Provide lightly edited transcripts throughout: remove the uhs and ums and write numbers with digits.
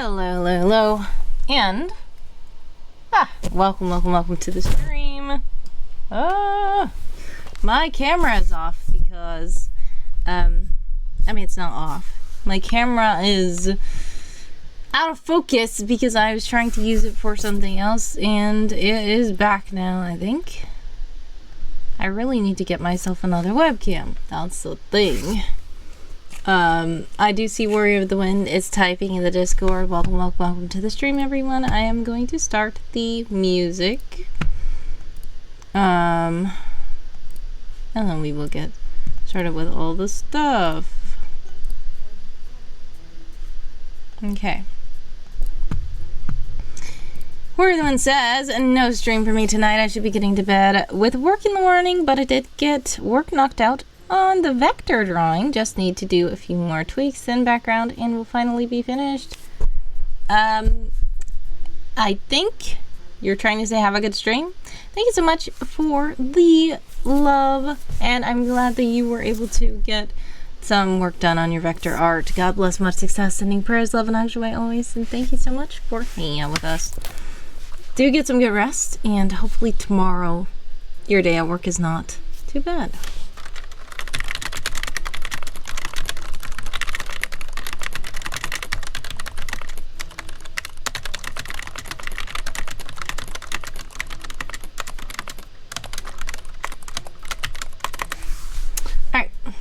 Hello, and welcome to the stream. My camera is off because, it's not off. My camera is out of focus because I was trying to use it for something else, and it is back now, I think. I really need to get myself another webcam. That's the thing. I do see Warrior of the Wind is typing in the Discord. Welcome to the stream, everyone. I am going to start the music. And then we will get started with all the stuff. Okay. Warrior of the Wind says, no stream for me tonight. I should be getting to bed with work in the morning, but I did get work knocked out on the vector drawing. Just need to do a few more tweaks in background and we'll finally be finished. I think you're trying to say have a good stream. Thank you so much for the love, and I'm glad that you were able to get some work done on your vector art. God bless, much success, sending prayers, love, and actually always, and thank you so much for hanging out with us. Do get some good rest, and hopefully tomorrow your day at work is not too bad.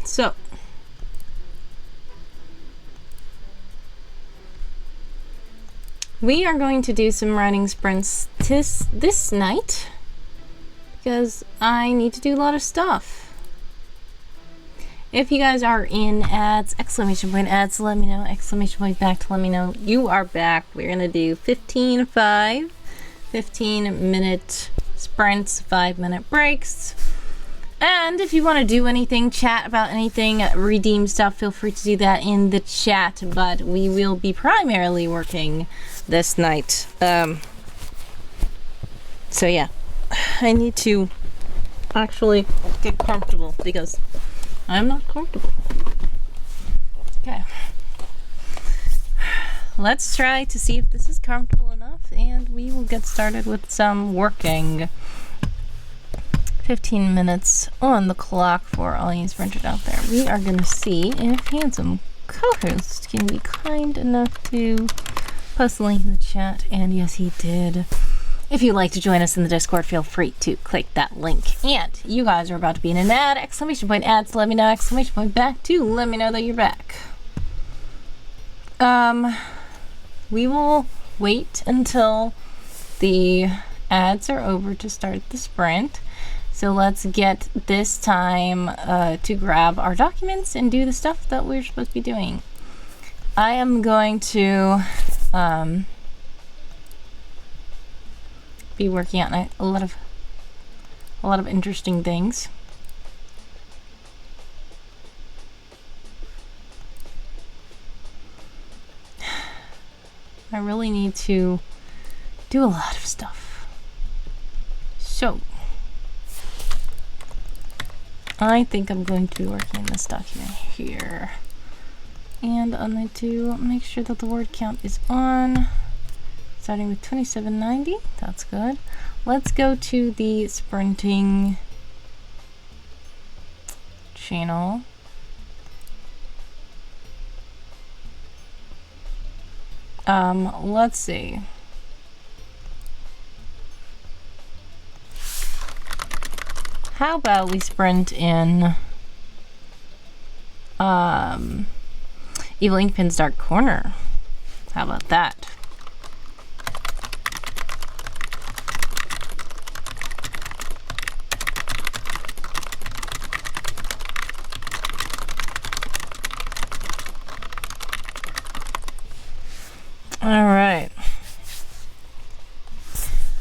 So, we are going to do some writing sprints this night because I need to do a lot of stuff. If you guys are in ads, exclamation point ads, let me know, exclamation point back to let me know you are back. We're going to do 15-minute sprints, 5-minute breaks. And if you want to do anything, chat about anything, redeem stuff, feel free to do that in the chat. But we will be primarily working this night. So yeah, I need to actually get comfortable because I'm not comfortable. Okay. Let's try to see if this is comfortable enough, and we will get started with some working. 15 minutes on the clock for all you sprinters out there. We are going to see if handsome co-host can be kind enough to post a link in the chat, and yes, he did. If you'd like to join us in the Discord, feel free to click that link. And you guys are about to be in an ad, exclamation point ads, let me know, exclamation point back to let me know that you're back. We will wait until the ads are over to start the sprint. So let's get this time to grab our documents and do the stuff that we're supposed to be doing. I am going to be working on a lot of interesting things. I really need to do a lot of stuff. So I think I'm going to be working on this document here. And I'm going to make sure that the word count is on. Starting with 2790. That's good. Let's go to the sprinting channel. Let's see. How about we sprint in Evil Inkpin's Dark Corner? How about that? All right.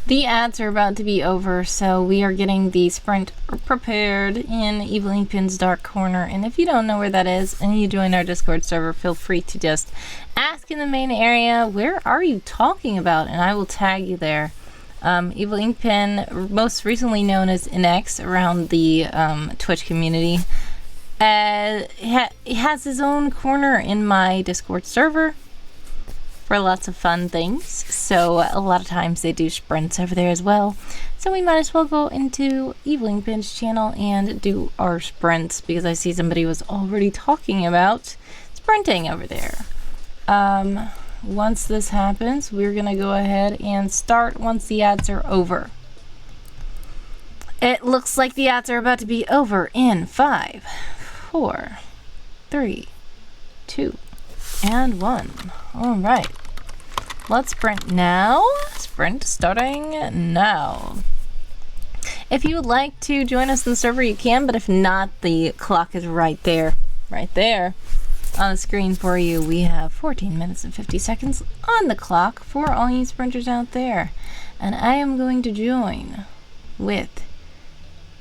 The ads are about to be over, so we are getting the sprint prepared in Evil Inkpin's Dark Corner. And if you don't know where that is and you join our Discord server, feel free to just ask in the main area, where are you talking about? And I will tag you there. Evil Inkpin, most recently known as NX around the Twitch community, he has his own corner in my Discord server. for lots of fun things. So a lot of times they do sprints over there as well. So we might as well go into Eveling Pin's channel and do our sprints, because I see somebody was already talking about sprinting over there. Once this happens, we're gonna go ahead and start once the ads are over. It looks like the ads are about to be over in 5, 4, 3, 2, and 1. All right, let's sprint now. Sprint starting now. If you would like to join us in the server, you can, but if not, the clock is right there on the screen for you. We have 14 minutes and 50 seconds on the clock for all you sprinters out there. And I am going to join with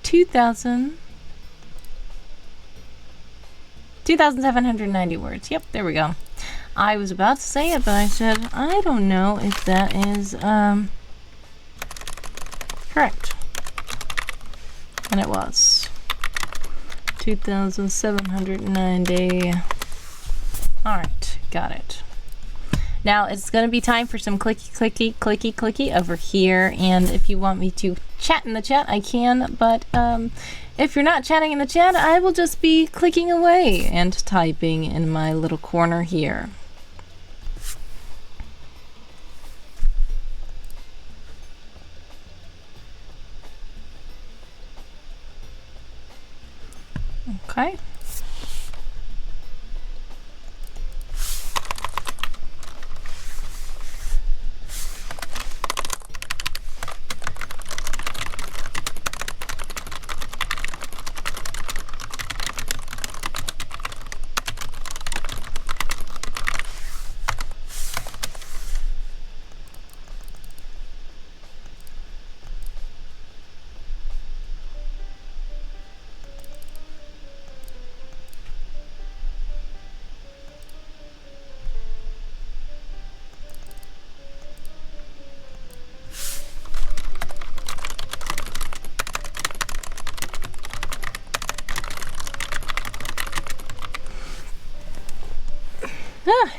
2,790 words. Yep, there we go. I was about to say it, but I said, I don't know if that is correct. And it was 2,790. Alright, got it. Now it's going to be time for some clicky over here, and if you want me to chat in the chat, I can, but if you're not chatting in the chat, I will just be clicking away and typing in my little corner here. Okay.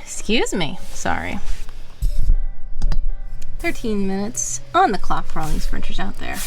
Excuse me. Sorry. 13 minutes on the clock for all these sprinters out there.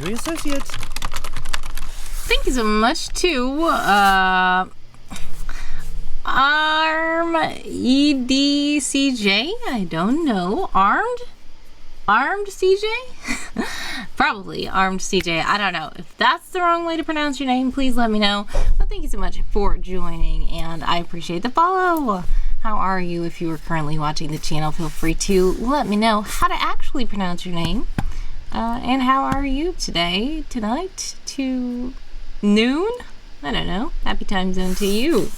Advisory Associate. Thank you so much to Arm EDCJ. I don't know. Armed CJ? Probably Armed CJ. I don't know. If that's the wrong way to pronounce your name, please let me know. But thank you so much for joining, and I appreciate the follow. How are you? If you are currently watching the channel, feel free to let me know how to actually pronounce your name. And how are you today, tonight, to noon? I don't know. Happy time zone to you.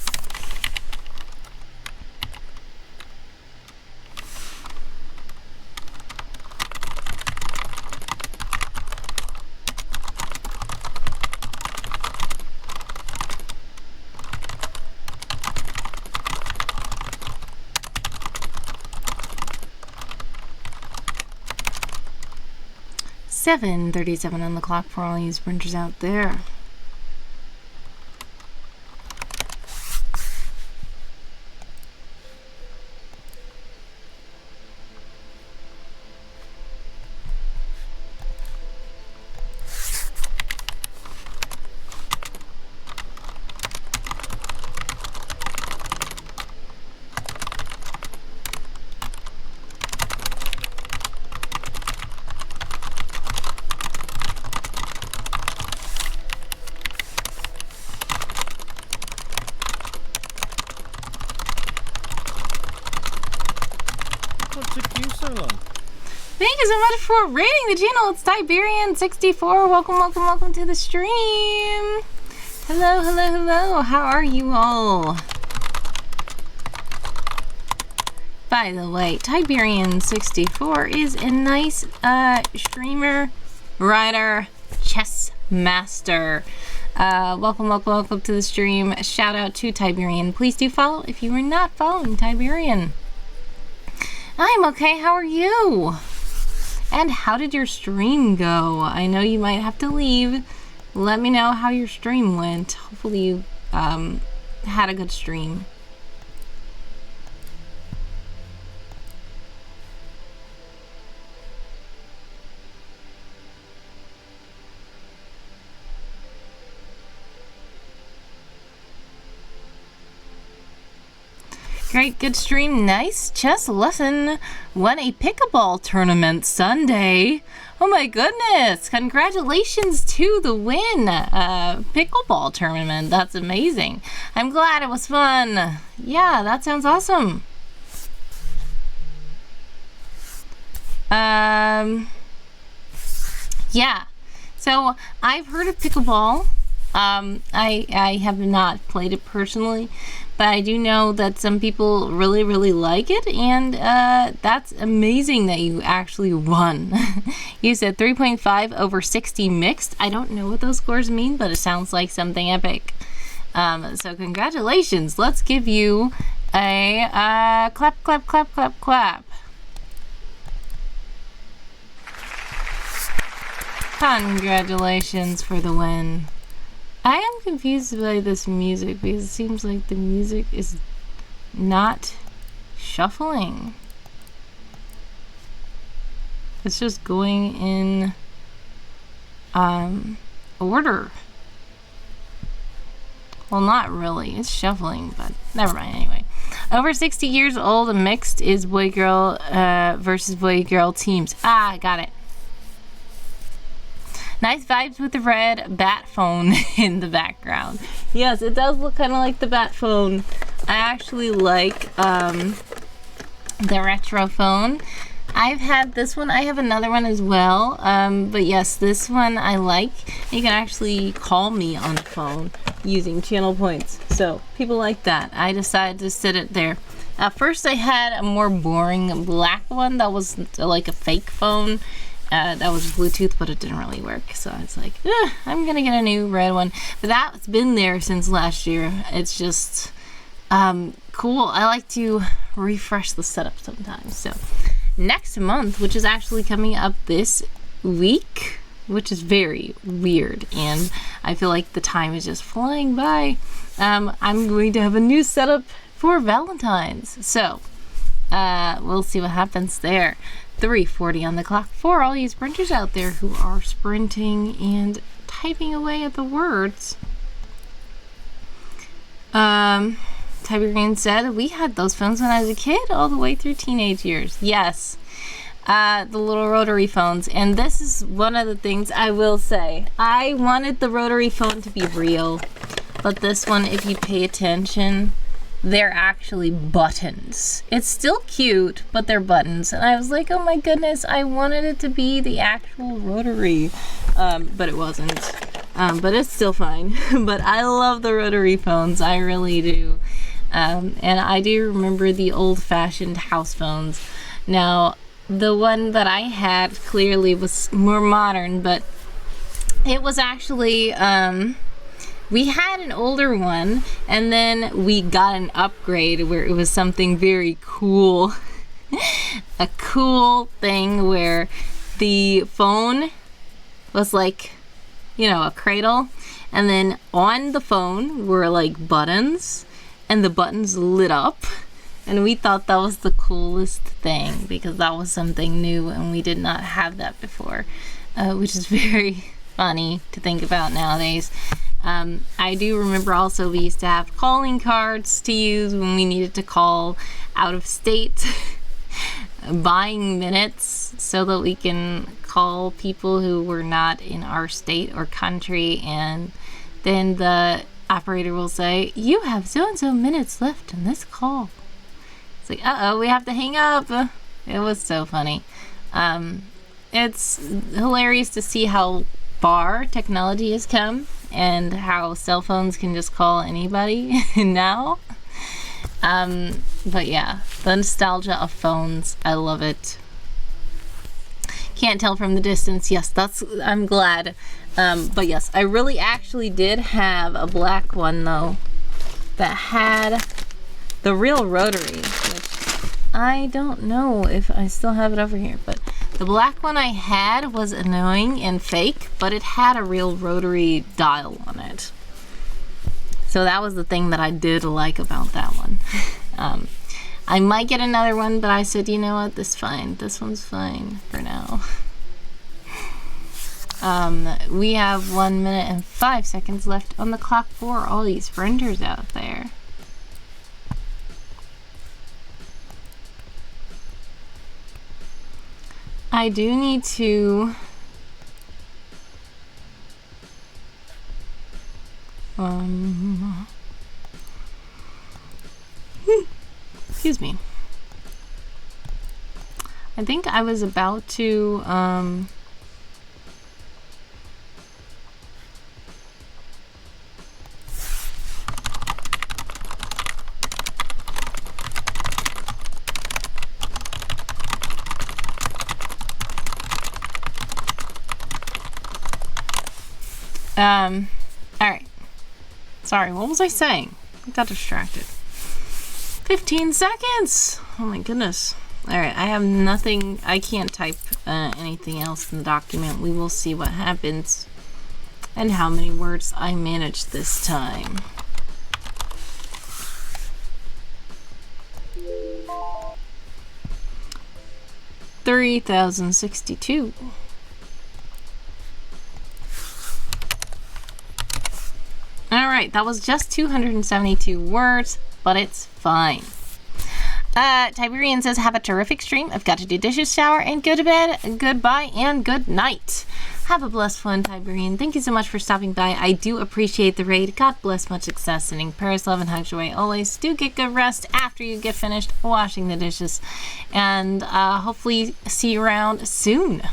$7:37 on the clock for all you sprinters out there. What took you so long? Thank you so much for rating the channel. It's Tiberian64. Welcome to the stream. Hello. How are you all? By the way, Tiberian64 is a nice streamer, writer, chess master. Welcome to the stream. Shout out to Tiberian. Please do follow if you are not following Tiberian. I'm okay. How are you? And how did your stream go? I know you might have to leave. Let me know how your stream went. Hopefully you had a good stream. Great, good stream, nice chess lesson. Won a pickleball tournament Sunday. Oh my goodness, congratulations to the win. Pickleball tournament, that's amazing. I'm glad it was fun. Yeah, that sounds awesome. Yeah, so I've heard of pickleball. I have not played it personally, but I do know that some people really like it, and that's amazing that you actually won. You said 3.5 over 60 mixed. I don't know what those scores mean, but it sounds like something epic. So congratulations. Let's give you a clap. Congratulations for the win. I am confused by this music because it seems like the music is not shuffling. It's just going in order. Well, not really. It's shuffling, but never mind anyway. Over 60 years old, mixed is boy-girl versus boy-girl teams. Ah, got it. Nice vibes with the red bat phone in the background. Yes, it does look kind of like the bat phone. I actually like the retro phone. I've had this one. I have another one as well. But yes, this one I like. You can actually call me on the phone using channel points. So people like that. I decided to sit it there. First I had a more boring black one that was like a fake phone. That was Bluetooth, but it didn't really work. So I was like, I'm gonna get a new red one. But that's been there since last year. It's just cool. I like to refresh the setup sometimes. So next month, which is actually coming up this week, which is very weird, and I feel like the time is just flying by. I'm going to have a new setup for Valentine's. So We'll see what happens there. 3:40 on the clock for all you sprinters out there who are sprinting and typing away at the words. Tiberian said, we had those phones when I was a kid all the way through teenage years. Yes. The little rotary phones. And this is one of the things I will say. I wanted the rotary phone to be real. But this one, if you pay attention, they're actually buttons. It's still cute, but they're buttons. And I was like, oh my goodness, I wanted it to be the actual rotary. But it wasn't. But it's still fine. But I love the rotary phones. I really do. And I do remember the old-fashioned house phones. Now, the one that I had clearly was more modern, but it was actually, we had an older one, and then we got an upgrade where it was something very cool. A cool thing where the phone was like, you know, a cradle, and then on the phone were like buttons, and the buttons lit up. And we thought that was the coolest thing because that was something new and we did not have that before, which is very funny to think about nowadays. I do remember also we used to have calling cards to use when we needed to call out of state, buying minutes so that we can call people who were not in our state or country, and then the operator will say, you have so and so minutes left in this call. It's like, uh-oh, we have to hang up. It was so funny. It's hilarious to see how far technology has come and how cell phones can just call anybody now. But yeah, the nostalgia of phones, I love it. Can't tell from the distance. Yes, I'm glad. But yes, I really actually did have a black one though that had the real rotary, which I don't know if I still have it over here, but the black one I had was annoying and fake, but it had a real rotary dial on it. So that was the thing that I did like about that one. I might get another one, but I said, you know what, this one's fine for now. We have 1 minute and 5 seconds left on the clock for all these sprinters out there. I do need to excuse me. I think I was about to alright. Sorry, what was I saying? I got distracted. 15 seconds! Oh my goodness. Alright, I have nothing. I can't type anything else in the document. We will see what happens and how many words I manage this time. $3,062. Alright, that was just 272 words, but it's fine. Tiberian says, have a terrific stream. I've got to do dishes, shower, and go to bed. Goodbye and good night. Have a blessed one, Tiberian. Thank you so much for stopping by. I do appreciate the raid. God bless, much success, sending prayers, love, and hugs your way always. Do get good rest after you get finished washing the dishes. And hopefully see you around soon.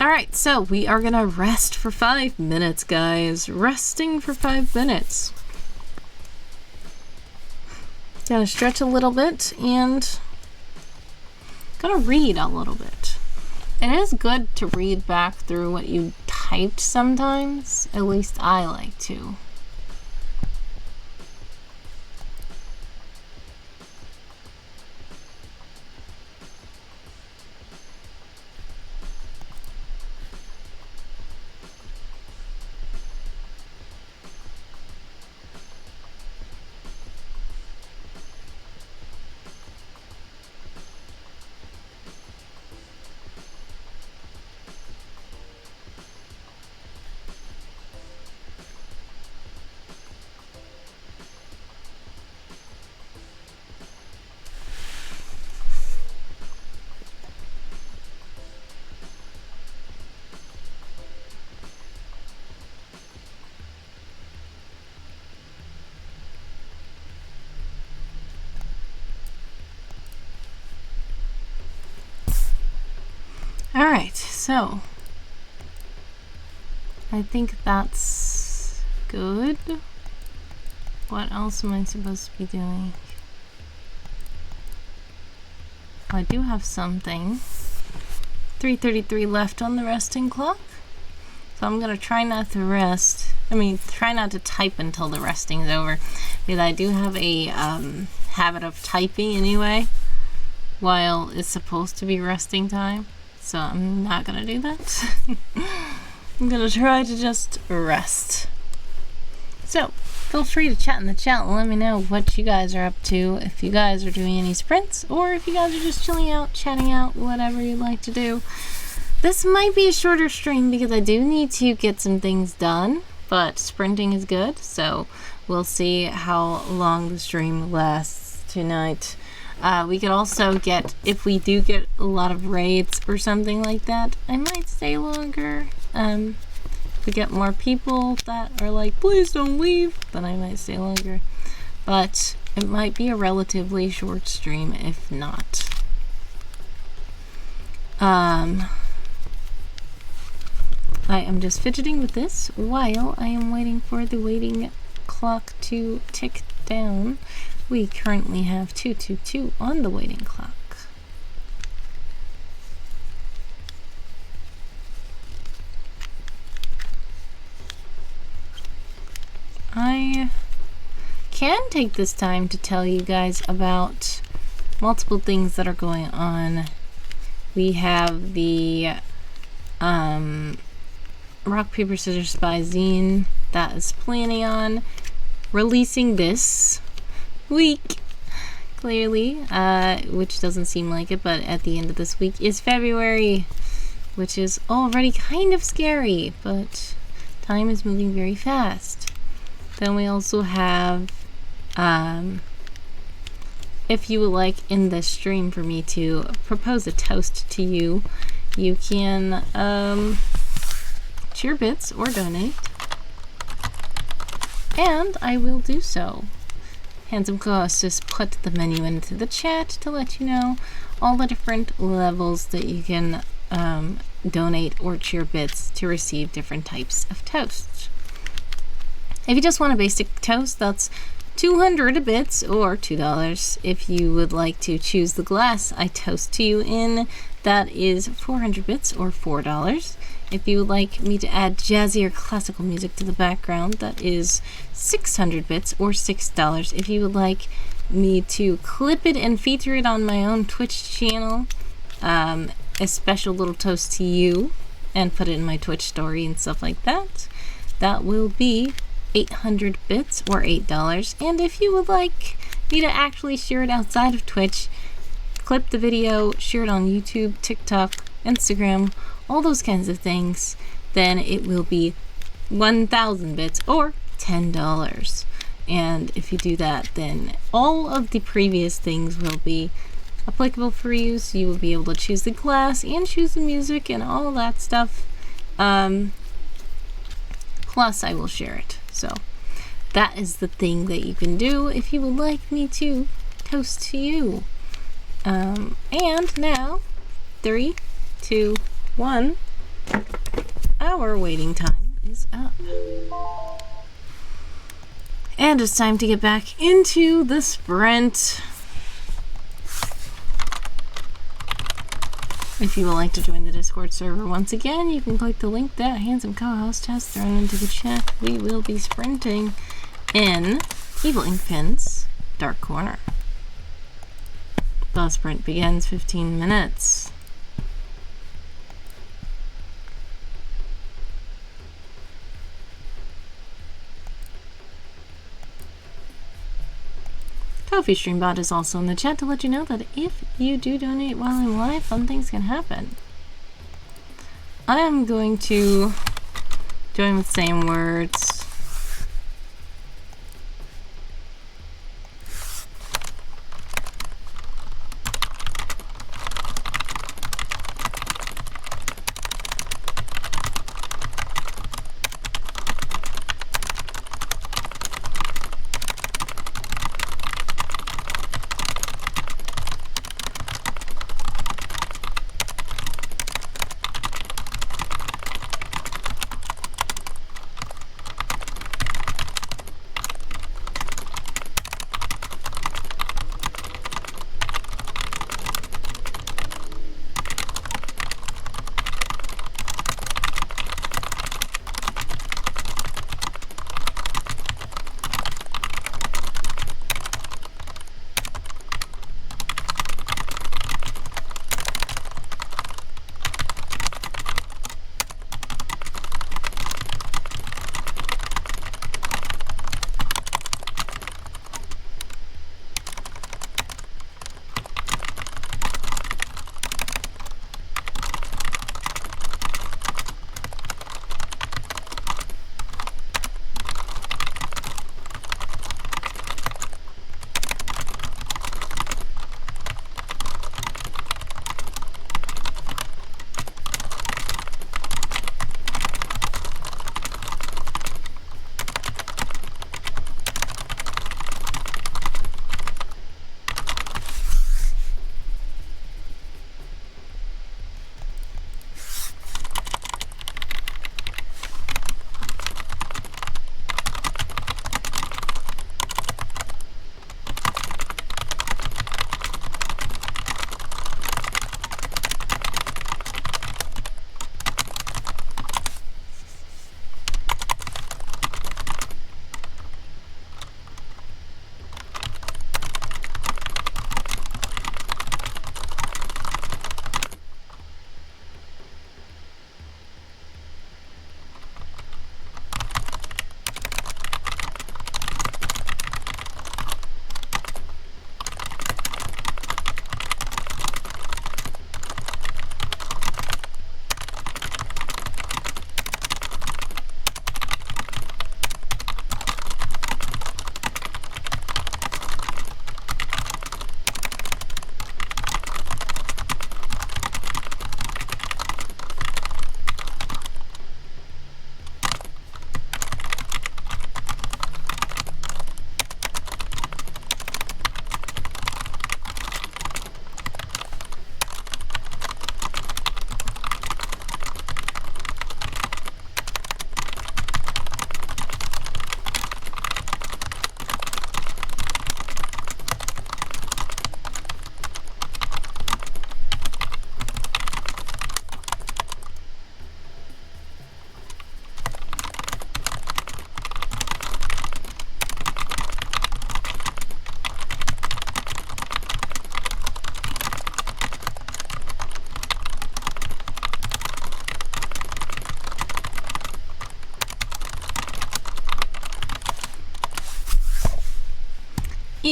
Alright, so we are gonna rest for 5 minutes, guys. Resting for 5 minutes. Gonna stretch a little bit and gonna read a little bit. It is good to read back through what you typed sometimes. At least I like to. Alright, so I think that's good. What else am I supposed to be doing? I do have something. 3:33 left on the resting clock. So I'm gonna try not to rest. Try not to type until the resting is over. Because I do have a habit of typing anyway while it's supposed to be resting time. So I'm not gonna do that. I'm gonna try to just rest. So feel free to chat in the chat and let me know what you guys are up to. If you guys are doing any sprints, or if you guys are just chilling out, chatting out, whatever you'd like to do. This might be a shorter stream because I do need to get some things done, but sprinting is good, so we'll see how long the stream lasts tonight. We could also get, if we do get a lot of raids or something like that, I might stay longer. If we get more people that are like, please don't leave, then I might stay longer. But it might be a relatively short stream if not. I am just fidgeting with this while I am waiting for the waiting clock to tick down. We currently have 222 on the waiting clock. I can take this time to tell you guys about multiple things that are going on. We have the Rock, Paper, Scissors, Spy zine that is planning on releasing this week, clearly, which doesn't seem like it, but at the end of this week is February, which is already kind of scary, but time is moving very fast. Then we also have, if you would like in this stream for me to propose a toast to you, you can cheer bits or donate, and I will do so. Handsome Co-host just put the menu into the chat to let you know all the different levels that you can donate or cheer bits to receive different types of toasts. If you just want a basic toast, that's 200 bits or $2. If you would like to choose the glass I toast to you in, that is 400 bits or $4. If you would like me to add jazzy or classical music to the background, that is 600 bits or $6. If you would like me to clip it and feature it on my own Twitch channel, a special little toast to you, and put it in my Twitch story and stuff like that, that will be 800 bits or $8. And if you would like me to actually share it outside of Twitch, clip the video, share it on YouTube, TikTok, Instagram, all those kinds of things, then it will be 1,000 bits or $10. And if you do that, then all of the previous things will be applicable for you, so you will be able to choose the glass and choose the music and all that stuff. Plus I will share it. So that is the thing that you can do if you would like me to toast to you. And now 3, 2, 1, our waiting time is up. And it's time to get back into the sprint. If you would like to join the Discord server once again, you can click the link that Handsome Co-host has thrown into the chat. We will be sprinting in Evil Inkpin's Dark Corner. The sprint begins 15 minutes. Kofi Streambot is also in the chat to let you know that if you do donate while I'm live, fun things can happen. I am going to join with same words.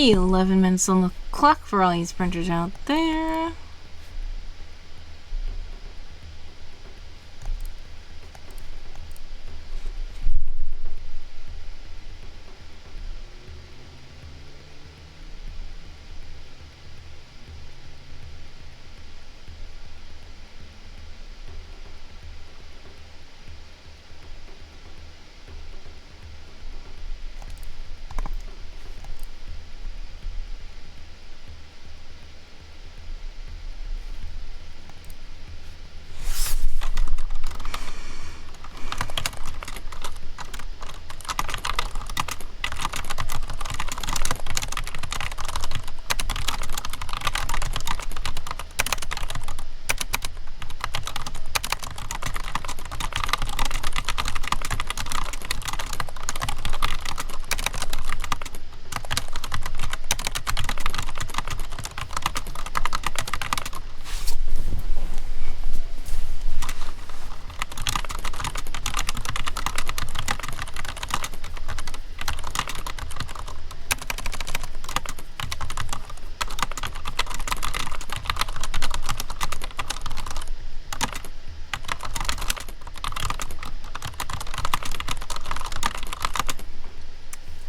11 minutes on the clock for all you sprinters out there.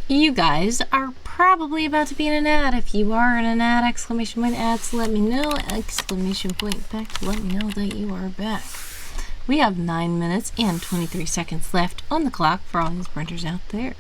You guys are probably about to be in an ad. If you are in an ad, exclamation point ads, let me know. Exclamation point back, let me know that you are back. We have 9 minutes and 23 seconds left on the clock for all these printers out there.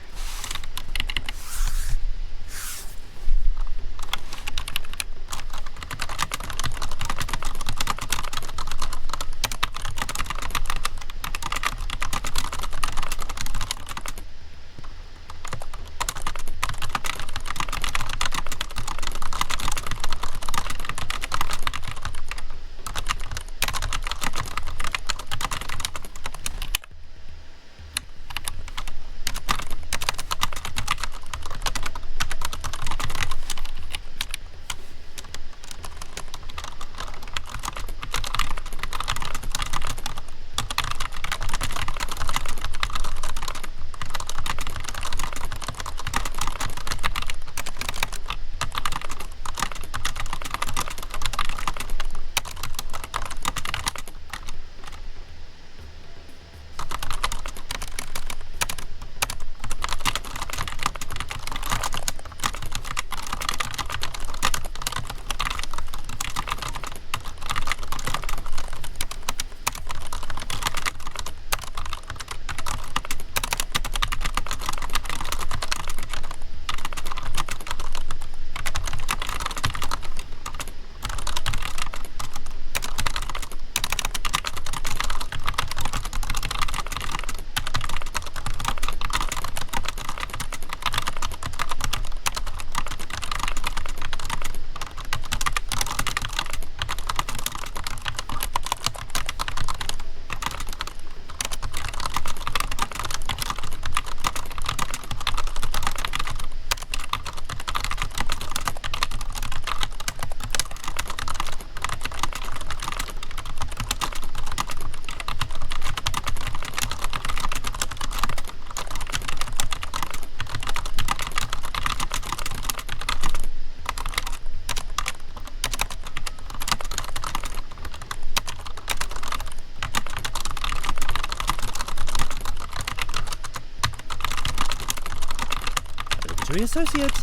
Associates.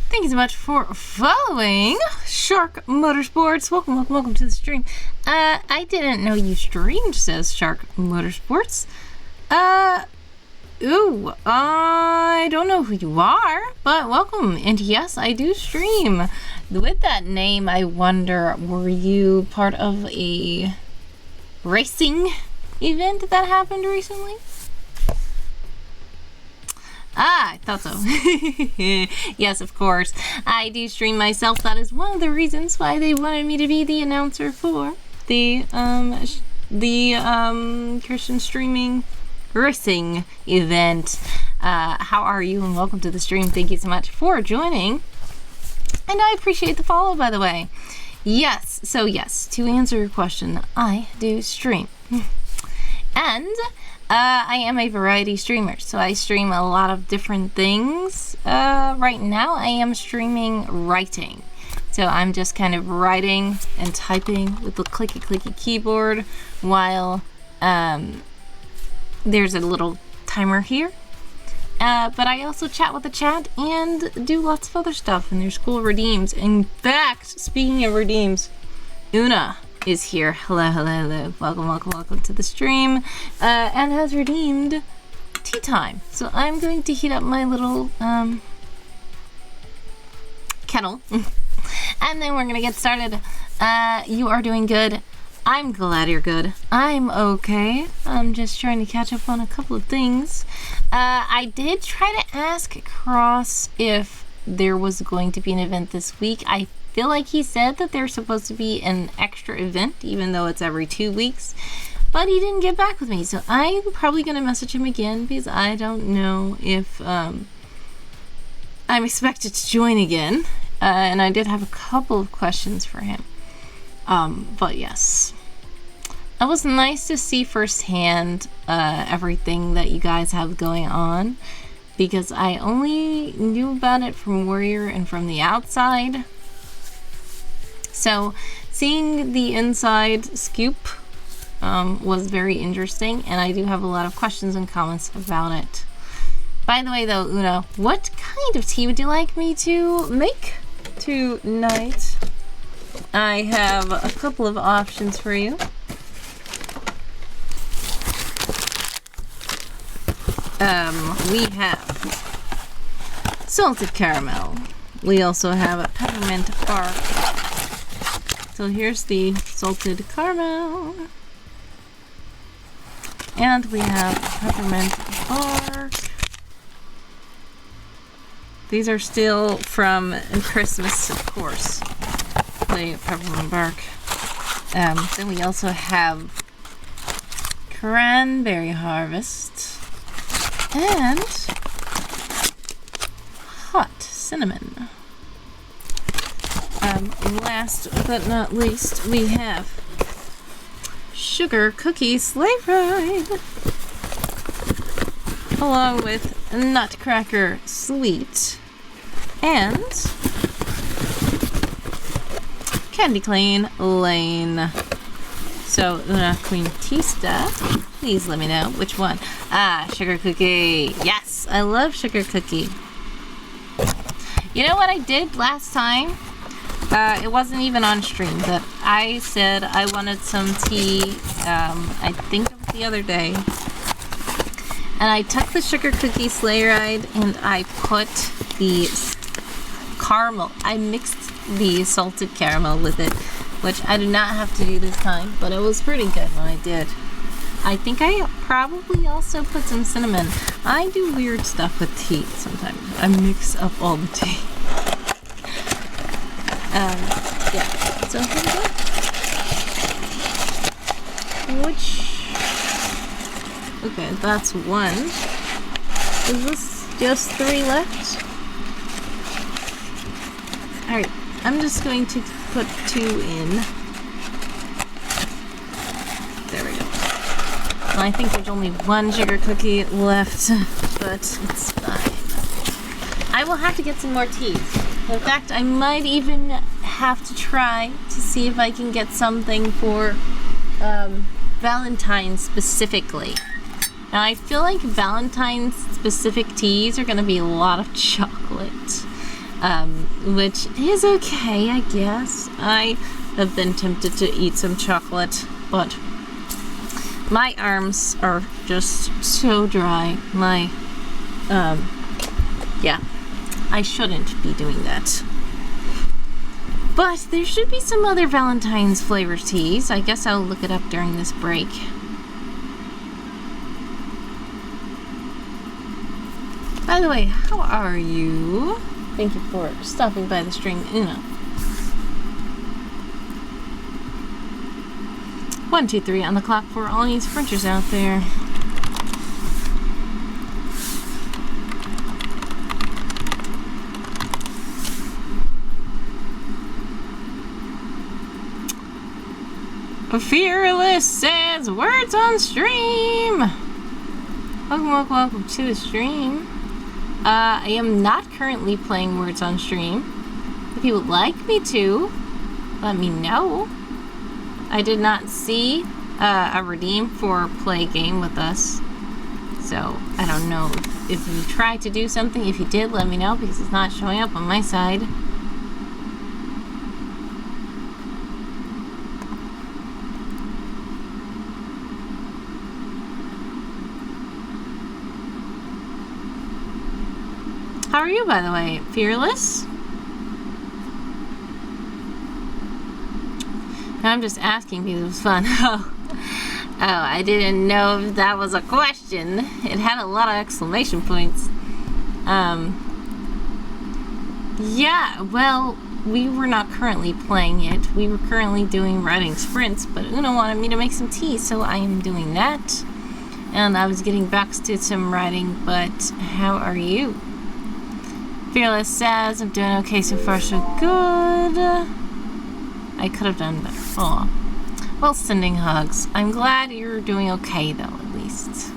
Thank you so much for following Shark Motorsports. Welcome to the stream. I didn't know you streamed, says Shark Motorsports. I don't know who you are, but welcome. And yes, I do stream. With that name, I wonder, were you part of a racing event that happened recently? Ah, I thought so. Yes, of course. I do stream myself. That is one of the reasons why they wanted me to be the announcer for the Christian streaming racing event. How are you? And welcome to the stream. Thank you so much for joining. And I appreciate the follow, by the way. Yes, so yes, to answer your question, I do stream. And I am a variety streamer, so I stream a lot of different things. Right now I am streaming writing. So I'm just kind of writing and typing with the clicky keyboard while there's a little timer here. But I also chat with the chat and do lots of other stuff, and there's cool redeems. In fact, speaking of redeems, Una is here. Hello. Welcome to the stream. And has redeemed tea time. So I'm going to heat up my little kettle. And then we're going to get started. You are doing good. I'm glad you're good. I'm okay. I'm just trying to catch up on a couple of things. I did try to ask Cross if there was going to be an event this week. I feel like he said that there's supposed to be an extra event, even though it's every 2 weeks. But he didn't get back with me, so I'm probably going to message him again because I don't know if I'm expected to join again. And I did have a couple of questions for him. But yes. It was nice to see firsthand everything that you guys have going on, because I only knew about it from Warrior and from the outside. So seeing the inside scoop was very interesting, and I do have a lot of questions and comments about it. By the way though, Una, what kind of tea would you like me to make tonight? I have a couple of options for you. We have salted caramel. We also have a peppermint bark. So here's the salted caramel. And we have peppermint bark. These are still from Christmas, of course. The peppermint bark. Then we also have cranberry harvest and hot cinnamon. Last but not least, we have sugar cookie sleigh ride, along with nutcracker sweet and candy cane lane. So Una Quintista, please let me know which one. Sugar cookie. Yes, I love sugar cookie. You know what I did last time? It wasn't even on stream, but I said I wanted some tea, I think it was the other day. And I took the sugar cookie sleigh ride and I put the caramel. I mixed the salted caramel with it, which I did not have to do this time, but it was pretty good when I did. I think I probably also put some cinnamon. I do weird stuff with tea sometimes. I mix up all the tea. Yeah. So here we go. Okay, that's one. Is this just 3 left? Alright, I'm just going to put 2 in. There we go. Well, I think there's only 1 sugar cookie left, but it's fine. I will have to get some more teas. In fact, I might even have to try to see if I can get something for Valentine's specifically. Now, I feel like Valentine's specific teas are going to be a lot of chocolate, which is okay, I guess. I have been tempted to eat some chocolate, but my arms are just so dry. Yeah. I shouldn't be doing that. But there should be some other Valentine's flavored teas. I guess I'll look it up during this break. By the way, how are you? Thank you for stopping by the stream, Una. 1, 2, 3 on the clock for all you Frenchers out there. Fearless says, words on stream. Welcome to the stream. I am not currently playing Words on stream. If you would like me to, let me know. I did not see a redeem for play game with us. So, I don't know if you tried to do something. If you did, let me know because it's not showing up on my side. How are you, by the way? Fearless? I'm just asking because it was fun. Oh, I didn't know if that was a question. It had a lot of exclamation points. Yeah, well, we were not currently playing it. We were currently doing writing sprints, but Una wanted me to make some tea, so I am doing that. And I was getting back to some writing, but how are you? Fearless says, I'm doing okay so far, so good. I could have done better. Aw. Well, sending hugs. I'm glad you're doing okay, though, at least.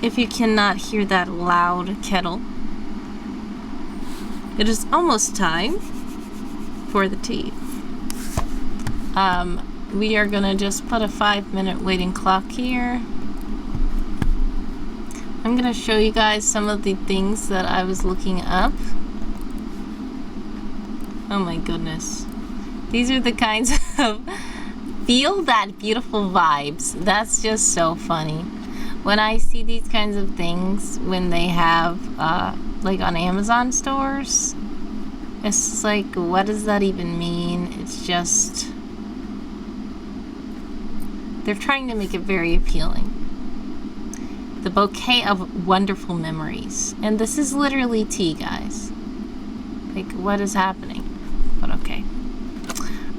If you cannot hear that loud kettle, it is almost time for the tea. We are gonna just put a 5-minute waiting clock here. I'm gonna show you guys some of the things that I was looking up. Oh my goodness. These are the kinds of feel that beautiful vibes. That's just so funny. When I see these kinds of things, when they have, like on Amazon stores, it's just like, what does that even mean? It's just, they're trying to make it very appealing. The bouquet of wonderful memories. And this is literally tea, guys. Like, what is happening? But okay.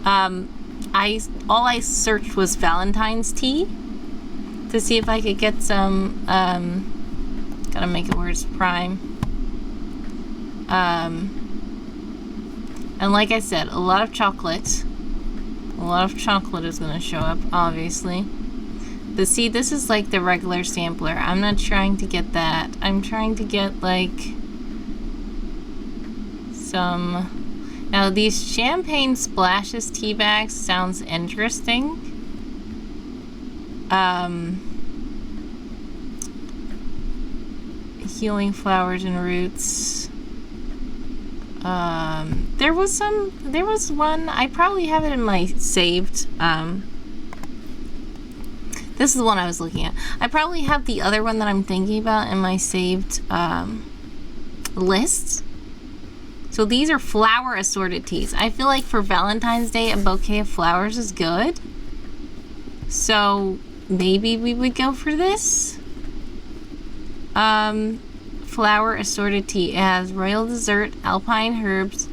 All I searched was Valentine's tea to see if I could get some, gotta make it where it's prime. And like I said, a lot of chocolate. A lot of chocolate is gonna show up, obviously. But see, this is like the regular sampler. I'm not trying to get that. I'm trying to get like some... Now these champagne splashes tea bags sounds interesting. Healing flowers and roots. There was one, I probably have it in my saved, this is the one I was looking at. I probably have the other one that I'm thinking about in my saved, list. So these are flower assorted teas. I feel like for Valentine's Day, a bouquet of flowers is good. So maybe we would go for this. Flower assorted tea. It has royal dessert, alpine herbs,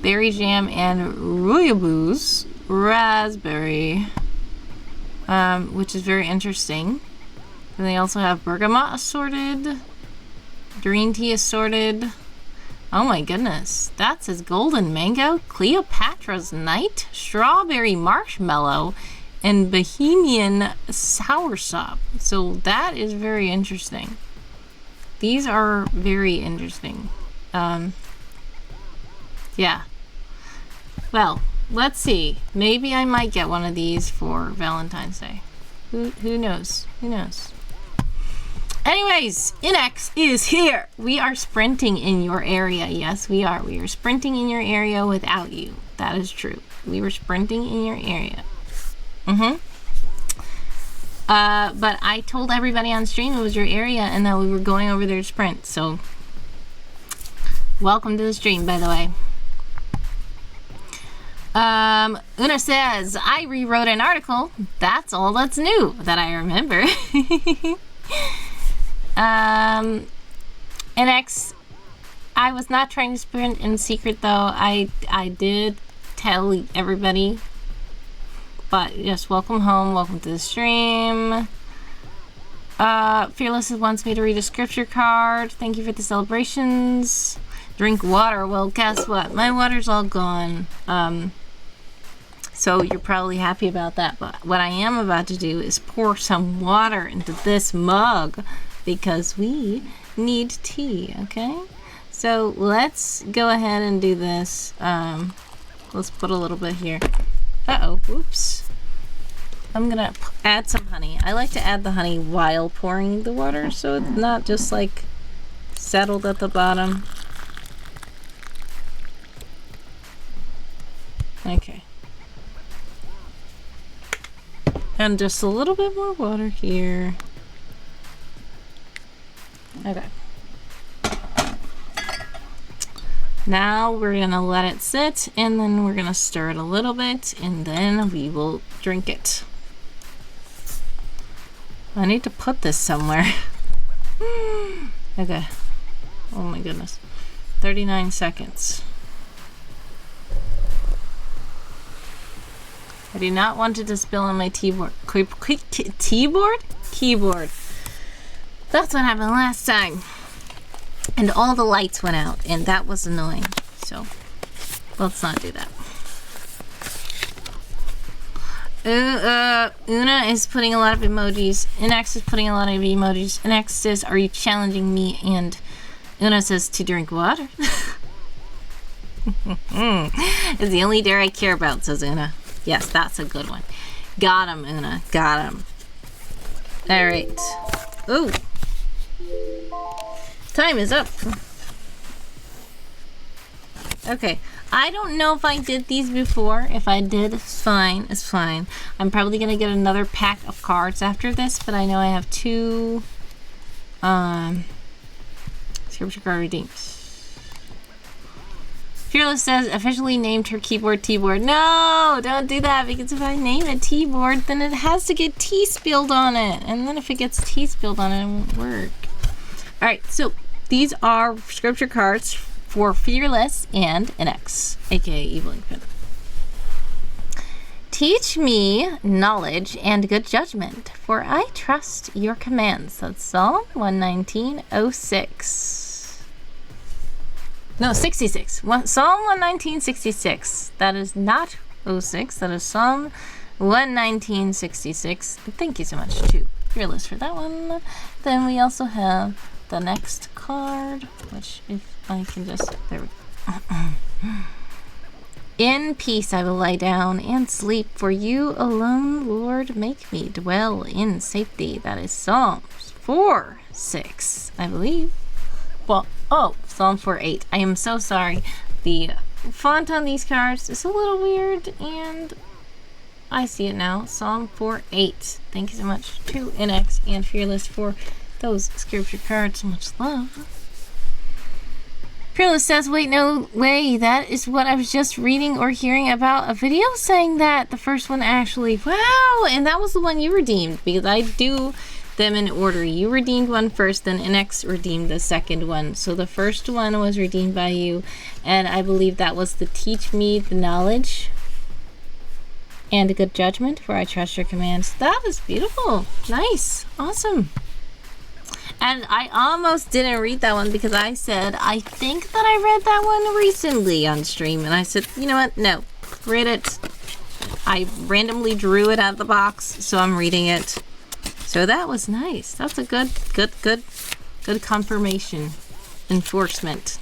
berry jam, and rooibos raspberry, which is very interesting. And they also have bergamot assorted, green tea assorted. Oh my goodness, that says golden mango, Cleopatra's night, strawberry marshmallow, and Bohemian soursop. So that is very interesting. These are very interesting. Yeah. Well, let's see. Maybe I might get one of these for Valentine's Day. Who knows? Who knows? Anyways, Inex is here. We are sprinting in your area. Yes, we are. We are sprinting in your area without you. That is true. We were sprinting in your area. But I told everybody on stream it was your area and that we were going over there to sprint. So, welcome to the stream, by the way. Una says, I rewrote an article. That's all that's new that I remember. NX, I was not trying to sprint in secret though. I did tell everybody. But yes, welcome home, welcome to the stream. Fearless wants me to read a scripture card. Thank you for the celebrations. Drink water. Well, guess what? My water's all gone. So you're probably happy about that. But what I am about to do is pour some water into this mug because we need tea, okay? So let's go ahead and do this. Let's put a little bit here. Uh-oh, whoops. I'm gonna add some honey. I like to add the honey while pouring the water so it's not just like settled at the bottom. Okay. And just a little bit more water here. Okay. Now we're gonna let it sit and then we're gonna stir it a little bit and then we will drink it. I need to put this somewhere. Okay. Oh my goodness. 39 seconds. I do not want it to spill on my keyboard. Keyboard. That's what happened last time. And all the lights went out, and that was annoying. So, let's not do that. Una is putting a lot of emojis. Inex is putting a lot of emojis. Inex says, "Are you challenging me?" And Una says, "To drink water." It's the only dare I care about, says Una. Yes, that's a good one. Got him, Una. Got him. All right. Ooh. Time is up. Okay. I don't know if I did these before. If I did, it's fine. It's fine. I'm probably going to get another pack of cards after this, but I know I have 2 scripture card redeems. Fearless says, officially named her keyboard T-board. No, don't do that, because if I name it T-board, then it has to get tea spilled on it. And then if it gets tea spilled on it, it won't work. Alright, so these are scripture cards for Fearless and Inex, aka Evil Infinite. Teach me knowledge and good judgment, for I trust your commands. That's Psalm 119:06. No, 66. Psalm 119:66. That is not 06. That is Psalm 119:66. Thank you so much to Fearless for that one. Then we also have the next card, which if I can just, there we go. In peace I will lie down and sleep, for you alone, Lord, make me dwell in safety. That is Psalms 4:6, I believe. Well, oh, Psalm 4:8. I am so sorry. The font on these cards is a little weird, and I see it now. Psalm 4:8. Thank you so much to NX and Fearless for those scripture cards. So much love. Fearless says, wait, no way. That is what I was just reading or hearing about a video saying that. The first one actually. Wow. And that was the one you redeemed, because I do them in order. You redeemed one first, then NX redeemed the second one. So the first one was redeemed by you, and I believe that was the teach me the knowledge and a good judgment, for I trust your commands. That is beautiful. Nice. Awesome. And I almost didn't read that one because I said, I think that I read that one recently on stream. And I said, you know what? No. Read it. I randomly drew it out of the box, so I'm reading it. So that was nice. That's a good confirmation. Enforcement.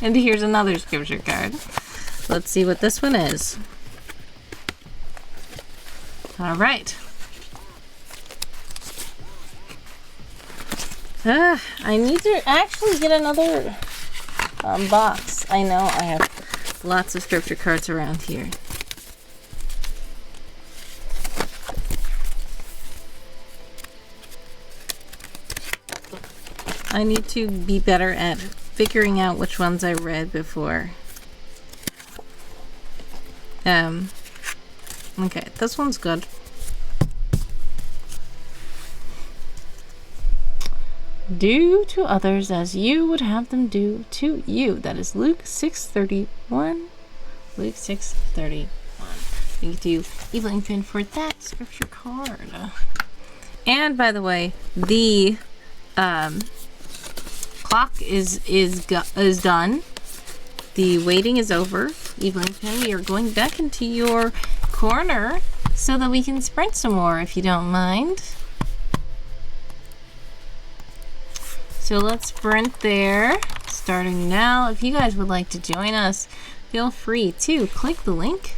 And here's another scripture card. Let's see what this one is. All right. I need to actually get another box. I know I have lots of scripture cards around here. I need to be better at figuring out which ones I read before. Okay, this one's good. Do to others as you would have them do to you. That is Luke 6:31. Luke 6:31. Thank you to Evil Infant for that scripture card. And by the way, the clock is done. The waiting is over. Evil Ink Pen, we are going back into your corner so that we can sprint some more, if you don't mind. So let's sprint there, starting now. If you guys would like to join us, feel free to click the link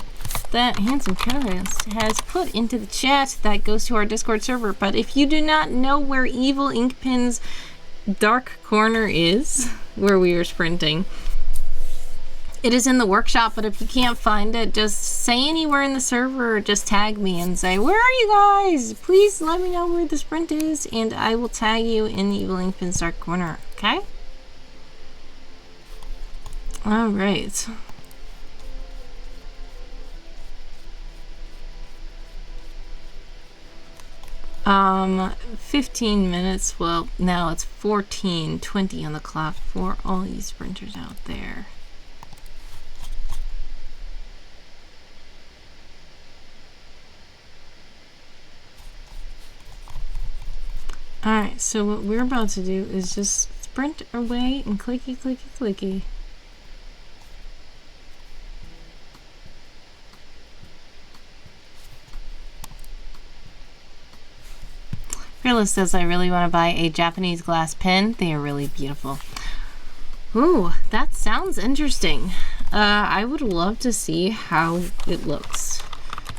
that Handsome Travis has put into the chat. That goes to our Discord server. But if you do not know where Evil Ink Pen's dark corner is, where we are sprinting, it is in the workshop. But if you can't find it, just say anywhere in the server, or just tag me and say, where are you guys? Please let me know where the sprint is, and I will tag you in Evil Ink Pen's dark corner. Okay? All right. 15 minutes. Well, now it's 14:20 on the clock for all you sprinters out there. Alright, so what we're about to do is just sprint away and clicky, clicky, clicky. Fearless says, I really want to buy a Japanese glass pen. They are really beautiful. Ooh, that sounds interesting. I would love to see how it looks.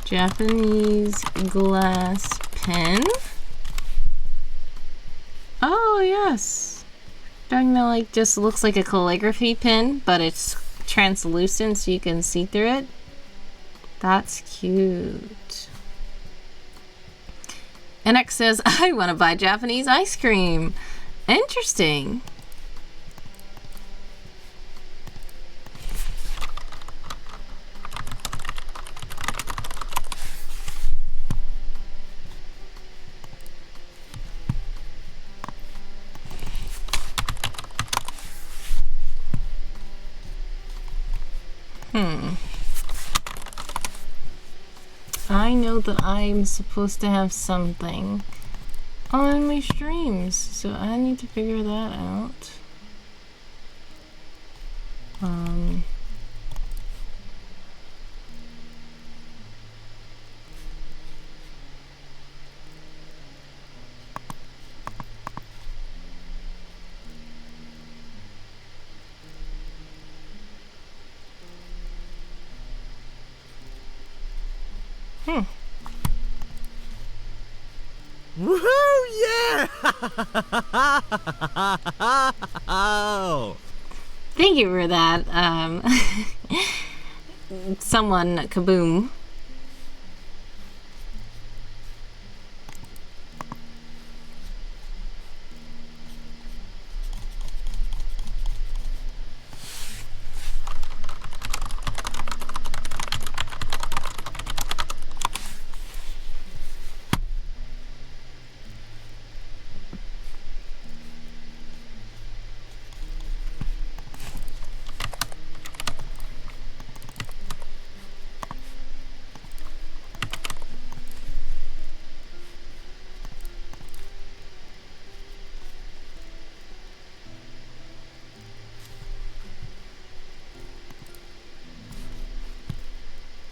Japanese glass pen. Oh, yes. Talking about, like, just looks like a calligraphy pen, but it's translucent so you can see through it. That's cute. NX says, I want to buy Japanese ice cream. Interesting. I know that I'm supposed to have something on my streams, so I need to figure that out. Woohoo! Yeah! Thank you for that. Someone kaboom.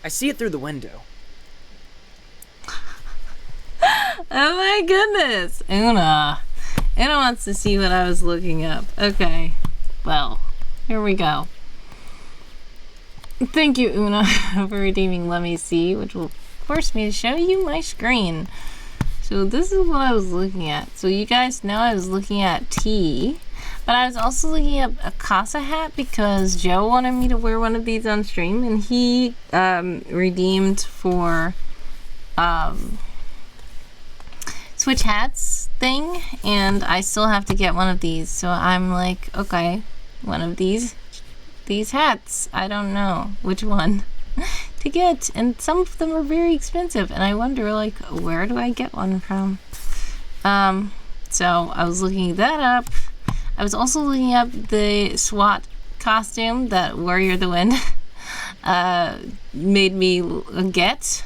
I see it through the window. Oh my goodness! Una wants to see what I was looking up. Okay. Well, here we go. Thank you, Una, for redeeming Let Me See, which will force me to show you my screen. So this is what I was looking at. So you guys know I was looking at tea, but I was also looking at a Casa hat because Joe wanted me to wear one of these on stream, and he redeemed for Switch hats thing, and I still have to get one of these. So I'm like, okay, one of these hats. I don't know which one to get, and some of them are very expensive, and I wonder, like, where do I get one from? So I was looking that up. I was also looking up the SWAT costume that Warrior of the Wind made me get.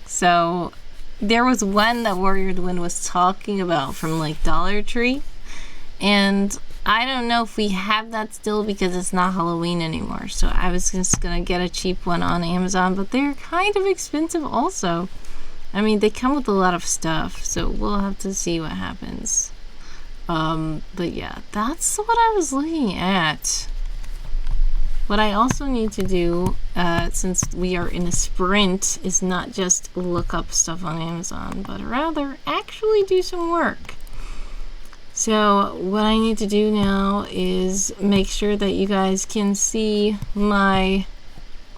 So there was one that Warrior of the Wind was talking about from like Dollar Tree, and I don't know if we have that still because it's not Halloween anymore. So I was just gonna get a cheap one on Amazon, but they're kind of expensive also. I mean, they come with a lot of stuff, so we'll have to see what happens. But yeah, that's what I was looking at. What I also need to do, since we are in a sprint, is not just look up stuff on Amazon, but rather actually do some work. So what I need to do now is make sure that you guys can see my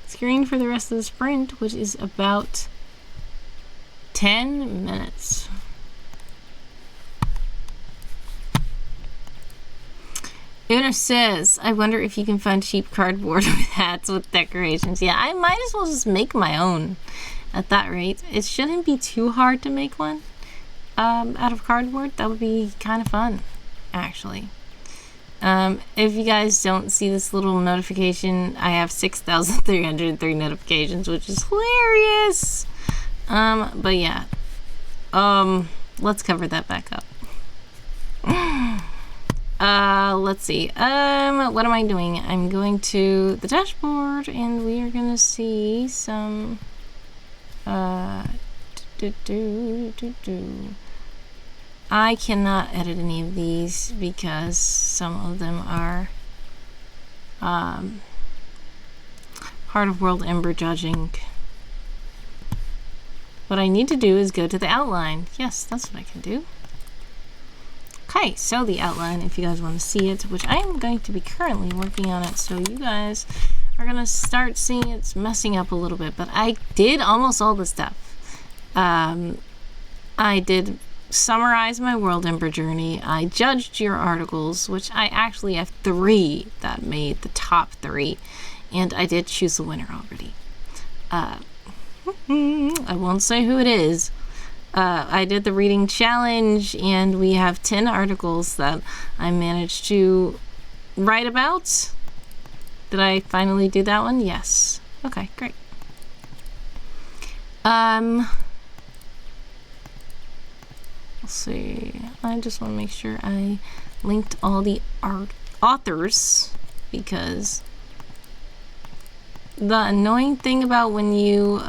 screen for the rest of the sprint, which is about 10 minutes. Una says, I wonder if you can find cheap cardboard with hats with decorations. Yeah, I might as well just make my own at that rate. It shouldn't be too hard to make one out of cardboard. That would be kind of fun, actually. If you guys don't see this little notification, I have 6,303 notifications, which is hilarious. But yeah, let's cover that back up. Let's see. What am I doing? I'm going to the dashboard and we are gonna see some, I cannot edit any of these because some of them are, part of World Ember judging. What I need to do is go to the outline. Yes, that's what I can do. Okay, so the outline, if you guys want to see it, which I am going to be currently working on it, so you guys are going to start seeing it's messing up a little bit, but I did almost all the stuff. I did summarize my World Ember journey. I judged your articles, which I actually have 3 that made the top 3, and I did choose a winner already. I won't say who it is. I did the reading challenge and we have 10 articles that I managed to write about. Did I finally do that one? Yes. Okay, great. Let's see. I just want to make sure I linked all the authors, because the annoying thing about when you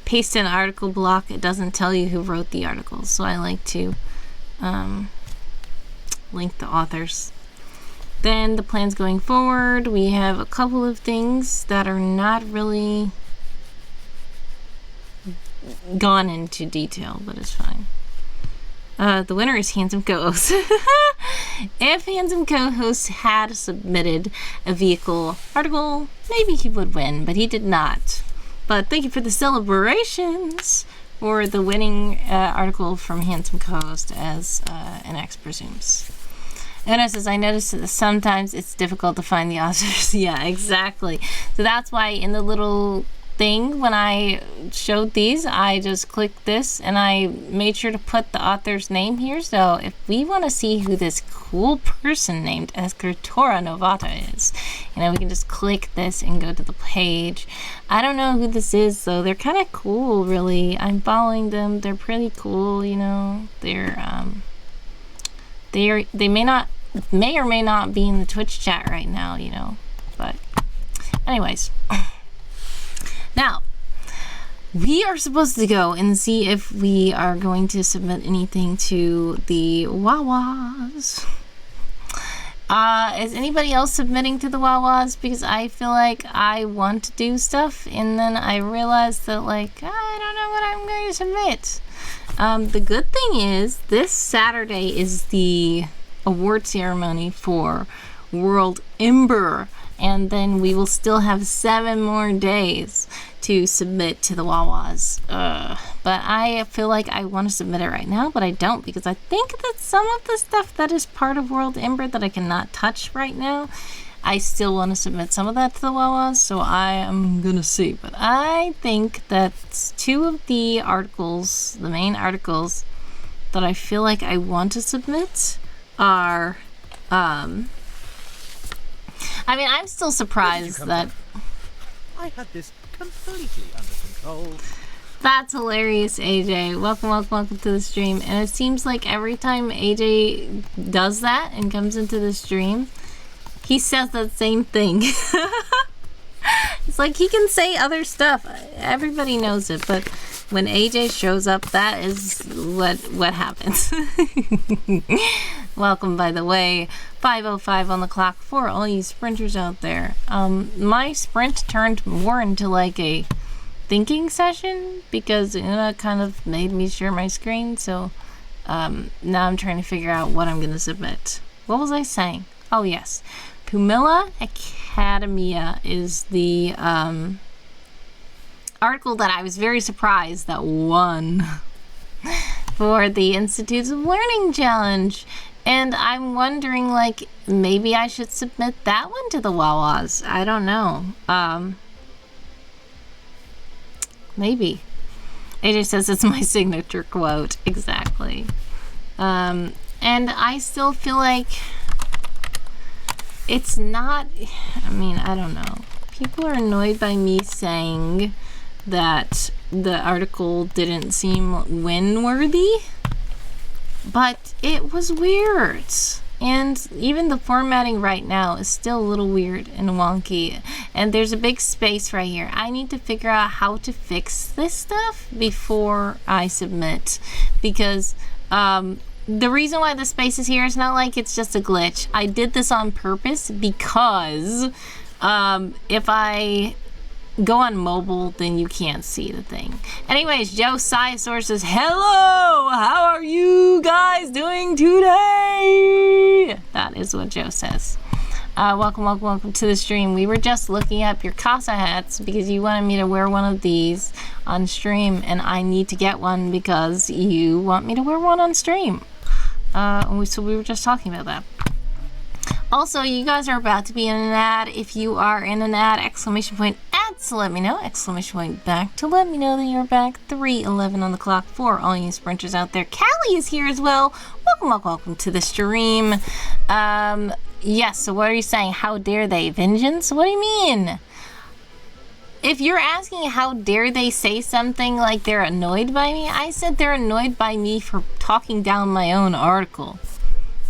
paste in article block, it doesn't tell you who wrote the articles, so I like to link the authors. Then the plans going forward, we have a couple of things that are not really gone into detail, but it's fine. The winner is Handsome Co-host. If Handsome Co-host had submitted a vehicle article, maybe he would win, but he did not. But thank you for the celebrations for the winning article from Handsome Co-host, as an X presumes. Una says, I noticed that sometimes it's difficult to find the authors. Yeah, exactly. So that's why in the little thing when I showed these, I just clicked this and I made sure to put the author's name here. So if we want to see who this cool person named Escritora Novata is, we can just click this and go to the page. I don't know who this is, though. They're kind of cool, really. I'm following them. They're pretty cool, They're they may or may not be in the Twitch chat right now, but anyways. Now, we are supposed to go and see if we are going to submit anything to the Wawas. Is anybody else submitting to the Wawas? Because I feel like I want to do stuff, and then I realized that, I don't know what I'm going to submit. The good thing is, this Saturday is the award ceremony for World Ember, and then we will still have 7 more days to submit to the Wawas. But I feel like I want to submit it right now, but I don't, because I think that some of the stuff that is part of World Ember that I cannot touch right now, I still want to submit some of that to the Wawas, so I am gonna see. But I think that 2 of the articles, the main articles, that I feel like I want to submit are, I'm still surprised that I had this completely under control. That's hilarious, AJ. Welcome, welcome, welcome to the stream. And it seems like every time AJ does that and comes into the stream, he says that same thing. It's like he can say other stuff. Everybody knows it, but when AJ shows up, that is what happens. Welcome, by the way. 5:05 on the clock for all you sprinters out there. My sprint turned more into like a thinking session because Una kind of made me share my screen, so now I'm trying to figure out what I'm gonna submit. What was I saying? Oh yes, Pumila Academia is the article that I was very surprised that won for the Institutes of Learning Challenge, and I'm wondering, like, maybe I should submit that one to the Wawas. I don't know. Maybe. AJ says it's my signature quote. Exactly. And I still feel like it's not, I mean, I don't know. People are annoyed by me saying that the article didn't seem win-worthy, but it was weird. And even the formatting right now is still a little weird and wonky. And there's a big space right here. I need to figure out how to fix this stuff before I submit. Because the reason why the space is here is not like it's just a glitch. I did this on purpose because if I go on mobile, then you can't see the thing. Anyways, Josiah Source says, hello! How are you guys doing today? That is what Joe says. Welcome, welcome, welcome to the stream. We were just looking up your casa hats because you wanted me to wear one of these on stream, and I need to get one because you want me to wear one on stream. So we were just talking about that. Also, you guys are about to be in an ad. If you are in an ad, exclamation point ad to let me know, exclamation point back to let me know that you're back. 3:11 on the clock for all you sprinters out there. Callie is here as well. Welcome, welcome, welcome to the stream. Yes, so what are you saying? How dare they? Vengeance? What do you mean? If you're asking how dare they say something like they're annoyed by me, I said they're annoyed by me for talking down my own article.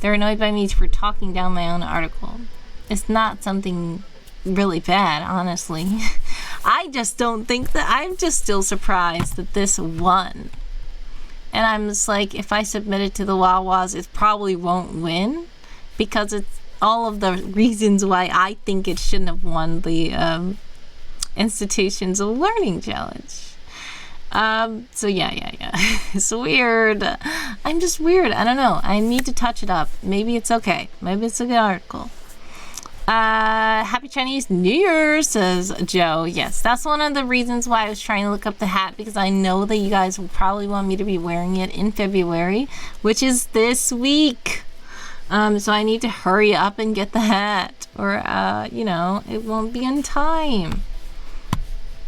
They're annoyed by me for talking down my own article. It's not something really bad, honestly. I just don't think that, I'm just still surprised that this won. And I'm just like, if I submit it to the Wawas, it probably won't win because it's all of the reasons why I think it shouldn't have won the Institutions of Learning Challenge. So yeah. It's weird. I'm just weird. I don't know. I need to touch it up. Maybe it's okay. Maybe it's a good article. Happy Chinese New Year, says Joe. Yes, that's one of the reasons why I was trying to look up the hat, because I know that you guys will probably want me to be wearing it in February, which is this week. So I need to hurry up and get the hat, or you know, it won't be in time.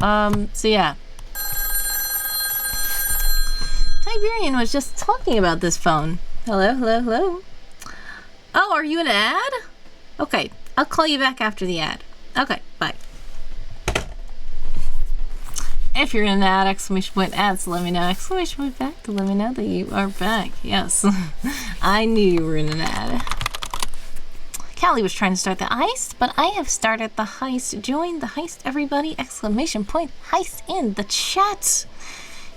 So yeah. Tiberian was just talking about this phone. Hello, hello, hello. Oh, are you an ad? Okay, I'll call you back after the ad. Okay, bye. If you're in an ad, exclamation point ads to let me know, exclamation point back to let me know that you are back. Yes, I knew you were in an ad. Callie was trying to start the heist, but I have started the heist. Join the heist, everybody! Exclamation point heist in the chat.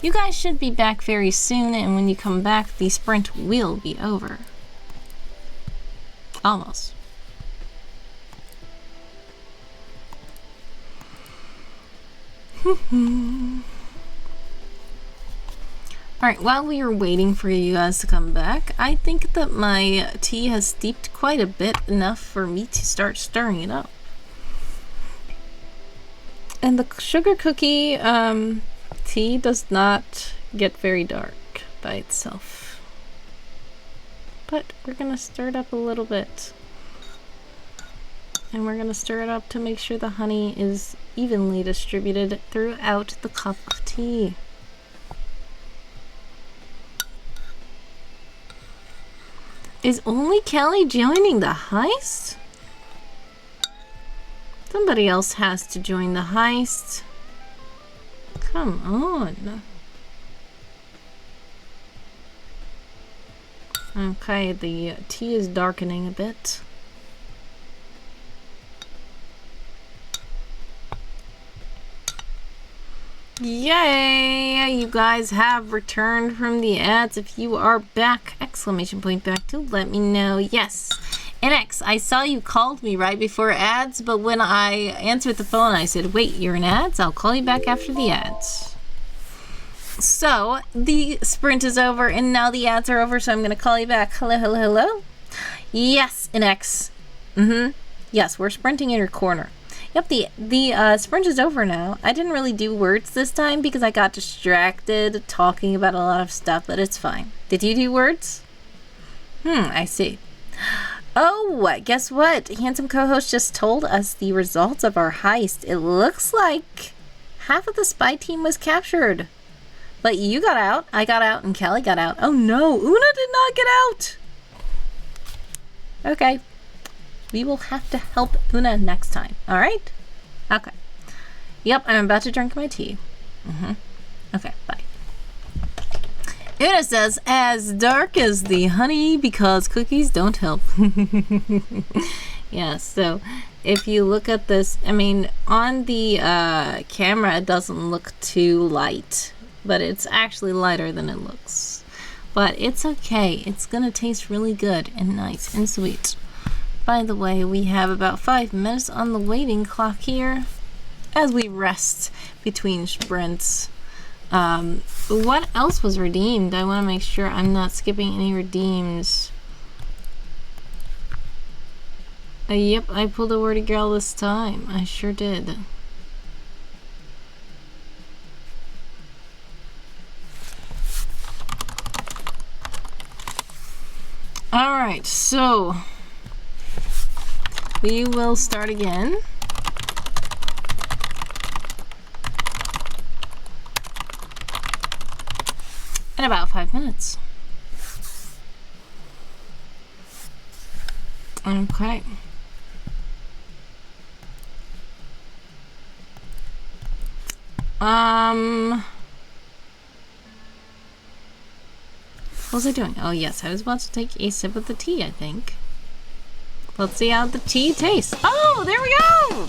You guys should be back very soon, and when you come back, the sprint will be over. Almost. Alright, while we are waiting for you guys to come back, I think that my tea has steeped quite a bit, enough for me to start stirring it up. And the sugar cookie tea does not get very dark by itself. But we're gonna stir it up a little bit. And we're gonna stir it up to make sure the honey is evenly distributed throughout the cup of tea. Is only Kelly joining the heist? Somebody else has to join the heist. Come on. Okay, the tea is darkening a bit. Yay! You guys have returned from the ads. If you are back, exclamation point back to let me know. Yes. NX, I saw you called me right before ads, but when I answered the phone, I said, wait, you're in ads? I'll call you back after the ads. So, the sprint is over, and now the ads are over, so I'm going to call you back. Hello, hello, hello? Yes, NX. Yes, we're sprinting in your corner. Yep, the sprint is over now. I didn't really do words this time because I got distracted talking about a lot of stuff, but it's fine. Did you do words? I see. Oh, guess what? Handsome co-host just told us the results of our heist. It looks like half of the spy team was captured. But you got out, I got out, and Kelly got out. Oh no, Una did not get out! Okay. We will have to help Una next time, alright? Okay. Yep, I'm about to drink my tea. Okay, bye. Una says, as dark as the honey because cookies don't help. Yeah, so if you look at this, I mean, on the camera it doesn't look too light, but it's actually lighter than it looks. But it's okay. It's gonna taste really good and nice and sweet. By the way, we have about 5 minutes on the waiting clock here as we rest between sprints. What else was redeemed? I want to make sure I'm not skipping any redeems. Yep, I pulled a wordy girl this time. I sure did. Alright, so we will start again. In about 5 minutes. Okay. What was I doing? Oh yes, I was about to take a sip of the tea, I think. Let's see how the tea tastes. Oh, there we go!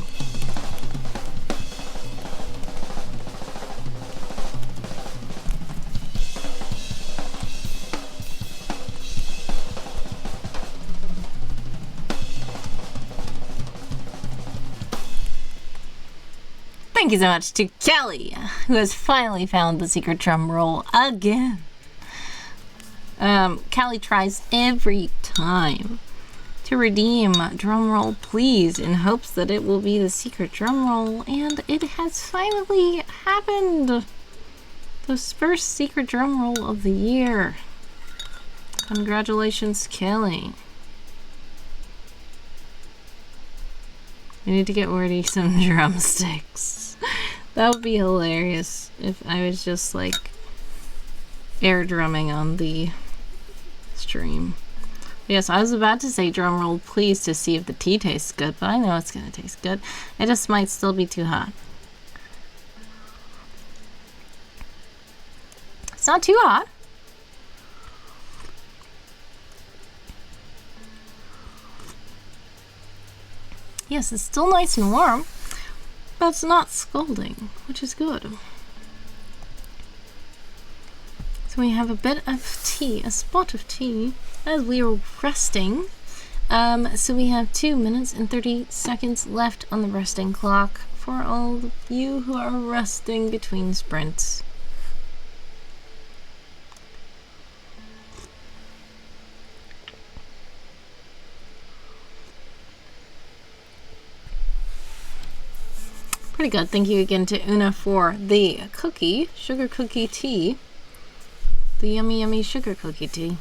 Thank you so much to Kelly, who has finally found the secret drum roll again. Kelly tries every time to redeem drum roll please in hopes that it will be the secret drum roll, and it has finally happened. The first secret drum roll of the year. Congratulations, Kelly. We need to get Wordy some drumsticks. That would be hilarious if I was just like air drumming on the stream. Yes, I was about to say drum roll please to see if the tea tastes good, but I know it's gonna taste good. It just might still be too hot. It's not too hot. Yes, it's still nice and warm, but it's not scalding, which is good. So we have a bit of tea, a spot of tea, as we are resting. So we have 2 minutes and 30 seconds left on the resting clock for all of you who are resting between sprints. Pretty good. Thank you again to Una for the cookie, sugar cookie tea. The yummy, yummy sugar cookie tea.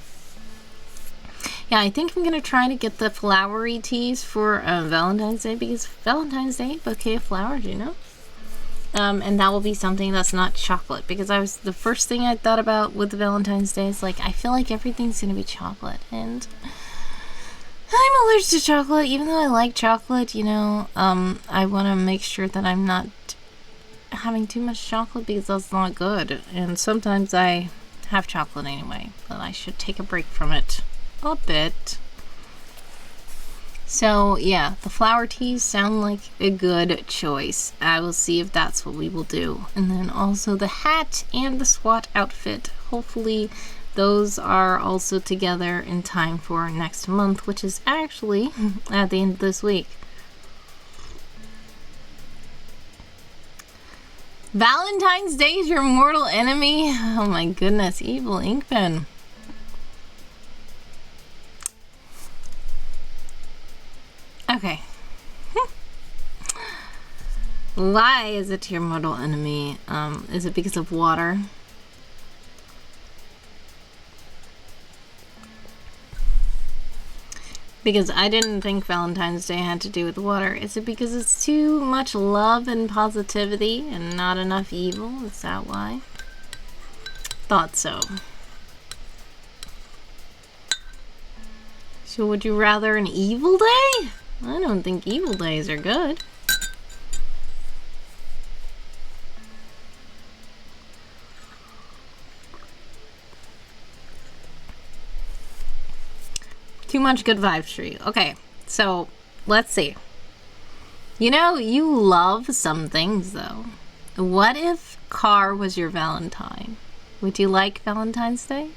Yeah, I think I'm going to try to get the flowery teas for Valentine's Day, because Valentine's Day, bouquet of flowers, you know? And that will be something that's not chocolate, because the first thing I thought about with the Valentine's Day is like, I feel like everything's going to be chocolate, and I'm allergic to chocolate. Even though I like chocolate, you know, I want to make sure that I'm not having too much chocolate, because that's not good. And sometimes I have chocolate anyway, but I should take a break from it. a bit. So yeah, the flower teas sound like a good choice. I will see if that's what we will do. And then also the hat and the SWAT outfit. Hopefully those are also together in time for next month, which is actually at the end of this week. Valentine's Day is your mortal enemy? Oh my goodness, evil ink pen. Okay. Why is it your mortal enemy? Is it because of water? Because I didn't think Valentine's Day had to do with water. Is it because it's too much love and positivity and not enough evil? Is that why? Thought so. So would you rather an evil day? I don't think evil days are good. Too much good vibes for you. Okay, so let's see. You know, you love some things though. What if car was your Valentine? Would you like Valentine's Day?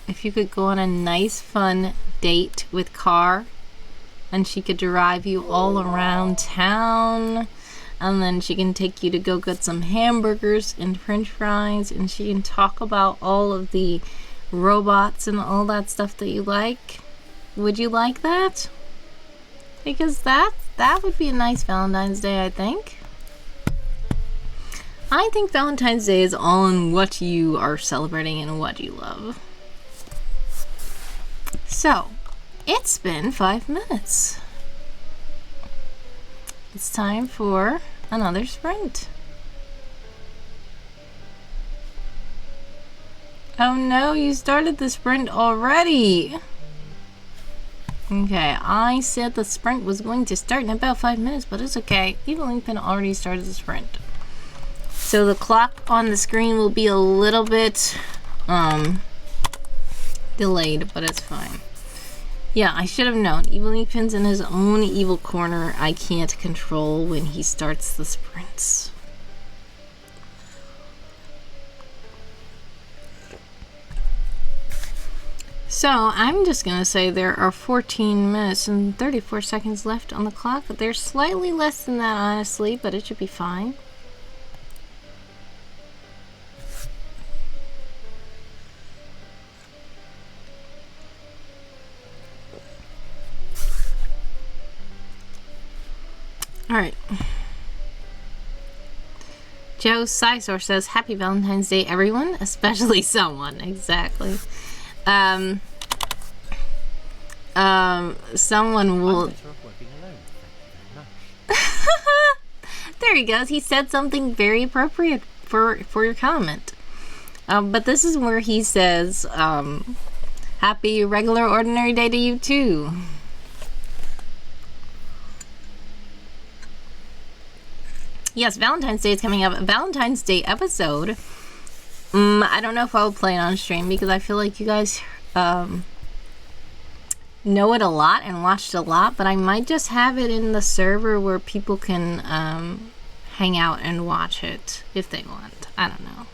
If you could go on a nice fun date with car and she could drive you all around town and then she can take you to go get some hamburgers and french fries and she can talk about all of the robots and all that stuff that you like. Would you like that? Because that would be a nice Valentine's Day, I think. I think Valentine's Day is all in what you are celebrating and what you love. So, it's been 5 minutes. It's time for another sprint. Oh no, you started the sprint already. Okay, I said the sprint was going to start in about 5 minutes, but it's okay. Evil Linkpin already started the sprint. So the clock on the screen will be a little bit delayed, but it's fine. Yeah, I should have known. Evil Linkpin's in his own evil corner. I can't control when he starts the sprints. So, I'm just going to say there are 14 minutes and 34 seconds left on the clock. There's slightly less than that, honestly, but it should be fine. Alright. Joe Sisor says, Happy Valentine's Day, everyone, especially someone. Exactly. Someone will... There he goes. He said something very appropriate for your comment. But this is where he says, Happy regular ordinary day to you too. Yes, Valentine's Day is coming up. A Valentine's Day episode. I don't know if I'll play it on stream because I feel like you guys know it a lot and watched a lot, but I might just have it in the server where people can hang out and watch it if they want. I don't know.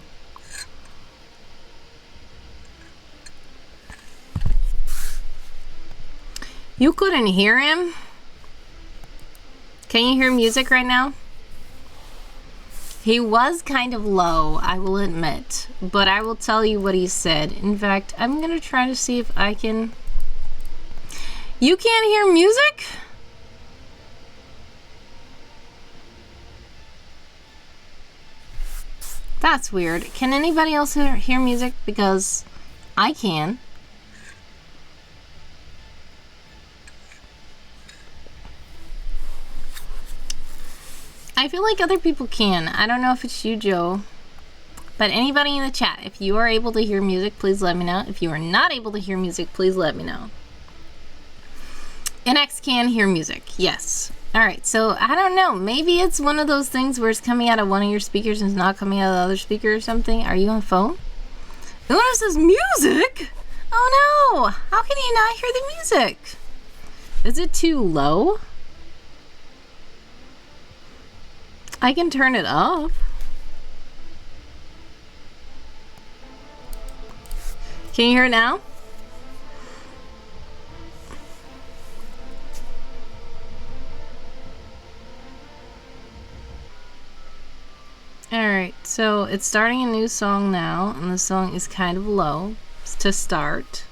You couldn't hear him? Can you hear music right now? He was kind of low, I will admit, but I will tell you what he said. In fact, I'm gonna try to see if I can... You can't hear music? That's weird. Can anybody else hear music? Because I can. I feel like other people can. I don't know if it's you, Joe. But anybody in the chat, if you are able to hear music, please let me know. If you are not able to hear music, please let me know. NX can hear music. Yes. Alright, so I don't know. Maybe it's one of those things where it's coming out of one of your speakers and it's not coming out of the other speaker or something. Are you on phone? Una says music? Oh no! How can you not hear the music? Is it too low? I can turn it up. Can you hear it now? Alright, so it's starting a new song now, and the song is kind of low to start.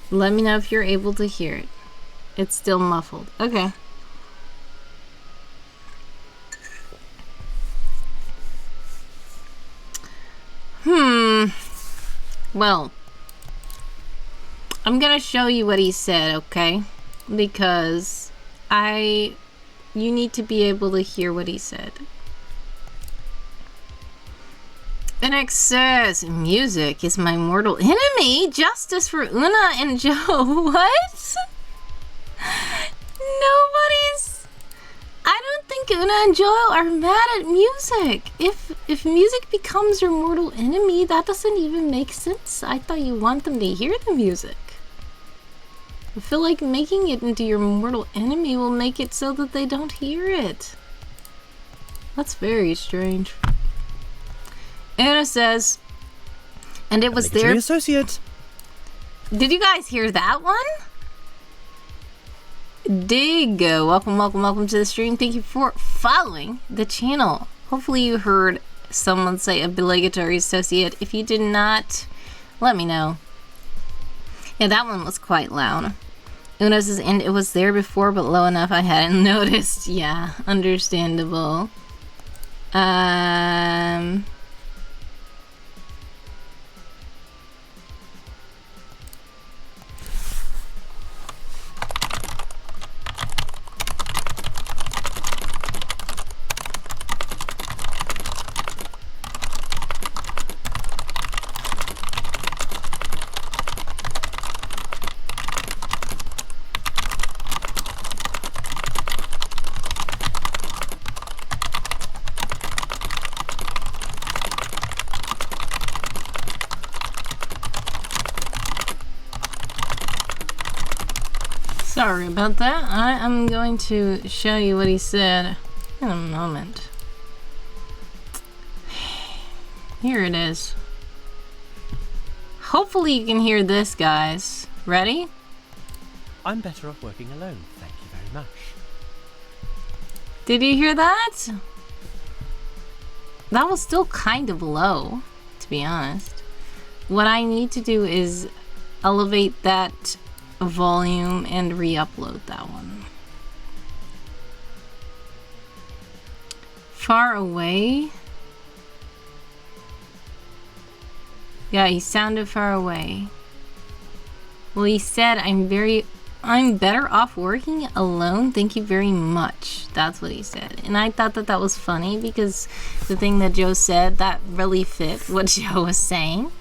Let me know if you're able to hear it. It's still muffled. Okay. Well, I'm gonna show you what he said, okay? Because you need to be able to hear what he said. NX says, music is my mortal enemy. Justice for Una and Joe. What? I don't think Una and Joe are mad at music. If music becomes your mortal enemy, that doesn't even make sense. I thought you want them to hear the music. I feel like making it into your mortal enemy will make it so that they don't hear it. That's very strange. Anna says, and it was their associate. Did you guys hear that one? Dig. Welcome to the stream. Thank you for following the channel. Hopefully you heard someone say obligatory associate. If you did not, let me know. Yeah, that one was quite loud. Una says, and it was there before, but low enough I hadn't noticed. Yeah, understandable. Sorry about that. I am going to show you what he said in a moment. Here it is. Hopefully you can hear this, guys. Ready? I'm better off working alone, thank you very much. Did you hear that? That was still kind of low, to be honest. What I need to do is elevate that volume and re-upload that one. Far away. Yeah, he sounded far away. Well, he said, I'm better off working alone. Thank you very much. That's what he said. And I thought that was funny because the thing that Joe said, that really fit what Joe was saying.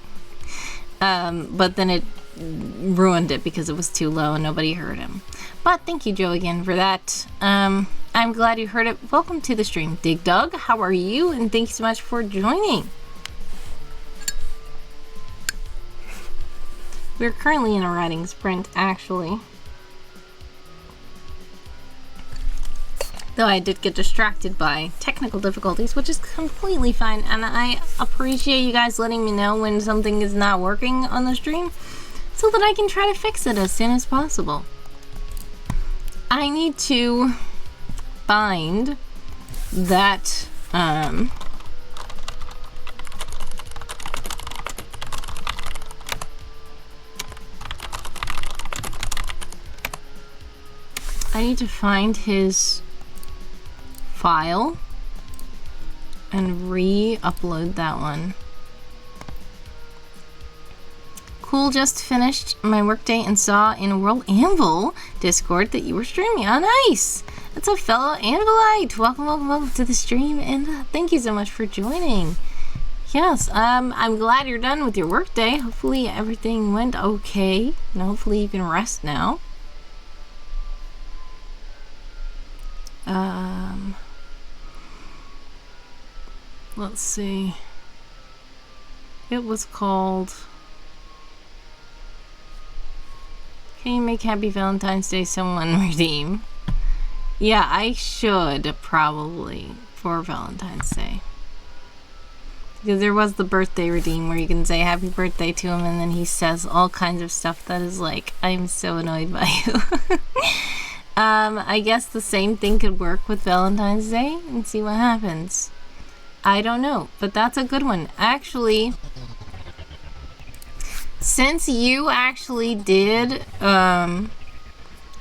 But then it ruined it because it was too low and nobody heard him. But thank you, Joe, again for that. I'm glad you heard it. Welcome to the stream, Dig Dug. How are you? And thank you so much for joining. We're currently in a writing sprint, actually. Though I did get distracted by technical difficulties, which is completely fine. And I appreciate you guys letting me know when something is not working on the stream, so that I can try to fix it as soon as possible. I need to find that I need to find his file and re-upload that one. Cool, just finished my workday and saw in World Anvil Discord that you were streaming. Oh, nice! That's a fellow Anvilite! Welcome to the stream, and thank you so much for joining. Yes, I'm glad you're done with your workday. Hopefully everything went okay, and hopefully you can rest now. Let's see. It was called... Can you make Happy Valentine's Day someone redeem? Yeah, I should probably for Valentine's Day. Because there was the birthday redeem where you can say happy birthday to him and then he says all kinds of stuff that is like, I'm so annoyed by you. I guess the same thing could work with Valentine's Day and see what happens. I don't know, but that's a good one. Actually, since you actually did,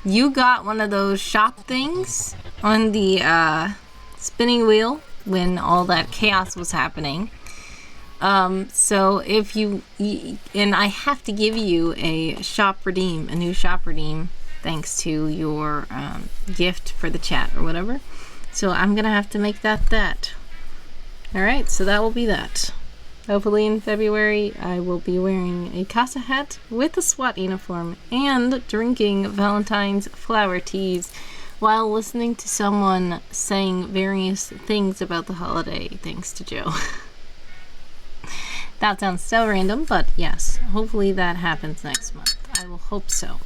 you got one of those shop things on the spinning wheel when all that chaos was happening. So if you, and I have to give you a new shop redeem, thanks to your gift for the chat or whatever. So I'm gonna have to make that. Alright, so that will be that. Hopefully in February I will be wearing a casa hat with a SWAT uniform and drinking Valentine's flower teas while listening to someone saying various things about the holiday, thanks to Joe. That sounds so random, but yes, hopefully that happens next month. I will hope so.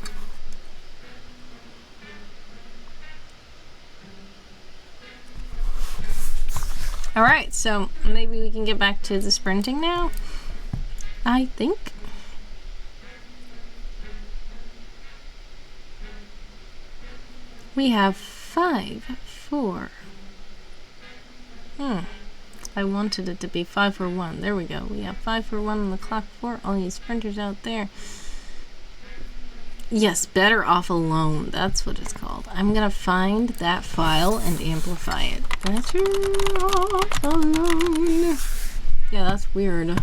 Alright, so maybe we can get back to the sprinting now, I think. We have 5, 4. I wanted it to be 5 for 1. There we go. We have 5 for 1 on the clock for all you sprinters out there. Yes, Better Off Alone. That's what it's called. I'm gonna find that file and amplify it. Better Off Alone. Yeah, that's weird.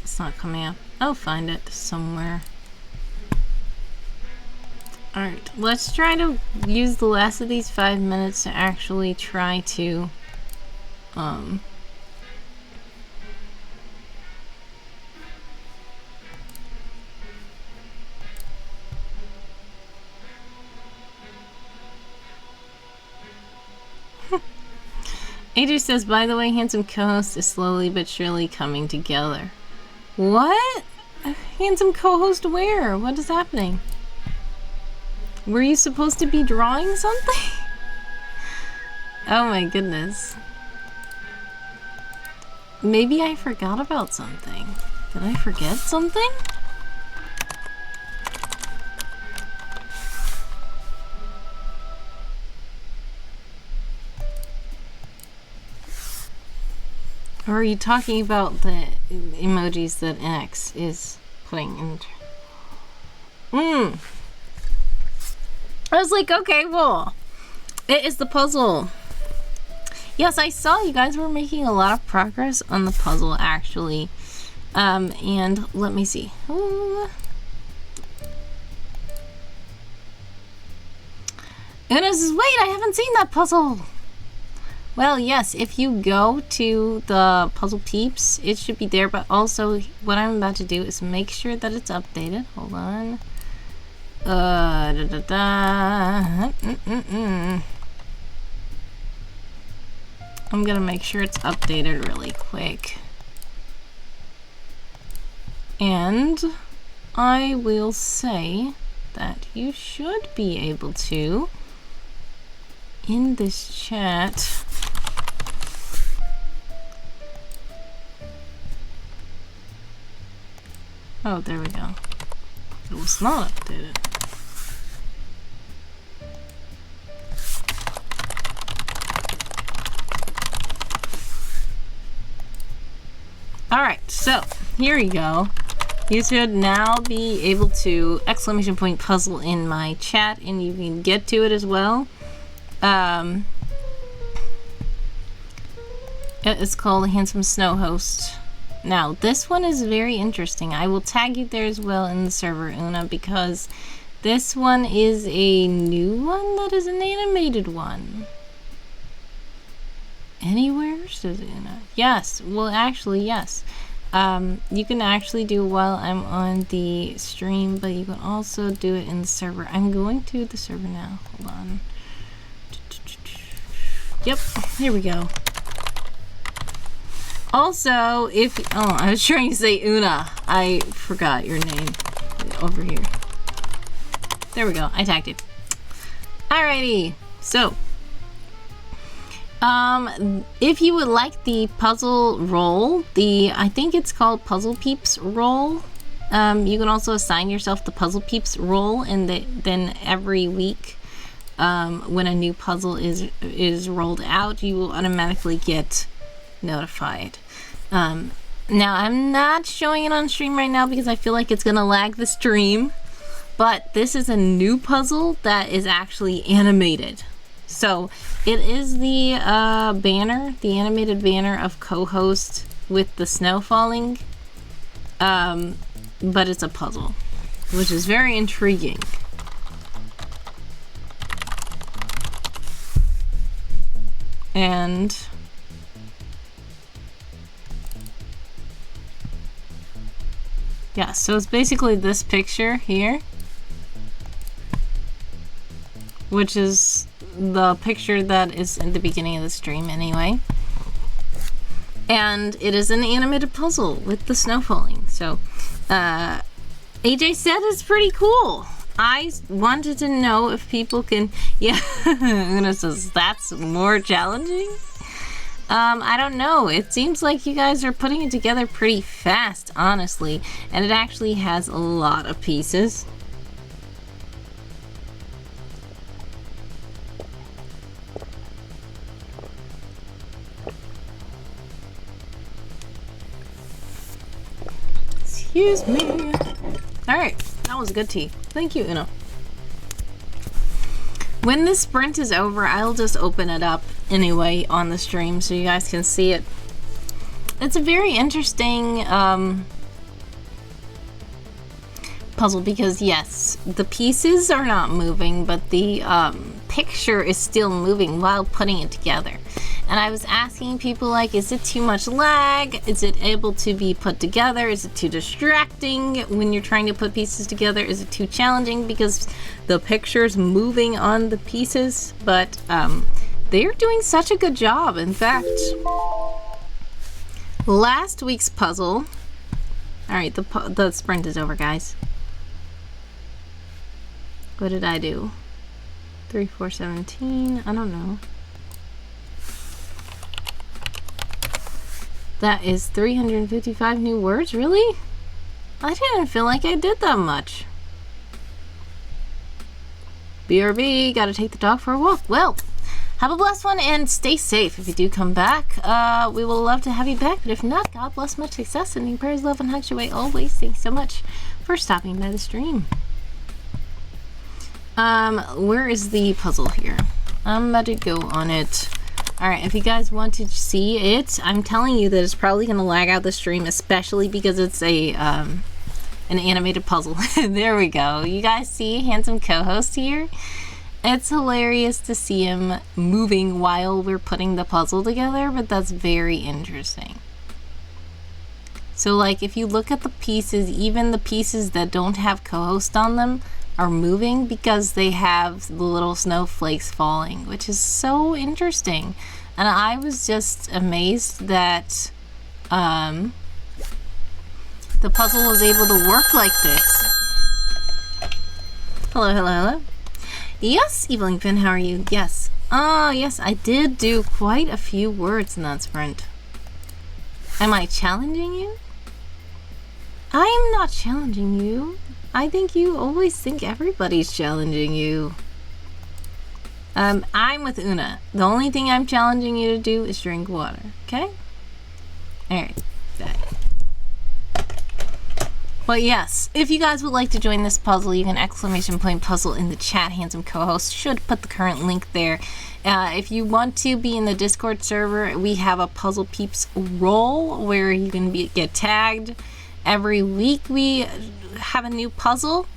It's not coming up. I'll find it somewhere. Alright, let's try to use the last of these 5 minutes to actually try to Adrian says, by the way, handsome co-host is slowly but surely coming together. What? Handsome co-host where? What is happening? Were you supposed to be drawing something? Oh my goodness. Maybe I forgot about something. Did I forget something? Or are you talking about the emojis that X is putting in? I was like, okay, well, it is the puzzle. Yes, I saw you guys were making a lot of progress on the puzzle, actually. And let me see. Una says, wait, I haven't seen that puzzle. Well, yes, if you go to the Puzzle Peeps, it should be there, but also what I'm about to do is make sure that it's updated. Hold on. I'm gonna make sure it's updated really quick. And I will say that you should be able to, in this chat, oh, there we go. It was not updated. Alright, so here you go. You should now be able to exclamation point puzzle in my chat, and you can get to it as well. It's called a Handsome Snow Host. Now, this one is very interesting. I will tag you there as well in the server, Una, because this one is a new one that is an animated one. Anywhere, says Una. Yes, well, actually, yes. You can actually do it while I'm on the stream, but you can also do it in the server. I'm going to the server now. Hold on. Yep, here we go. Also, if... Oh, I was trying to say Una. I forgot your name. Over here. There we go. I tagged it. Alrighty. So, if you would like the puzzle roll, I think it's called Puzzle Peeps roll. You can also assign yourself the Puzzle Peeps roll, and then every week, when a new puzzle is rolled out, you will automatically get notified. Now I'm not showing it on stream right now because I feel like it's gonna lag the stream, but this is a new puzzle that is actually animated. So it is the banner, the animated banner of co-host with the snow falling, but it's a puzzle, which is very intriguing. And yeah, so it's basically this picture here, which is the picture that is in the beginning of the stream anyway. And it is an animated puzzle with the snow falling. So, AJ said it's pretty cool. I wanted to know if people can... Yeah, Una says that's more challenging. I don't know. It seems like you guys are putting it together pretty fast, honestly. And it actually has a lot of pieces. Excuse me. Alright, that was a good tea. Thank you, Una. When this sprint is over, I'll just open it up anyway on the stream so you guys can see it. It's a very interesting puzzle because yes, the pieces are not moving, but the picture is still moving while putting it together. And I was asking people, like, is it too much lag? Is it able to be put together? Is it too distracting when you're trying to put pieces together? Is it too challenging because the picture's moving on the pieces? But they're doing such a good job. In fact, last week's puzzle... Alright, the sprint is over, guys. What did I do? 3, 4, 17. I don't know. That is 355 new words? Really? I didn't feel like I did that much. BRB, gotta take the dog for a walk. Well, have a blessed one and stay safe. If you do come back, we will love to have you back. But if not, God bless, much success, and your prayers, love, and hugs your way always. Thanks so much for stopping by the stream. Where is the puzzle here? I'm about to go on it. Alright, if you guys want to see it, I'm telling you that it's probably going to lag out the stream, especially because it's a an animated puzzle. There we go. You guys see handsome co-host here? It's hilarious to see him moving while we're putting the puzzle together, but that's very interesting. So, like, if you look at the pieces, even the pieces that don't have co-host on them are moving because they have the little snowflakes falling, which is so interesting. And I was just amazed that the puzzle was able to work like this. Hello, hello, hello. Yes, Evelyn Finn, how are you? Yes. Oh, yes, I did do quite a few words in that sprint. Am I challenging you? I am not challenging you. I think you always think everybody's challenging you. I'm with Una. The only thing I'm challenging you to do is drink water, okay? Alright, bye. But yes, if you guys would like to join this puzzle, you can exclamation point puzzle in the chat. Handsome co-host should put the current link there. If you want to be in the Discord server, we have a Puzzle Peeps role where you can get tagged. Every week we have a new puzzle,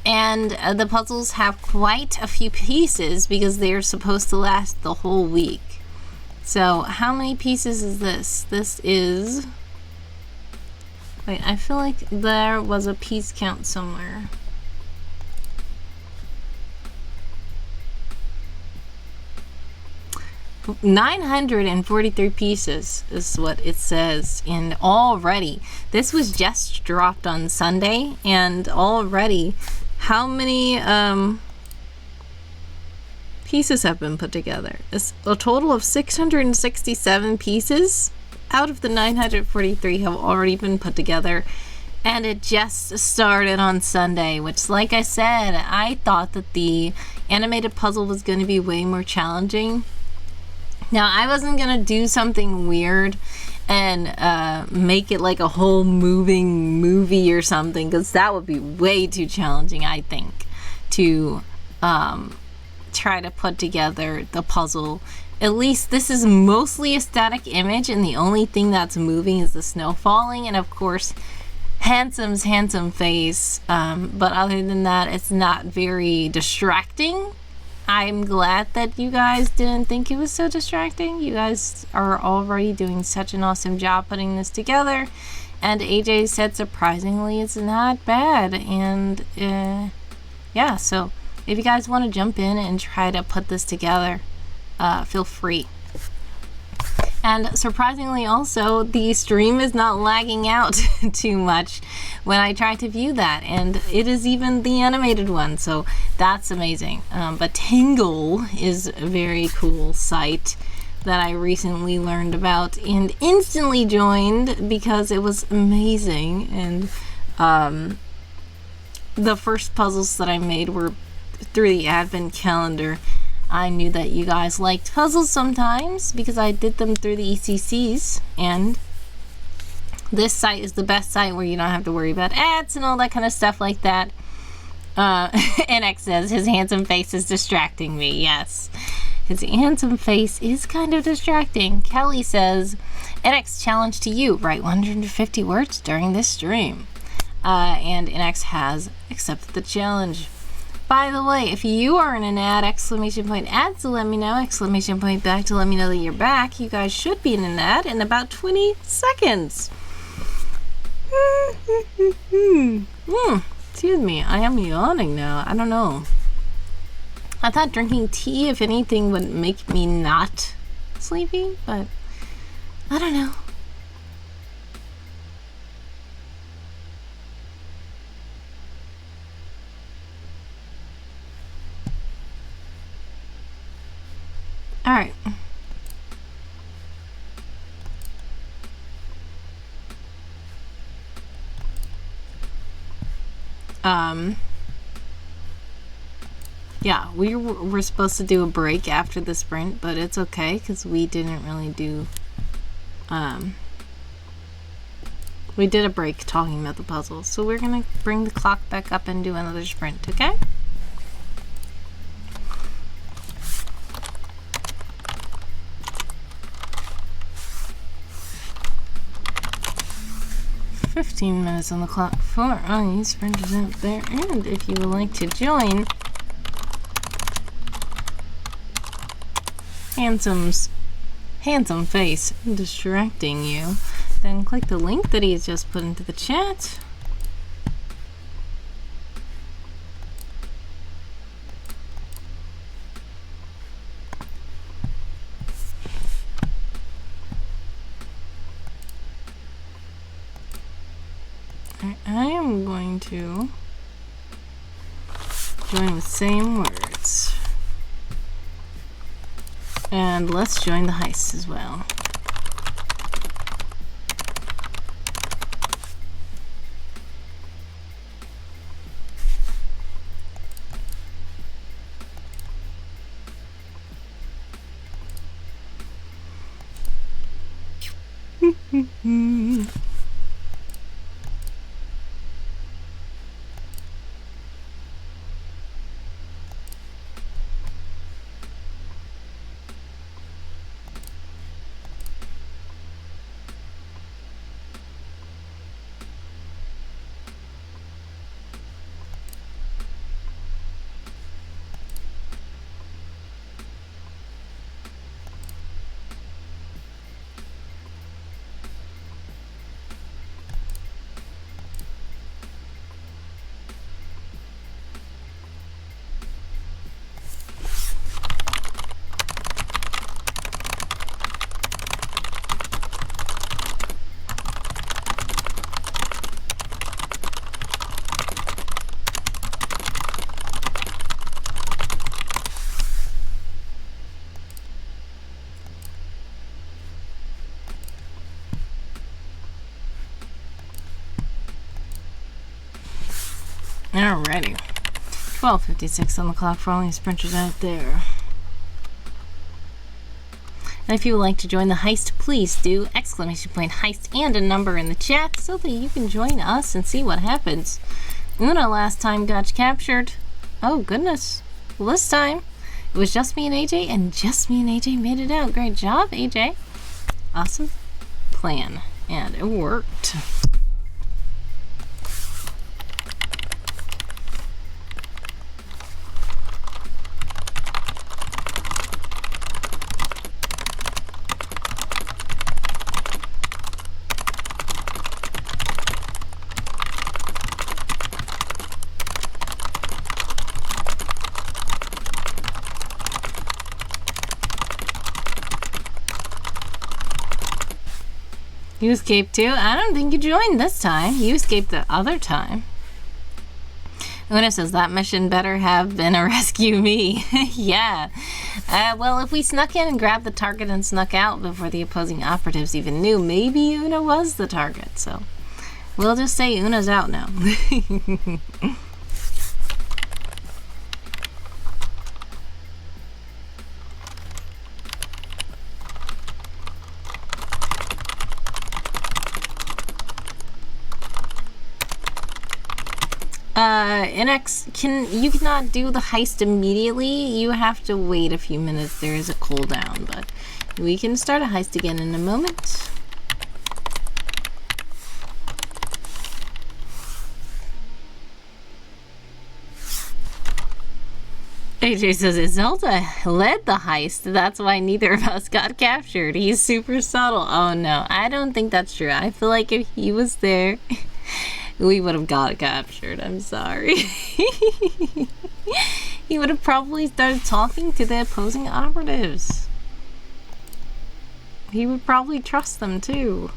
and the puzzles have quite a few pieces because they're supposed to last the whole week. So how many pieces is this? This is... Wait, I feel like there was a piece count somewhere. 943 pieces is what it says. And already, this was just dropped on Sunday, and already, how many pieces have been put together? It's a total of 667 pieces out of the 943 have already been put together. And it just started on Sunday, which, like I said, I thought that the animated puzzle was going to be way more challenging. Now, I wasn't going to do something weird and make it like a whole moving movie or something, because that would be way too challenging, I think, to try to put together the puzzle. At least this is mostly a static image, and the only thing that's moving is the snow falling, and of course, Handsome's handsome face. But other than that, it's not very distracting. I'm glad that you guys didn't think it was so distracting. You guys are already doing such an awesome job putting this together. And AJ said surprisingly it's not bad. And yeah, so if you guys want to jump in and try to put this together, feel free. And surprisingly also, the stream is not lagging out too much when I try to view that. And it is even the animated one, so that's amazing. But Tingle is a very cool site that I recently learned about and instantly joined because it was amazing. And the first puzzles that I made were through the advent calendar. I knew that you guys liked puzzles sometimes because I did them through the ECCs, and this site is the best site where you don't have to worry about ads and all that kind of stuff like that. NX says his handsome face is distracting me. Yes, his handsome face is kind of distracting. Kelly says, NX challenge to you, write 150 words during this stream. And NX has accepted the challenge. By the way, if you are in an ad, exclamation point ad to let me know, exclamation point back to let me know that you're back. You guys should be in an ad in about 20 seconds. Excuse me, I am yawning now. I don't know. I thought drinking tea, if anything, would make me not sleepy, but I don't know. All right. Yeah, we were supposed to do a break after the sprint, but it's okay because we didn't really do, we did a break talking about the puzzle. So we're gonna bring the clock back up and do another sprint, okay? "15 minutes on the clock for you sprinters out there, and if you would like to join Handsome's handsome face distracting you, then click the link that he has just put into the chat." I am going to join with same words. And let's join the heist as well. Alrighty. 12:56 on the clock for all these sprinters out there. And if you would like to join the heist, please do exclamation point heist and a number in the chat so that you can join us and see what happens. Una last time got captured. Oh goodness. Well, this time it was just me and AJ, and just me and AJ made it out. Great job, AJ. Awesome plan. And it worked. You escaped too? I don't think you joined this time. You escaped the other time. Una says that mission better have been a rescue me. Yeah. Well, if we snuck in and grabbed the target and snuck out before the opposing operatives even knew, maybe Una was the target. So we'll just say Una's out now. NX, you cannot do the heist immediately. You have to wait a few minutes. There is a cooldown, but we can start a heist again in a moment. AJ says Zelda led the heist. That's why neither of us got captured. He's super subtle. Oh no, I don't think that's true. I feel like if he was there, we would have got captured. I'm sorry. He would have probably started talking to the opposing operatives. He would probably trust them too.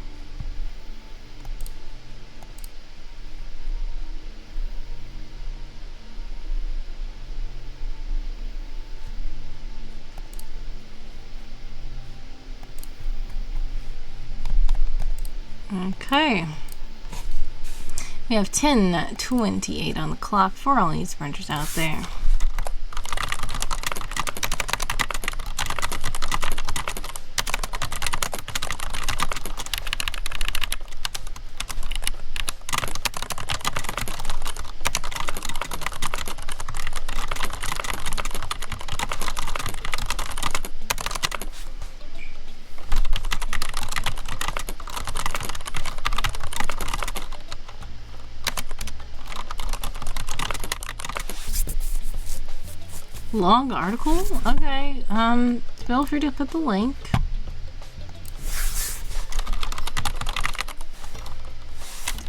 Okay. We have 10:28 on the clock for all these sprinters out there. Long article? Okay, feel free to put the link.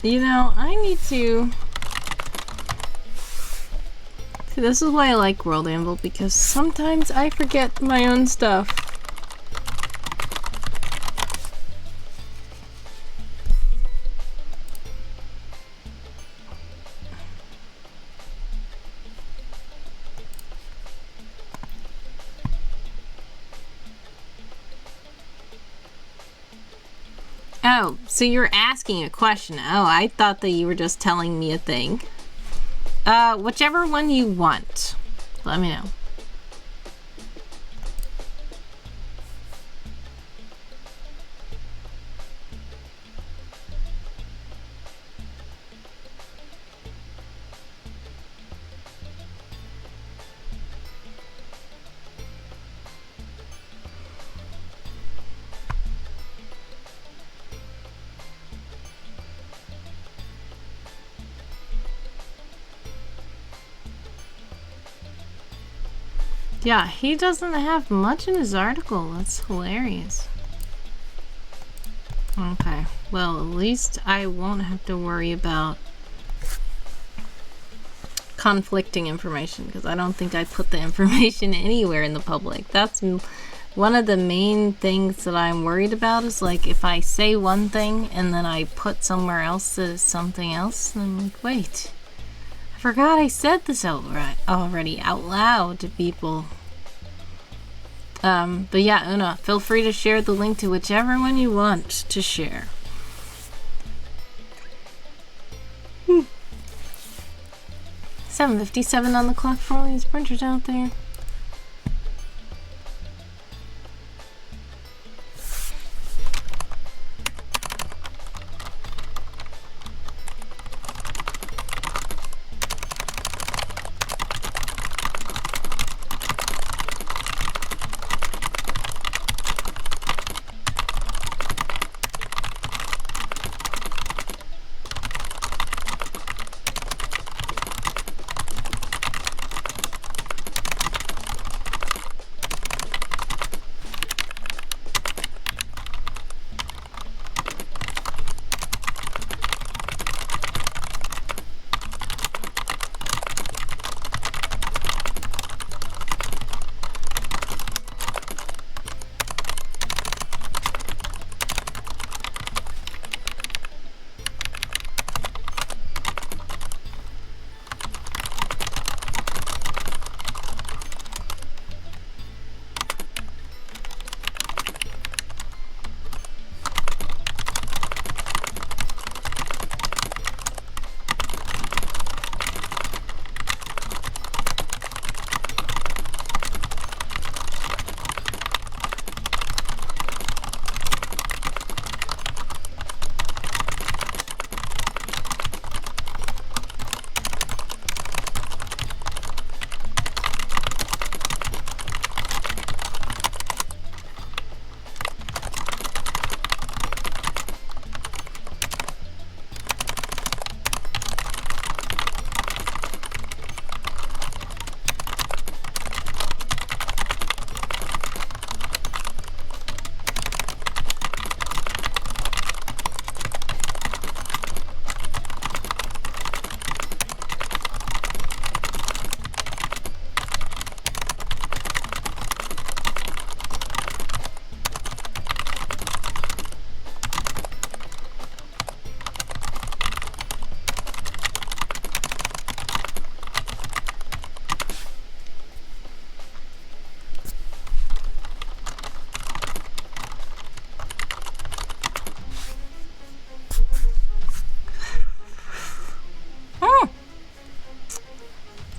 You know, I need to... See, this is why I like World Anvil, because sometimes I forget my own stuff. Oh, so you're asking a question. Oh, I thought that you were just telling me a thing. Whichever one you want. Let me know. Yeah, he doesn't have much in his article. That's hilarious. Okay, well, at least I won't have to worry about conflicting information, because I don't think I put the information anywhere in the public. That's one of the main things that I'm worried about, is like if I say one thing and then I put somewhere else that is something else, and I'm like, wait, I forgot I said this already out loud to people. But yeah, Una, feel free to share the link to whichever one you want to share. 7:57 on the clock for all these printers out there.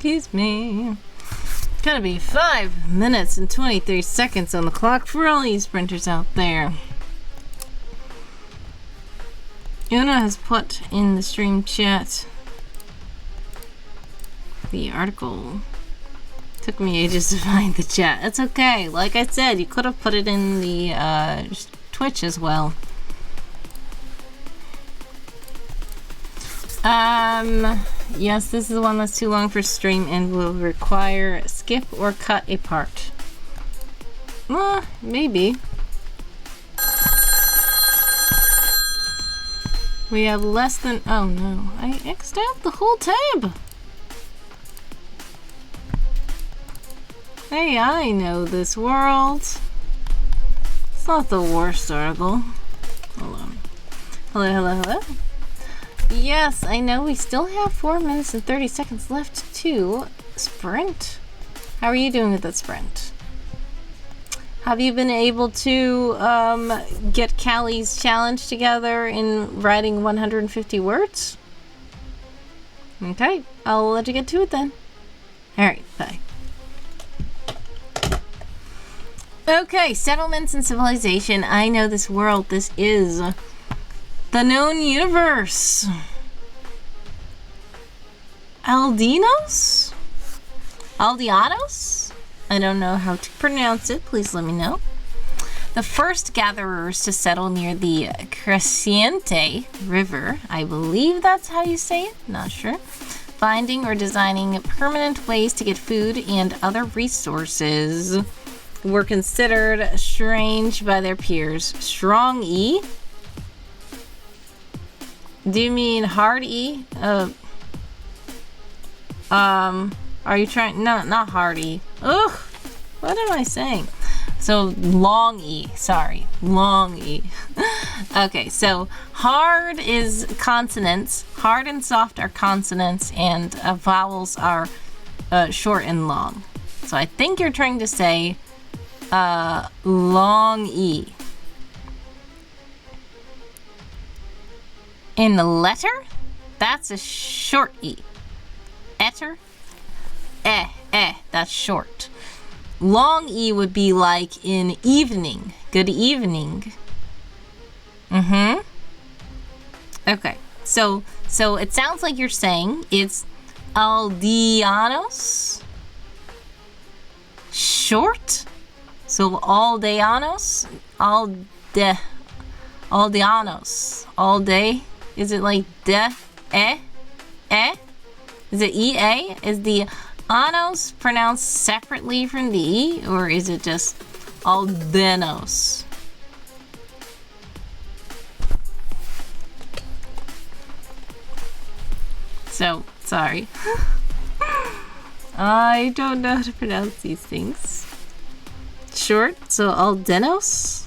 Excuse me. Gonna be 5 minutes and 23 seconds on the clock for all these printers out there. Una has put in the stream chat the article. Took me ages to find the chat. It's okay. Like I said, you could have put it in the Twitch as well. Yes, this is the one that's too long for stream and will require skip or cut a part. Maybe. We have less than... Oh no, I X'd out the whole tab. Hey, I know this world. It's not the worst article. Hold on. Hello. Yes, I know we still have 4 minutes and 30 seconds left to sprint. How are you doing with that sprint? Have you been able to get Callie's challenge together in writing 150 words? Okay, I'll let you get to it then. Alright, bye. Okay, settlements and civilization. I know this world. This is the known universe. Aldeanos? Aldeanos? I don't know how to pronounce it. Please let me know. The first gatherers to settle near the Creciente River. I believe that's how you say it. Not sure. Finding or designing permanent ways to get food and other resources were considered strange by their peers. Strong E? Do you mean hard E? Are you trying? No, not hard E. Ugh! What am I saying? So, long E. Sorry. Long E. Okay, so hard is consonants. Hard and soft are consonants, and vowels are short and long. So I think you're trying to say long E. In the letter, that's a short E. better. That's short. Long E would be like in evening. Good evening. Okay. So it sounds like you're saying it's Aldeanos. Short. So Aldeanos. Aldeanos. All day. Is it like Is it EA? Is the anos pronounced separately from the E, or is it just Aldeanos? So, sorry. I don't know how to pronounce these things. Short, so Aldeanos?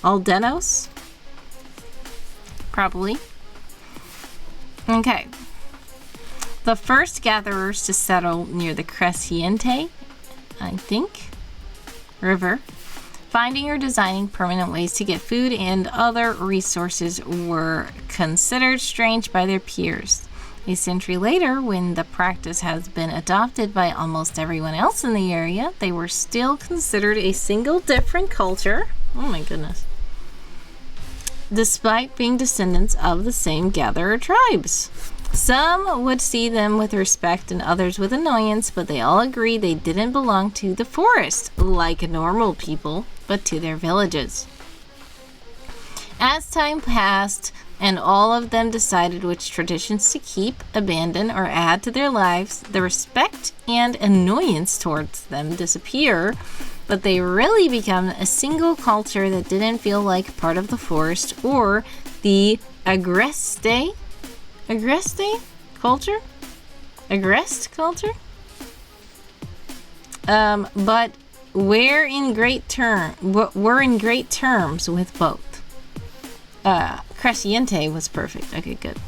Aldeanos? Probably. Okay. The first gatherers to settle near the Crescente, I think, river, finding or designing permanent ways to get food and other resources were considered strange by their peers. A century later, when the practice has been adopted by almost everyone else in the area, they were still considered a single different culture. Oh my goodness. Despite being descendants of the same gatherer tribes. Some would see them with respect and others with annoyance, but they all agreed they didn't belong to the forest, like normal people, but to their villages. As time passed, and all of them decided which traditions to keep, abandon, or add to their lives, the respect and annoyance towards them disappear, but they really become a single culture that didn't feel like part of the forest or the agreste culture? Agrest culture? But we're in great terms with both. Crescente was perfect. Okay, good.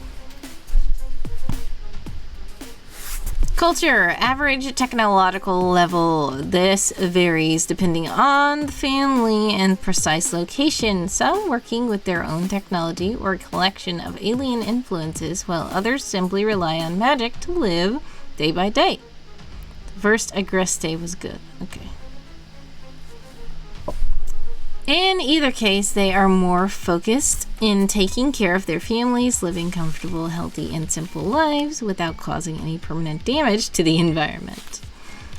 Culture, average technological level. This varies depending on the family and precise location, some working with their own technology or a collection of alien influences, while others simply rely on magic to live day by day. The first agreste was good. Okay. In either case, they are more focused in taking care of their families, living comfortable, healthy, and simple lives without causing any permanent damage to the environment.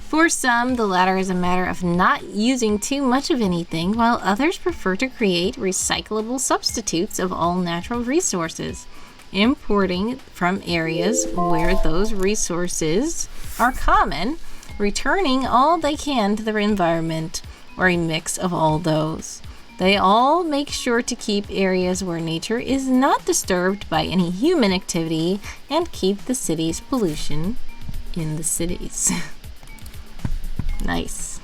For some, the latter is a matter of not using too much of anything, while others prefer to create recyclable substitutes of all natural resources, importing from areas where those resources are common, returning all they can to the environment, or a mix of all those. They all make sure to keep areas where nature is not disturbed by any human activity and keep the city's pollution in the cities. Nice.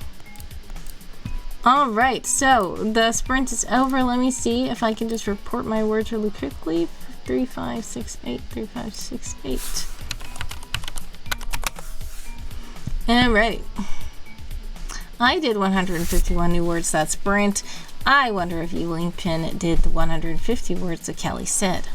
Alright, so the sprint is over. Let me see if I can just report my words really quickly. 3568, 3568. Alright. I did 151 new words that sprint. I wonder if Evening Pin did the 150 words that Kelly said.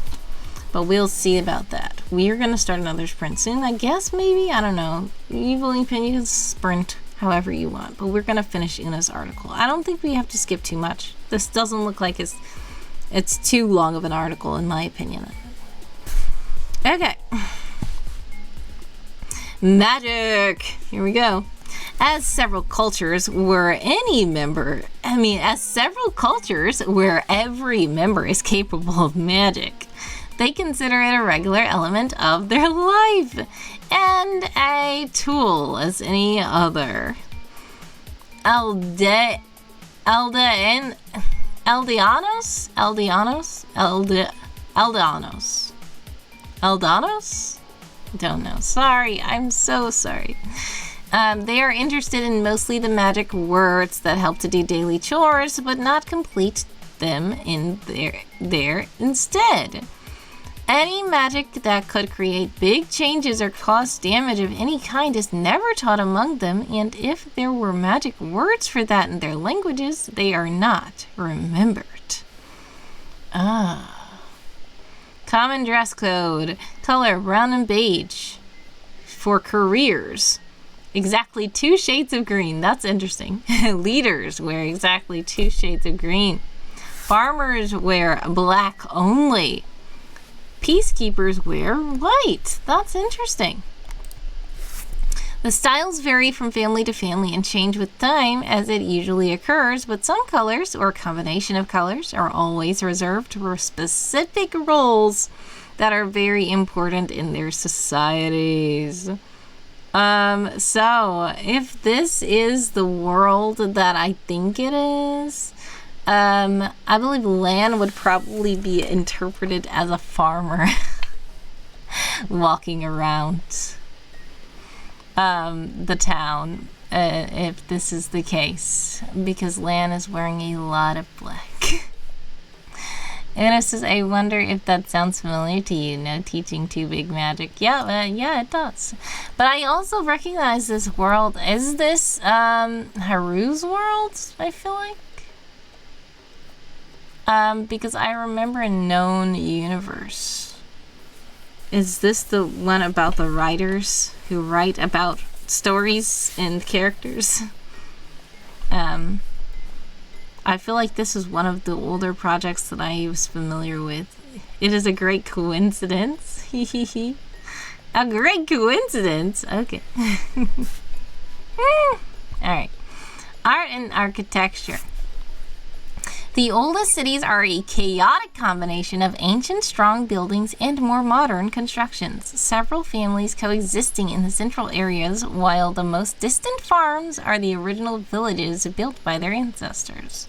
But we'll see about that. We are going to start another sprint soon. I guess, maybe? I don't know. Evening Pin, you can sprint however you want. But we're going to finish Una's article. I don't think we have to skip too much. This doesn't look like it's too long of an article, in my opinion. Okay. Magic! Here we go. As several cultures where every member is capable of magic, they consider it a regular element of their life and a tool as any other. Aldeanos? Don't know. Sorry. I'm so sorry. They are interested in mostly the magic words that help to do daily chores, but not complete them in there instead. Any magic that could create big changes or cause damage of any kind is never taught among them, and if there were magic words for that in their languages, they are not remembered. Common dress code. Color, brown and beige. For careers, exactly 2 shades of green. That's interesting. Leaders wear exactly 2 shades of green. Farmers wear black only. Peacekeepers wear white. That's interesting. The styles vary from family to family and change with time as it usually occurs, but some colors or a combination of colors are always reserved for specific roles that are very important in their societies. So if this is the world that I think it is, I believe Lan would probably be interpreted as a farmer walking around the town, if this is the case, because Lan is wearing a lot of black. Anna says, I wonder if that sounds familiar to you. No teaching too big magic. Yeah, it does. But I also recognize this world. Is this Haru's world, I feel like? Because I remember a known universe. Is this the one about the writers who write about stories and characters? I feel like this is one of the older projects that I was familiar with. It is a great coincidence. A great coincidence. Okay. Alright. Art and architecture. The oldest cities are a chaotic combination of ancient strong buildings and more modern constructions, several families coexisting in the central areas, while the most distant farms are the original villages built by their ancestors.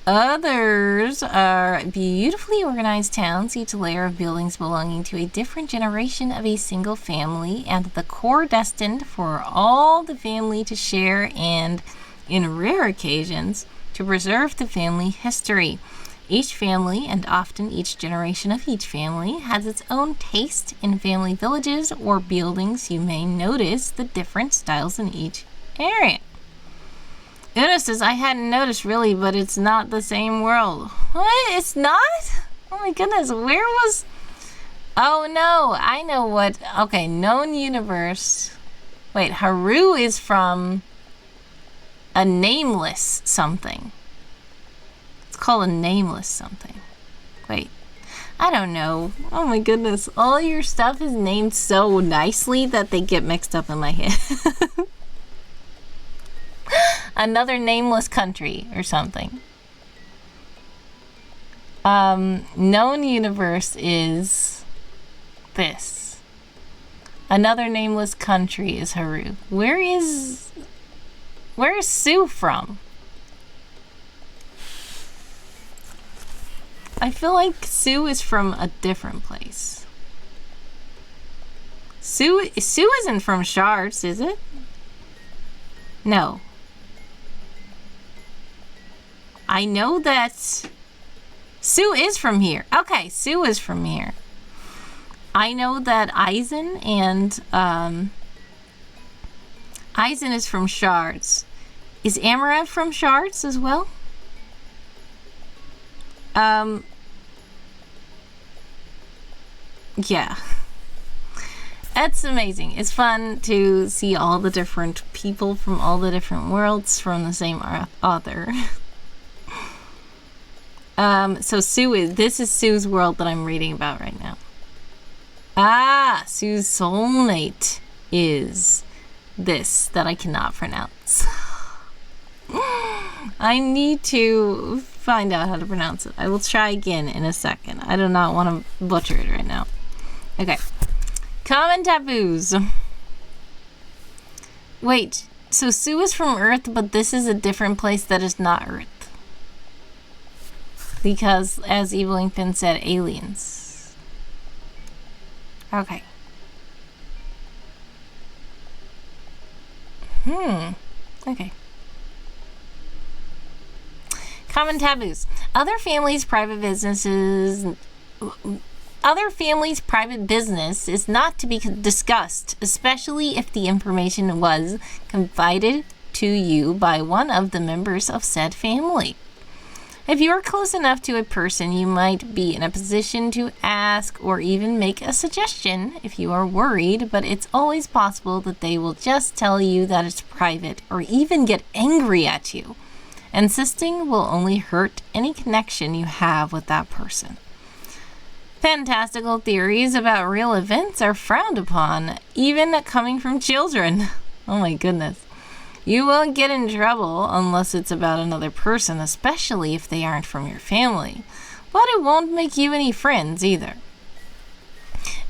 Others are beautifully organized towns, each layer of buildings belonging to a different generation of a single family, and the core destined for all the family to share and, in rare occasions, to preserve the family history. Each family, and often each generation of each family, has its own taste in family villages or buildings. You may notice the different styles in each area. Una says, I hadn't noticed really, but it's not the same world. What? It's not? Oh my goodness, where was... Oh no, I know what... Okay, known universe. Wait, Haru is from... a nameless something. It's called a nameless something. Wait, I don't know. Oh my goodness. All your stuff is named so nicely that they get mixed up in my head. Another nameless country or something. Known universe is this. Another nameless country is Haru. Where is Sue from? I feel like Sue is from a different place. Sue isn't from Shards, is it? No. I know that Sue is from here. Okay, Sue is from here. I know that Aizen and Aizen is from Shards. Is Amaranth from Shards as well? Yeah. That's amazing. It's fun to see all the different people from all the different worlds from the same author. So this is Sue's world that I'm reading about right now. Ah, Sue's soulmate is this that I cannot pronounce. I need to find out how to pronounce it. I will try again in a second. I do not want to butcher it right now. Okay. Common taboos. Wait, so Sue is from Earth, but this is a different place that is not Earth. Because, as Eveling Finn said, aliens. Okay. Okay. Common taboos. Other families' private business is not to be discussed, especially if the information was confided to you by one of the members of said family. If you are close enough to a person, you might be in a position to ask or even make a suggestion if you are worried, but it's always possible that they will just tell you that it's private or even get angry at you. Insisting will only hurt any connection you have with that person. Fantastical theories about real events are frowned upon, even coming from children. Oh my goodness. You won't get in trouble unless it's about another person, especially if they aren't from your family. But it won't make you any friends either.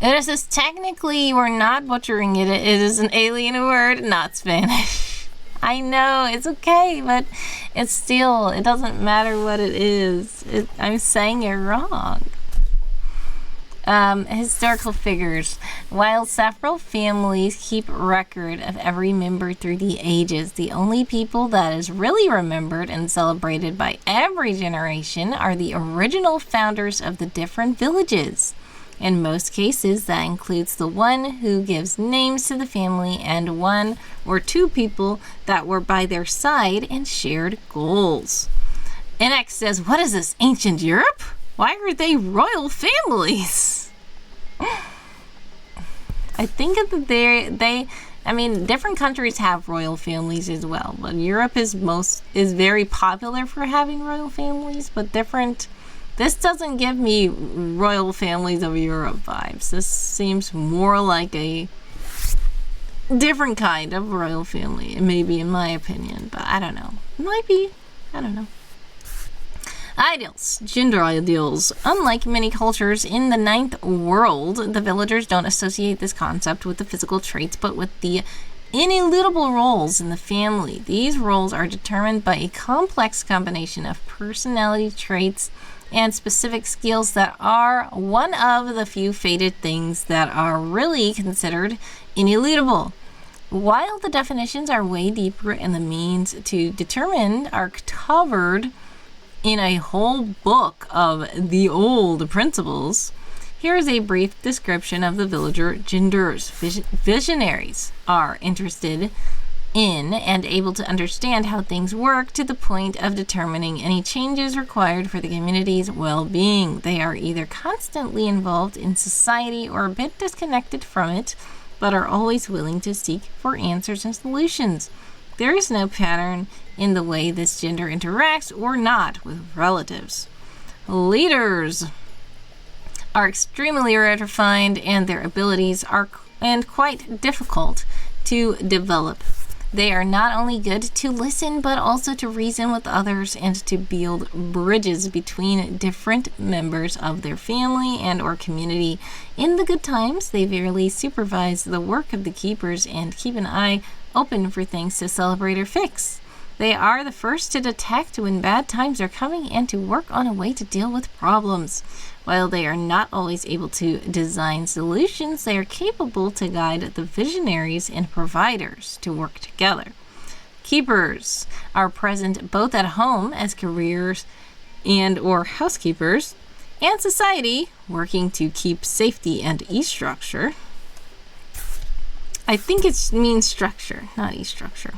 It says technically you are not butchering it. It is an alien word, not Spanish. I know, it's okay, but it's still, it doesn't matter what it is. I'm saying it wrong. Historical figures. While several families keep record of every member through the ages, the only people that is really remembered and celebrated by every generation are the original founders of the different villages. In most cases, that includes the one who gives names to the family and one or two people that were by their side and shared goals. NX says, what is this, ancient Europe? Why are they royal families? I think that different countries have royal families as well, but Europe is very popular for having royal families, but different. This doesn't give me royal families of Europe vibes. This seems more like a different kind of royal family, maybe in my opinion, but I don't know. It might be. I don't know. Ideals. Gender ideals. Unlike many cultures in the ninth world, the villagers don't associate this concept with the physical traits, but with the ineludible roles in the family. These roles are determined by a complex combination of personality traits and specific skills that are one of the few fated things that are really considered ineludible. While the definitions are way deeper and the means to determine are covered in a whole book of the old principles, here is a brief description of the villager genders. Visionaries are interested in and able to understand how things work to the point of determining any changes required for the community's well-being. They are either constantly involved in society or a bit disconnected from it, but are always willing to seek for answers and solutions. There is no pattern in the way this gender interacts or not with relatives. Leaders are extremely refined and their abilities are quite difficult to develop. They are not only good to listen, but also to reason with others and to build bridges between different members of their family and or community. In the good times, they merely supervise the work of the keepers and keep an eye open for things to celebrate or fix. They are the first to detect when bad times are coming and to work on a way to deal with problems. While they are not always able to design solutions, they are capable to guide the visionaries and providers to work together. Keepers are present both at home as careers and or housekeepers and society, working to keep safety and e-structure. I think it means structure, not e-structure.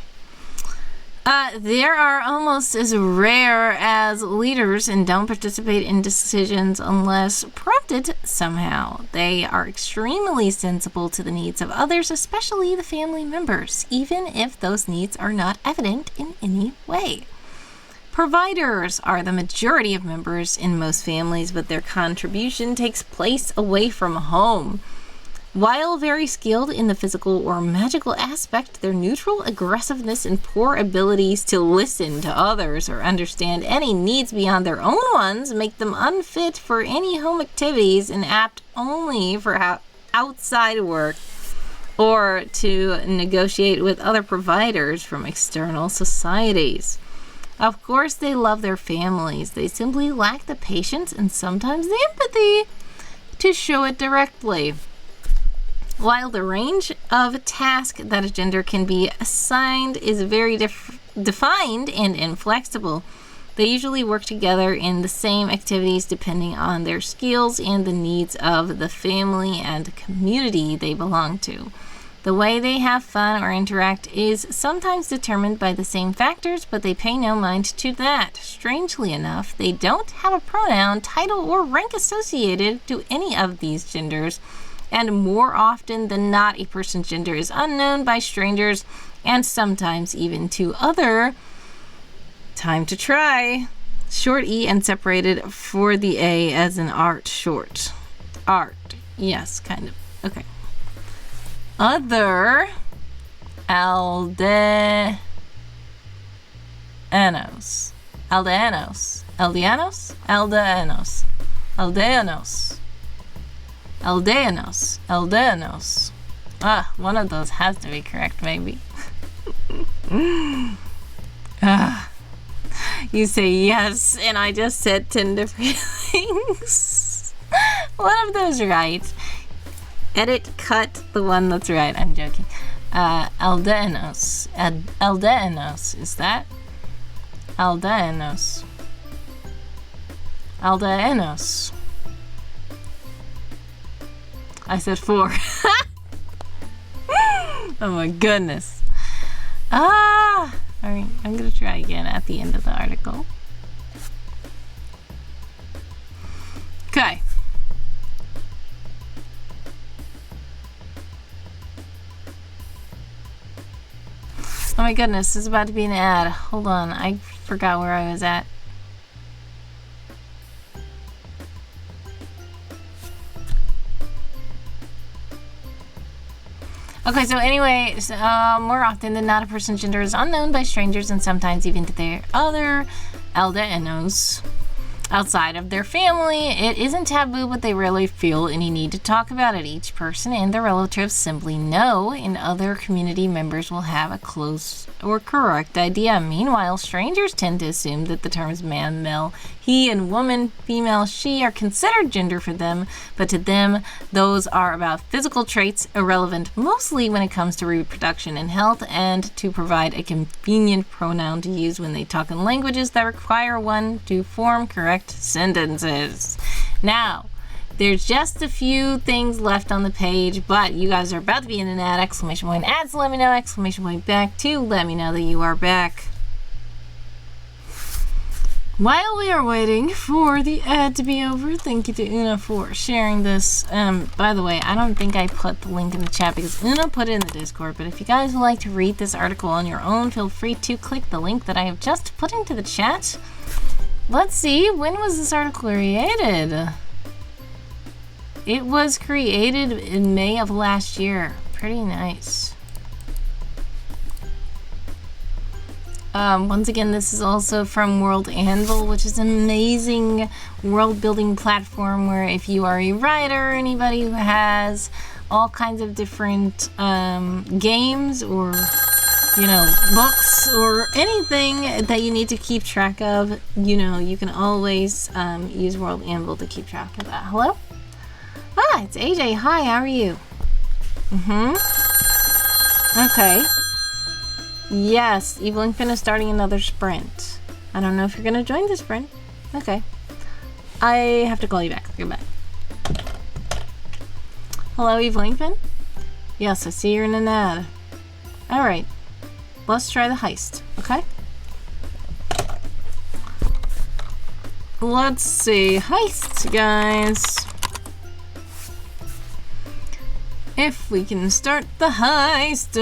There are almost as rare as leaders and don't participate in decisions unless prompted somehow. They are extremely sensible to the needs of others, especially the family members, even if those needs are not evident in any way. Providers are the majority of members in most families, but their contribution takes place away from home. While very skilled in the physical or magical aspect, their neutral aggressiveness and poor abilities to listen to others or understand any needs beyond their own ones make them unfit for any home activities and apt only for outside work or to negotiate with other providers from external societies. Of course, they love their families. They simply lack the patience and sometimes the empathy to show it directly. While the range of tasks that a gender can be assigned is very defined and inflexible, they usually work together in the same activities depending on their skills and the needs of the family and community they belong to. The way they have fun or interact is sometimes determined by the same factors, but they pay no mind to that. Strangely enough, they don't have a pronoun, title, or rank associated to any of these genders, and more often than not, a person's gender is unknown by strangers and sometimes even to other. Time to try. Short E and separated for the A as an art short. Art. Yes, kind of. Okay. Other. Aldeanos. Aldeanos. Aldeanos? Aldeanos. Aldeanos. Aldeanos. Aldeanos. Ah, one of those has to be correct, maybe. You say yes, and I just said 10 different things. One of those right. Edit, cut the one that's right. I'm joking. Aldeanos. Aldeanos. Is that? Aldeanos. Aldeanos. I said 4. Oh my goodness. Alright, I'm gonna try again at the end of the article. Okay. Oh my goodness, this is about to be an ad. Hold on, I forgot where I was at. Okay, so anyway, more often than not, a person's gender is unknown by strangers and sometimes even to their other Aldeanos outside of their family. It isn't taboo, but they rarely feel any need to talk about it. Each person and their relatives simply know, and other community members will have a close or correct idea. Meanwhile, strangers tend to assume that the terms man, male, he, and woman, female, she are considered gender for them, but to them, those are about physical traits, irrelevant mostly when it comes to reproduction and health, and to provide a convenient pronoun to use when they talk in languages that require one to form correct sentences. Now, there's just a few things left on the page, but you guys are about to be in an ad, exclamation point ad, so let me know, exclamation point back to let me know that you are back. While we are waiting for the ad to be over, thank you to Una for sharing this. By the way, I don't think I put the link in the chat because Una put it in the Discord, but if you guys would like to read this article on your own, feel free to click the link that I have just put into the chat. Let's see, when was this article created? It was created in May of last year. Pretty nice. Once again, this is also from World Anvil, which is an amazing world-building platform where if you are a writer or anybody who has all kinds of different games or, you know, books or anything that you need to keep track of, you know, you can always use World Anvil to keep track of that. Hello? Ah, it's AJ. Hi, how are you? Okay. Yes, Evelynfin is starting another sprint. I don't know if you're gonna join the sprint. Okay. I have to call you back. Goodbye. Hello, Evelynfin? Yes, I see you're in an ad. Alright. Let's try the heist, okay? Let's see. Heist, guys. If we can start the heist.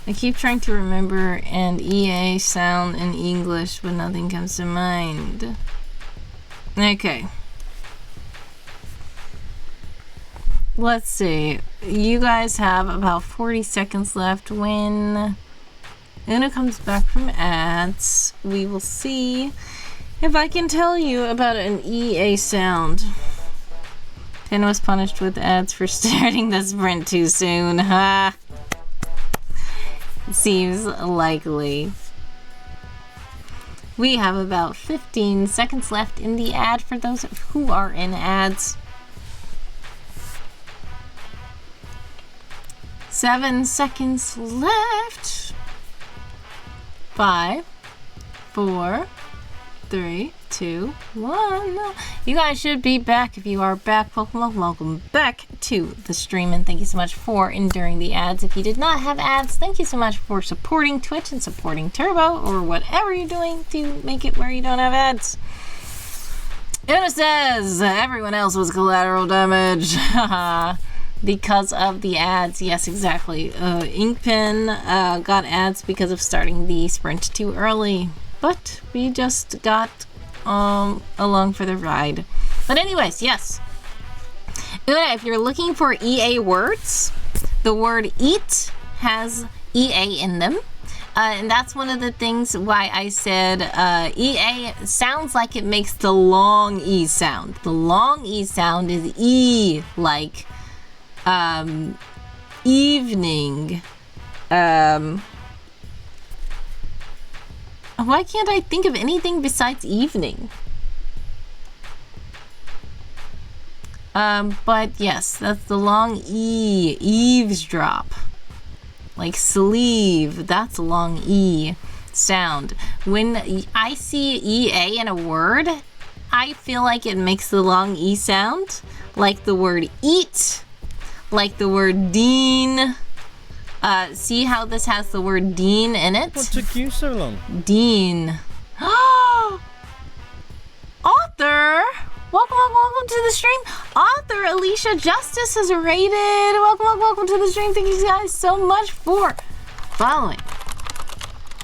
I keep trying to remember an EA sound in English, but nothing comes to mind. Okay. Let's see. You guys have about 40 seconds left. When Una comes back from ads, we will see if I can tell you about an EA sound. Pen was punished with ads for starting the sprint too soon. Ha! Seems likely. We have about 15 seconds left in the ad for those who are in ads. 7 seconds left. 5, 4, 3, 2, 1. You guys should be back. If you are back, welcome back to the stream, and thank you so much for enduring the ads. If you did not have ads, thank you so much for supporting Twitch and supporting Turbo, or whatever you're doing to make it where you don't have ads. Una says everyone else was collateral damage. Because of the ads. Yes, exactly. Inkpen got ads because of starting the sprint too early. But we just got along for the ride. But anyways, yes. Una, if you're looking for EA words, the word eat has EA in them. And that's one of the things why I said EA sounds like it makes the long E sound. The long E sound is E, like evening. Why can't I think of anything besides evening? But yes, that's the long E. Eavesdrop. Like sleeve. That's a long E sound. When I see EA in a word, I feel like it makes the long E sound. Like the word eat. Like the word dean. See how this has the word dean in it? What took you so long? Dean. Author! Welcome to the stream. Author Alicia Justice is rated. Welcome to the stream. Thank you guys so much for following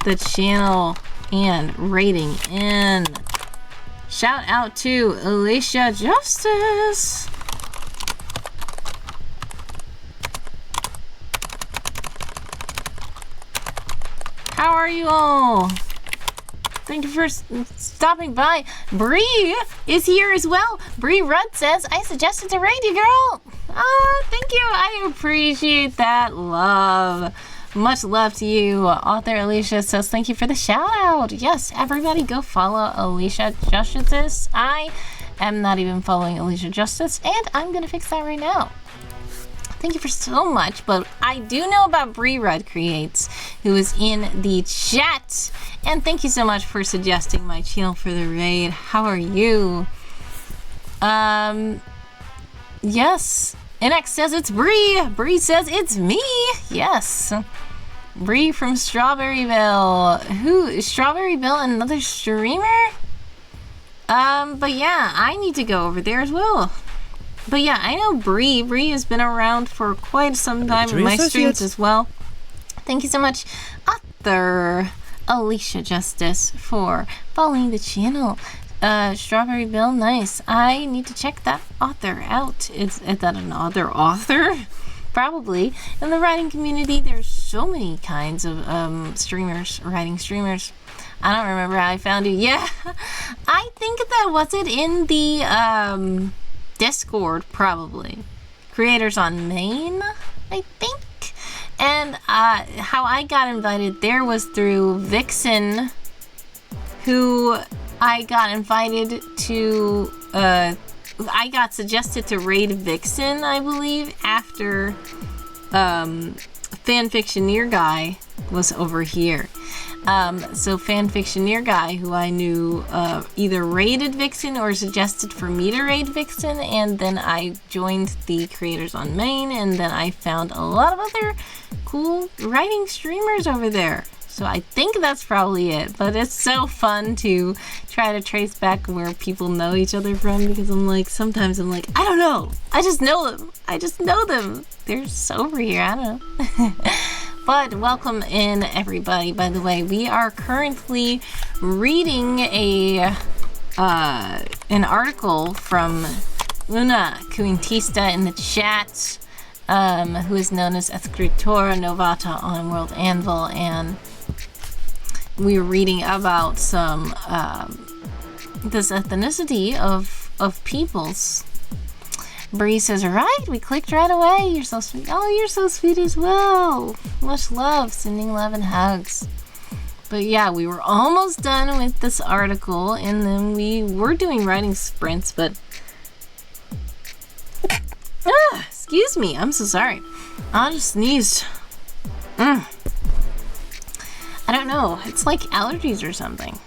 the channel and rating in. Shout out to Alicia Justice. How are you all? Thank you for stopping by. Bree is here as well. Bree Rudd says, I suggested to raid you, girl. Thank you. I appreciate that love. Much love to you. Author Alicia says, thank you for the shout out. Yes, everybody go follow Alicia Justice. I am not even following Alicia Justice, and I'm going to fix that right now. Thank you for so much, but I do know about Bree Rudd Creates, who is in the chat. And thank you so much for suggesting my channel for the raid. How are you? Yes. NX says it's Bree. Bree says it's me. Yes. Bree from Strawberryville. Who? Strawberryville, another streamer? But yeah, I need to go over there as well. But yeah, I know Bree. Bree has been around for quite some time in my streams as well. Thank you so much, Author Alicia Justice, for following the channel. Strawberry Bill, nice. I need to check that author out. Is that another author? Probably. In the writing community, there's so many kinds of streamers, writing streamers. I don't remember how I found you. Yeah, I think that was it in the Discord, probably. Creators on Maine, I think. And how I got invited there was through Vixen, who I got invited to, I got suggested to raid Vixen, I believe, after Fanfictioneer Guy was over here. So Fanfictioneer Guy, who I knew either raided Vixen or suggested for me to raid Vixen, and then I joined the Creators on Maine, and then I found a lot of other cool writing streamers over there. So I think that's probably it, but it's so fun to try to trace back where people know each other from, because I'm like, sometimes I'm like, I don't know, I just know them. They're just over here, I don't know. But welcome in, everybody. By the way, we are currently reading an article from Una Quintista in the chat, who is known as Escritora Novata on World Anvil, and we're reading about some this ethnicity of peoples. Bree says, right, we clicked right away. You're so sweet. Oh, you're so sweet as well. Much love. Sending love and hugs. But yeah, we were almost done with this article, and then we were doing writing sprints, but excuse me, I'm so sorry. I just sneezed. I don't know, it's like allergies or something.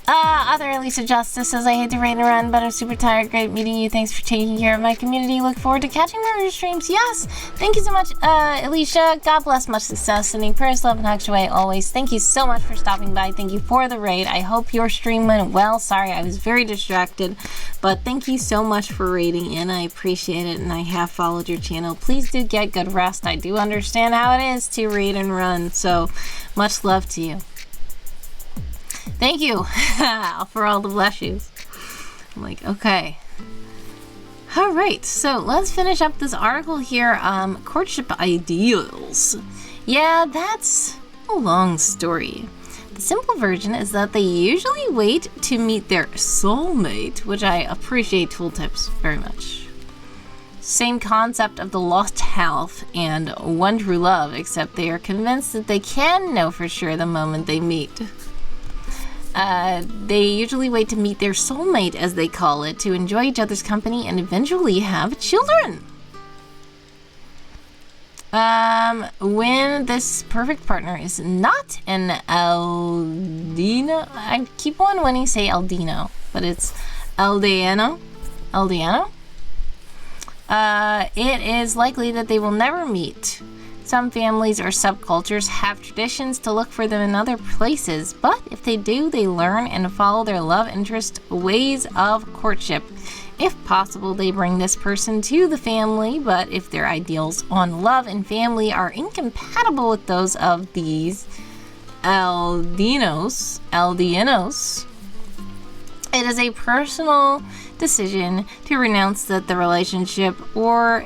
Other Elisa Justice says, I hate to raid and run, but I'm super tired. Great meeting you. Thanks for taking care of my community. Look forward to catching more of your streams. Yes. Thank you so much, Alicia. God bless. Much success. Sending prayers, love, and hugs away always. Thank you so much for stopping by. Thank you for the raid. I hope your stream went well. Sorry, I was very distracted, but thank you so much for raiding in. I appreciate it, and I have followed your channel. Please do get good rest. I do understand how it is to raid and run, so much love to you. Thank you for all the bless yous. I'm like, okay. All right, so let's finish up this article here. Courtship ideals. Yeah, that's a long story. The simple version is that they usually wait to meet their soulmate, which I appreciate tooltips very much. Same concept of the lost half and one true love, except they are convinced that they can know for sure the moment they meet. They usually wait to meet their soulmate, as they call it, to enjoy each other's company and eventually have children. When this perfect partner is not an Aldeano, I keep on wanting to say Aldeano, but it's Aldeano. It is likely that they will never meet. Some families or subcultures have traditions to look for them in other places, but if they do, they learn and follow their love interest ways of courtship. If possible, they bring this person to the family, but if their ideals on love and family are incompatible with those of these Aldeanos, it is a personal decision to renounce the relationship or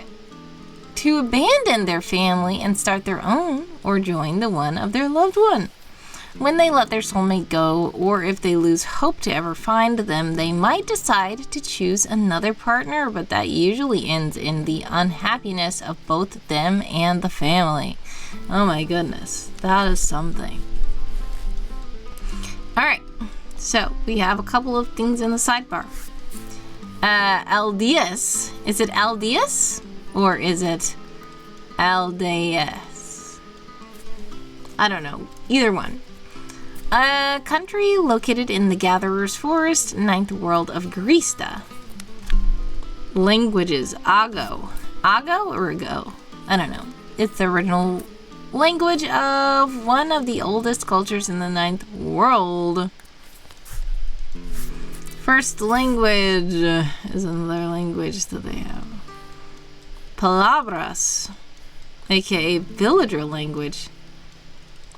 to abandon their family and start their own, or join the one of their loved one. When they let their soulmate go, or if they lose hope to ever find them, they might decide to choose another partner, but that usually ends in the unhappiness of both them and the family. Oh my goodness, that is something. Alright, so we have a couple of things in the sidebar. Aldeas. Is it Aldeas? Or is it Aldeas? I don't know. Either one. A country located in the Gatherer's Forest, 9th world of Greesta. Languages. Ago. Ago or Ago? I don't know. It's the original language of one of the oldest cultures in the 9th world. First language is another language that they have. Palabras, aka villager language.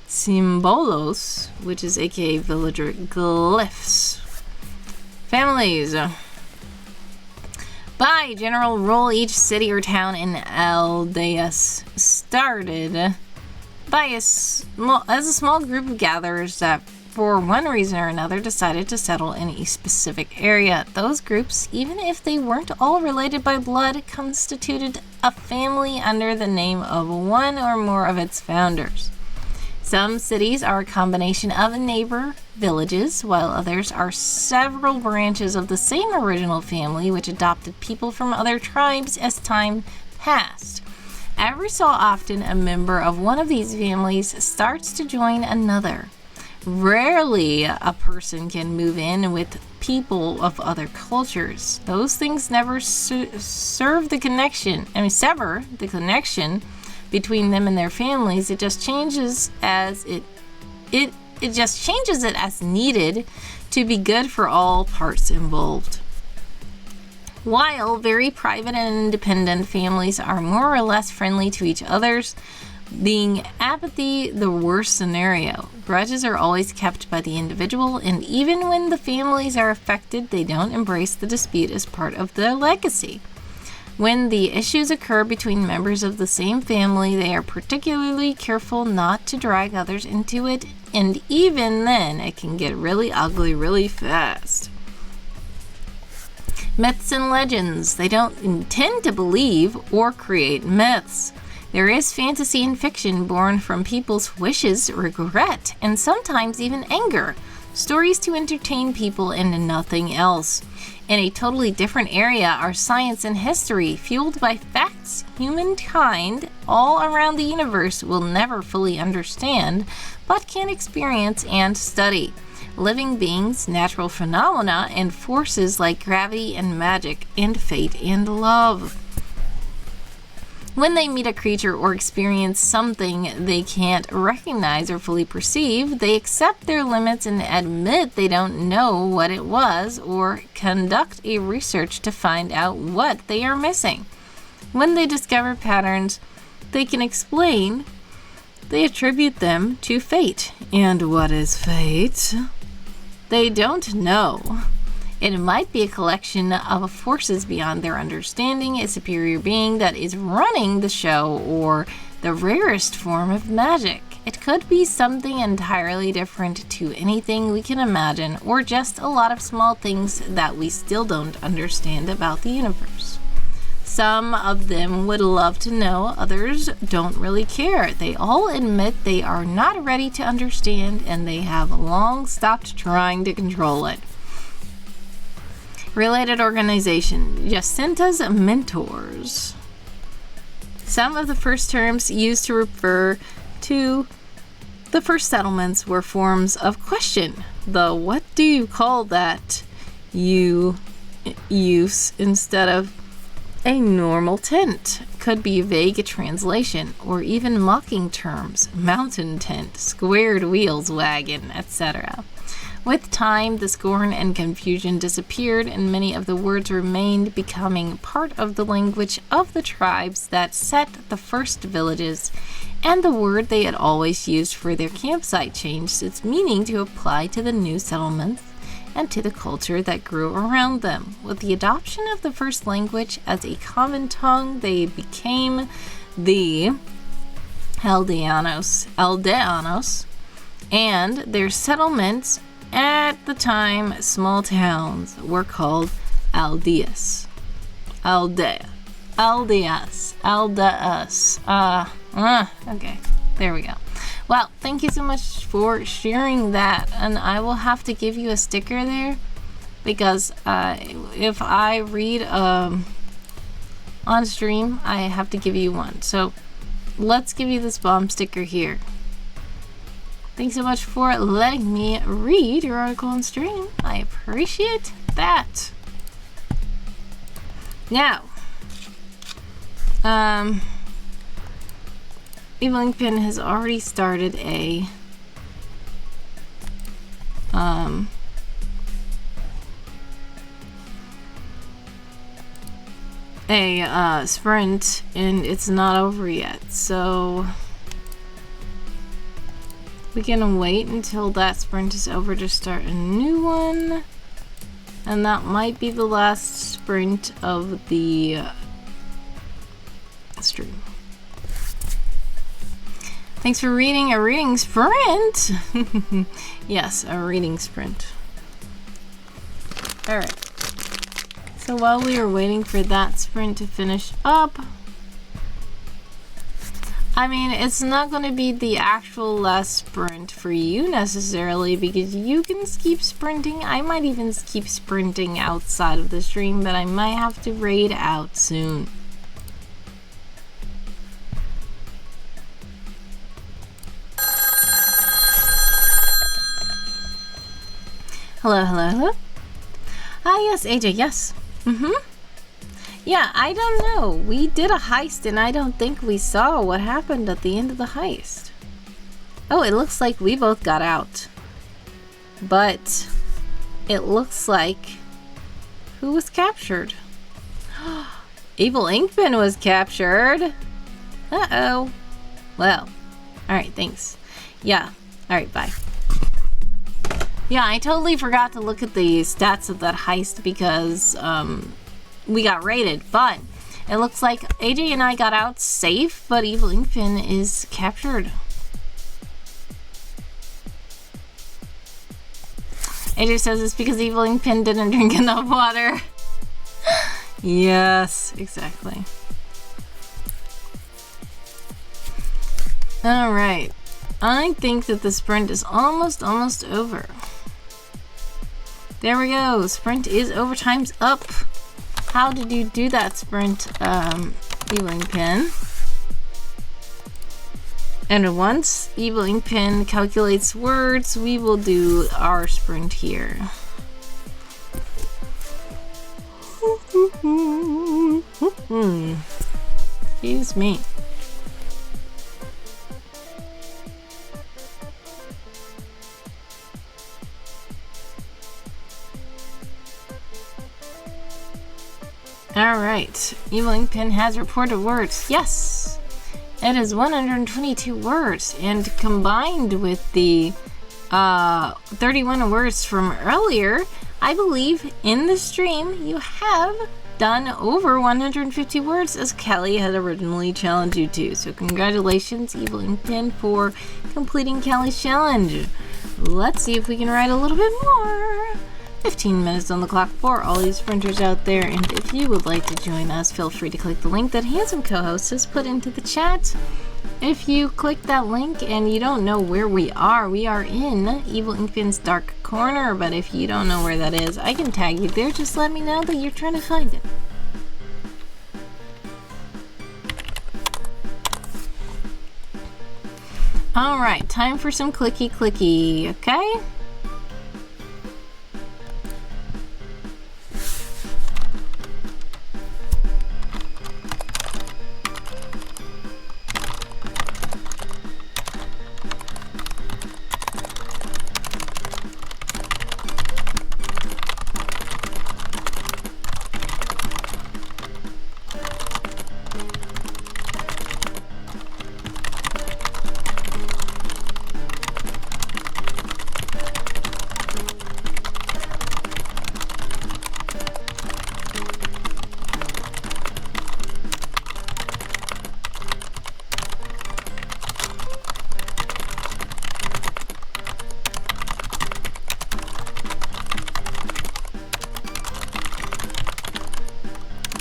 Simbolos, which is aka villager glyphs. Families. By general rule, each city or town in Aldeas started by as a small group of gatherers that for one reason or another decided to settle in a specific area. Those groups, even if they weren't all related by blood, constituted a family under the name of one or more of its founders. Some cities are a combination of neighbor villages, while others are several branches of the same original family which adopted people from other tribes as time passed. Every so often, a member of one of these families starts to join another. Rarely a person can move in with people of other cultures. Those things never sever the connection between them and their families. It just changes as it just changes it as needed to be good for all parts involved. While very private and independent families are more or less friendly to each other's, being apathy the worst scenario. Grudges are always kept by the individual, and even when the families are affected, they don't embrace the dispute as part of their legacy. When the issues occur between members of the same family, they are particularly careful not to drag others into it, and even then, it can get really ugly really fast. Myths and legends. They don't intend to believe or create myths. There is fantasy and fiction born from people's wishes, regret, and sometimes even anger. Stories to entertain people and nothing else. In a totally different area are science and history, fueled by facts humankind all around the universe will never fully understand, but can experience and study. living beings, natural phenomena, and forces like gravity and magic, and fate and love. When they meet a creature or experience something they can't recognize or fully perceive, they accept their limits and admit they don't know what it was or conduct a research to find out what they are missing. When they discover patterns they can explain, they attribute them to fate. And what is fate? They don't know. It might be a collection of forces beyond their understanding, a superior being that is running the show, or the rarest form of magic. It could be something entirely different to anything we can imagine, or just a lot of small things that we still don't understand about the universe. Some of them would love to know, others don't really care. They all admit they are not ready to understand, and they have long stopped trying to control it. Related organization, Jacinta's mentors. Some of the first terms used to refer to the first settlements were forms of question. The "what do you call that" you use instead of a normal tent could be vague translation, or even mocking terms, mountain tent, squared wheels wagon, etc. With time, the scorn and confusion disappeared, and many of the words remained, becoming part of the language of the tribes that set the first villages, and the word they had always used for their campsite changed its meaning to apply to the new settlements and to the culture that grew around them. With the adoption of the first language as a common tongue, they became the Aldeanos, and their settlements, at the time small towns, were called Aldeas. Okay, there we go. Well, thank you so much for sharing that, and I will have to give you a sticker there, because if I read on stream, I have to give you one. So let's give you this bomb sticker here. Thanks so much for letting me read your article on stream. I appreciate that. Now, Evelyn has already started a sprint, and it's not over yet, so we can wait until that sprint is over to start a new one, and that might be the last sprint of the stream. Thanks for reading a reading sprint. Yes, a reading sprint. Alright. So while we are waiting for that sprint to finish up, I mean, it's not going to be the actual last sprint for you necessarily, because you can keep sprinting. I might even keep sprinting outside of the stream, but I might have to raid out soon. Hello, hello, hello. Ah, yes, AJ, yes. Yeah, I don't know. We did a heist, and I don't think we saw what happened at the end of the heist. Oh, it looks like we both got out. But it looks like... who was captured? Evil Inkpen was captured. Uh-oh. Well, alright, thanks. Yeah, alright, bye. Yeah, I totally forgot to look at the stats of that heist because we got raided, but it looks like AJ and I got out safe, but Evil Inkpen is captured. AJ says it's because Evil Inkpen didn't drink enough water. Yes, exactly. Alright. I think that the sprint is almost over. There we go. Sprint is over. Time's up. How did you do that sprint, Evil Inkpen? And once Evil Ink Pen calculates words, we will do our sprint here. Excuse me. Alright, Evil Ink Pen has reported words. Yes! It is 122 words, and combined with the 31 words from earlier, I believe in the stream you have done over 150 words as Kelly had originally challenged you to. So congratulations, Evil Ink Pen, for completing Kelly's challenge. Let's see if we can write a little bit more. 15 minutes on the clock for all these sprinters out there, and if you would like to join us, feel free to click the link that Handsome Co-Host has put into the chat. If you click that link and you don't know where we are in Evil Ink Pen's Dark Corner, but if you don't know where that is, I can tag you there. Just let me know that you're trying to find it. Alright, time for some clicky, okay?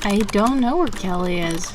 I don't know where Kelly is.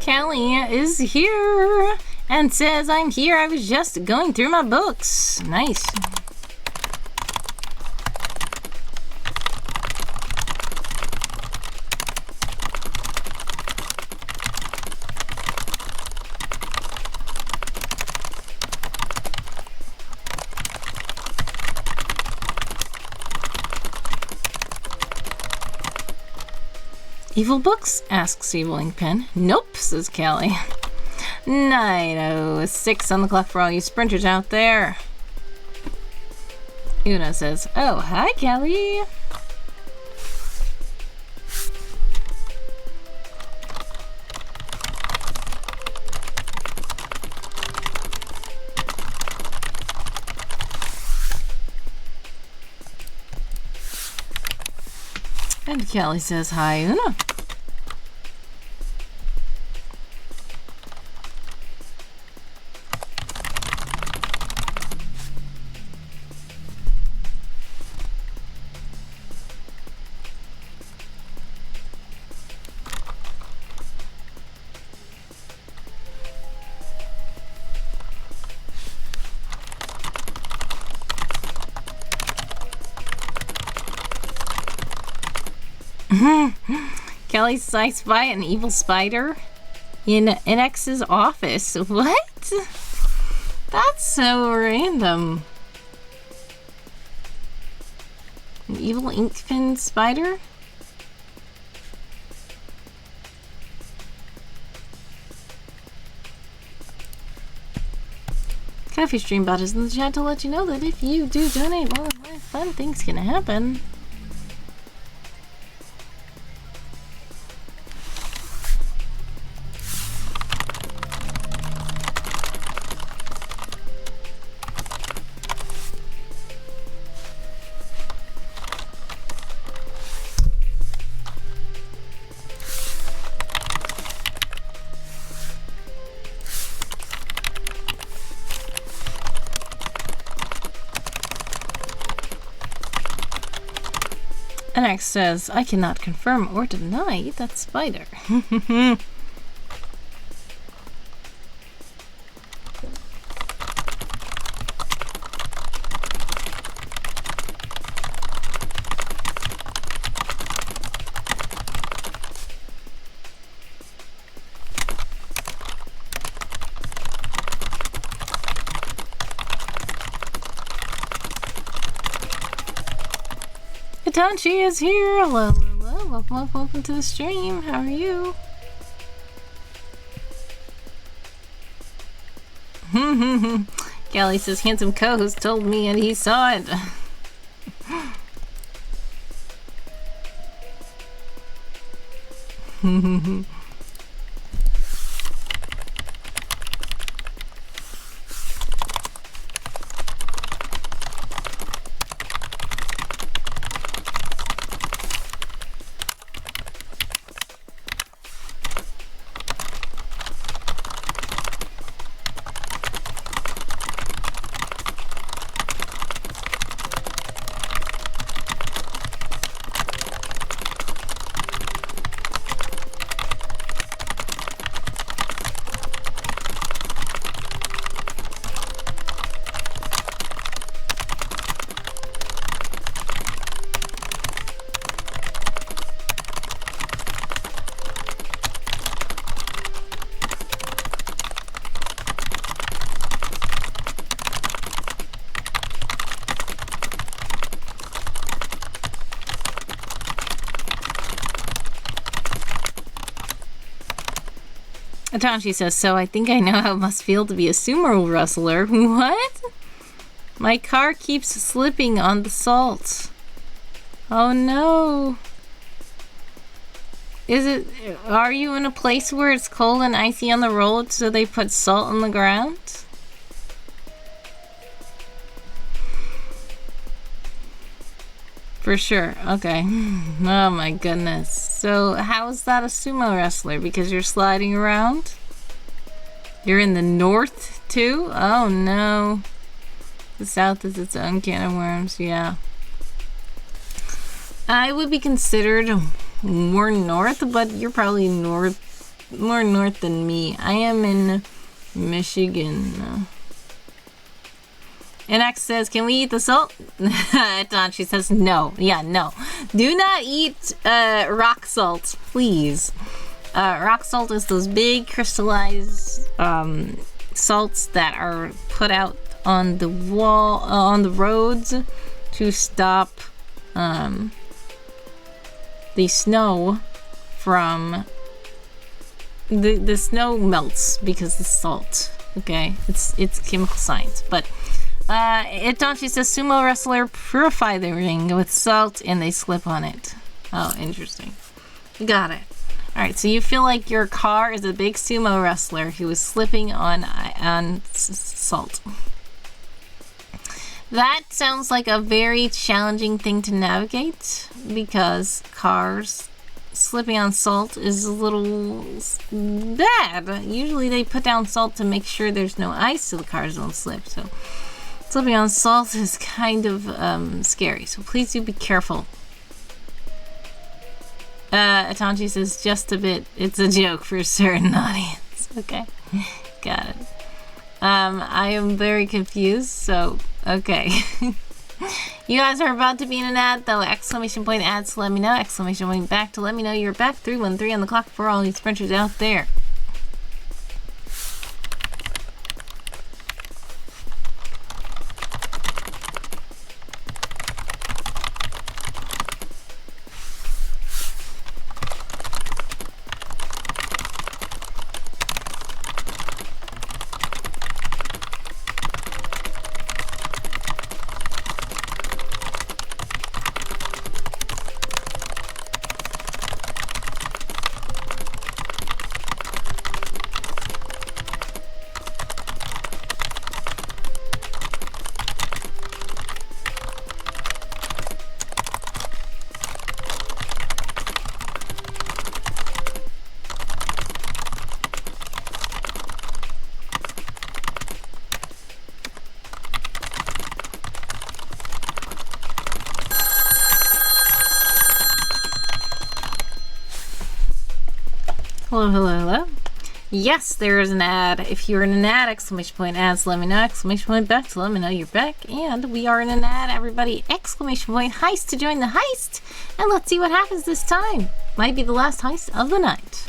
Callie is here and says, I'm here. I was just going through my books. Nice. Evil books? Asks Evil Inkpen. Nope, says Callie. 9:06 on the clock for all you sprinters out there. Una says, oh, hi, Callie. And Callie says, hi, Una. Kelly's I spy an evil spider in NX's office. What? That's so random. An evil inkpen spider? Coffee Stream Bot is in the chat to let you know that if you do donate, more fun things can happen. NX says, I cannot confirm or deny that spider. Katanchi is here. Hello, hello. Welcome to the stream. How are you? Callie says, handsome co-host told me and he saw it. Atanshi says, so I think I know how it must feel to be a sumo wrestler. What? My car keeps slipping on the salt. Oh no. Are you in a place where it's cold and icy on the road so they put salt on the ground? For sure. Okay. Oh my goodness. So how is that a sumo wrestler? Because you're sliding around? You're in the north too? Oh no. The south is its own can of worms. Yeah. I would be considered more north, but you're probably more north than me. I am in Michigan. NX says, can we eat the salt? Don, she says no. Yeah, no. Do not eat rock salt, please. Rock salt is those big crystallized salts that are put out on the wall, on the roads to stop the snow from the snow melts because the salt. Okay, it's chemical science, but she says sumo wrestler purify the ring with salt and they slip on it. Oh, interesting. Got it. All right, so you feel like your car is a big sumo wrestler who is slipping on salt. That sounds like a very challenging thing to navigate because cars slipping on salt is a little bad. Usually they put down salt to make sure there's no ice so the cars don't slip. So slipping on salt is kind of scary. So please do be careful. Atanji says just a bit. It's a joke for a certain audience. Okay, got it. I am very confused. So okay. You guys are about to be in an ad though. Exclamation point ads to let me know. Exclamation point back to let me know you're back. 313 on the clock for all these sprinters out there. Hello, hello, hello. Yes, there is an ad. If you're in an ad, exclamation point ads, let me know. Exclamation point back to let me know you're back. And we are in an ad, everybody. Exclamation point heist to join the heist. And let's see what happens this time. Might be the last heist of the night.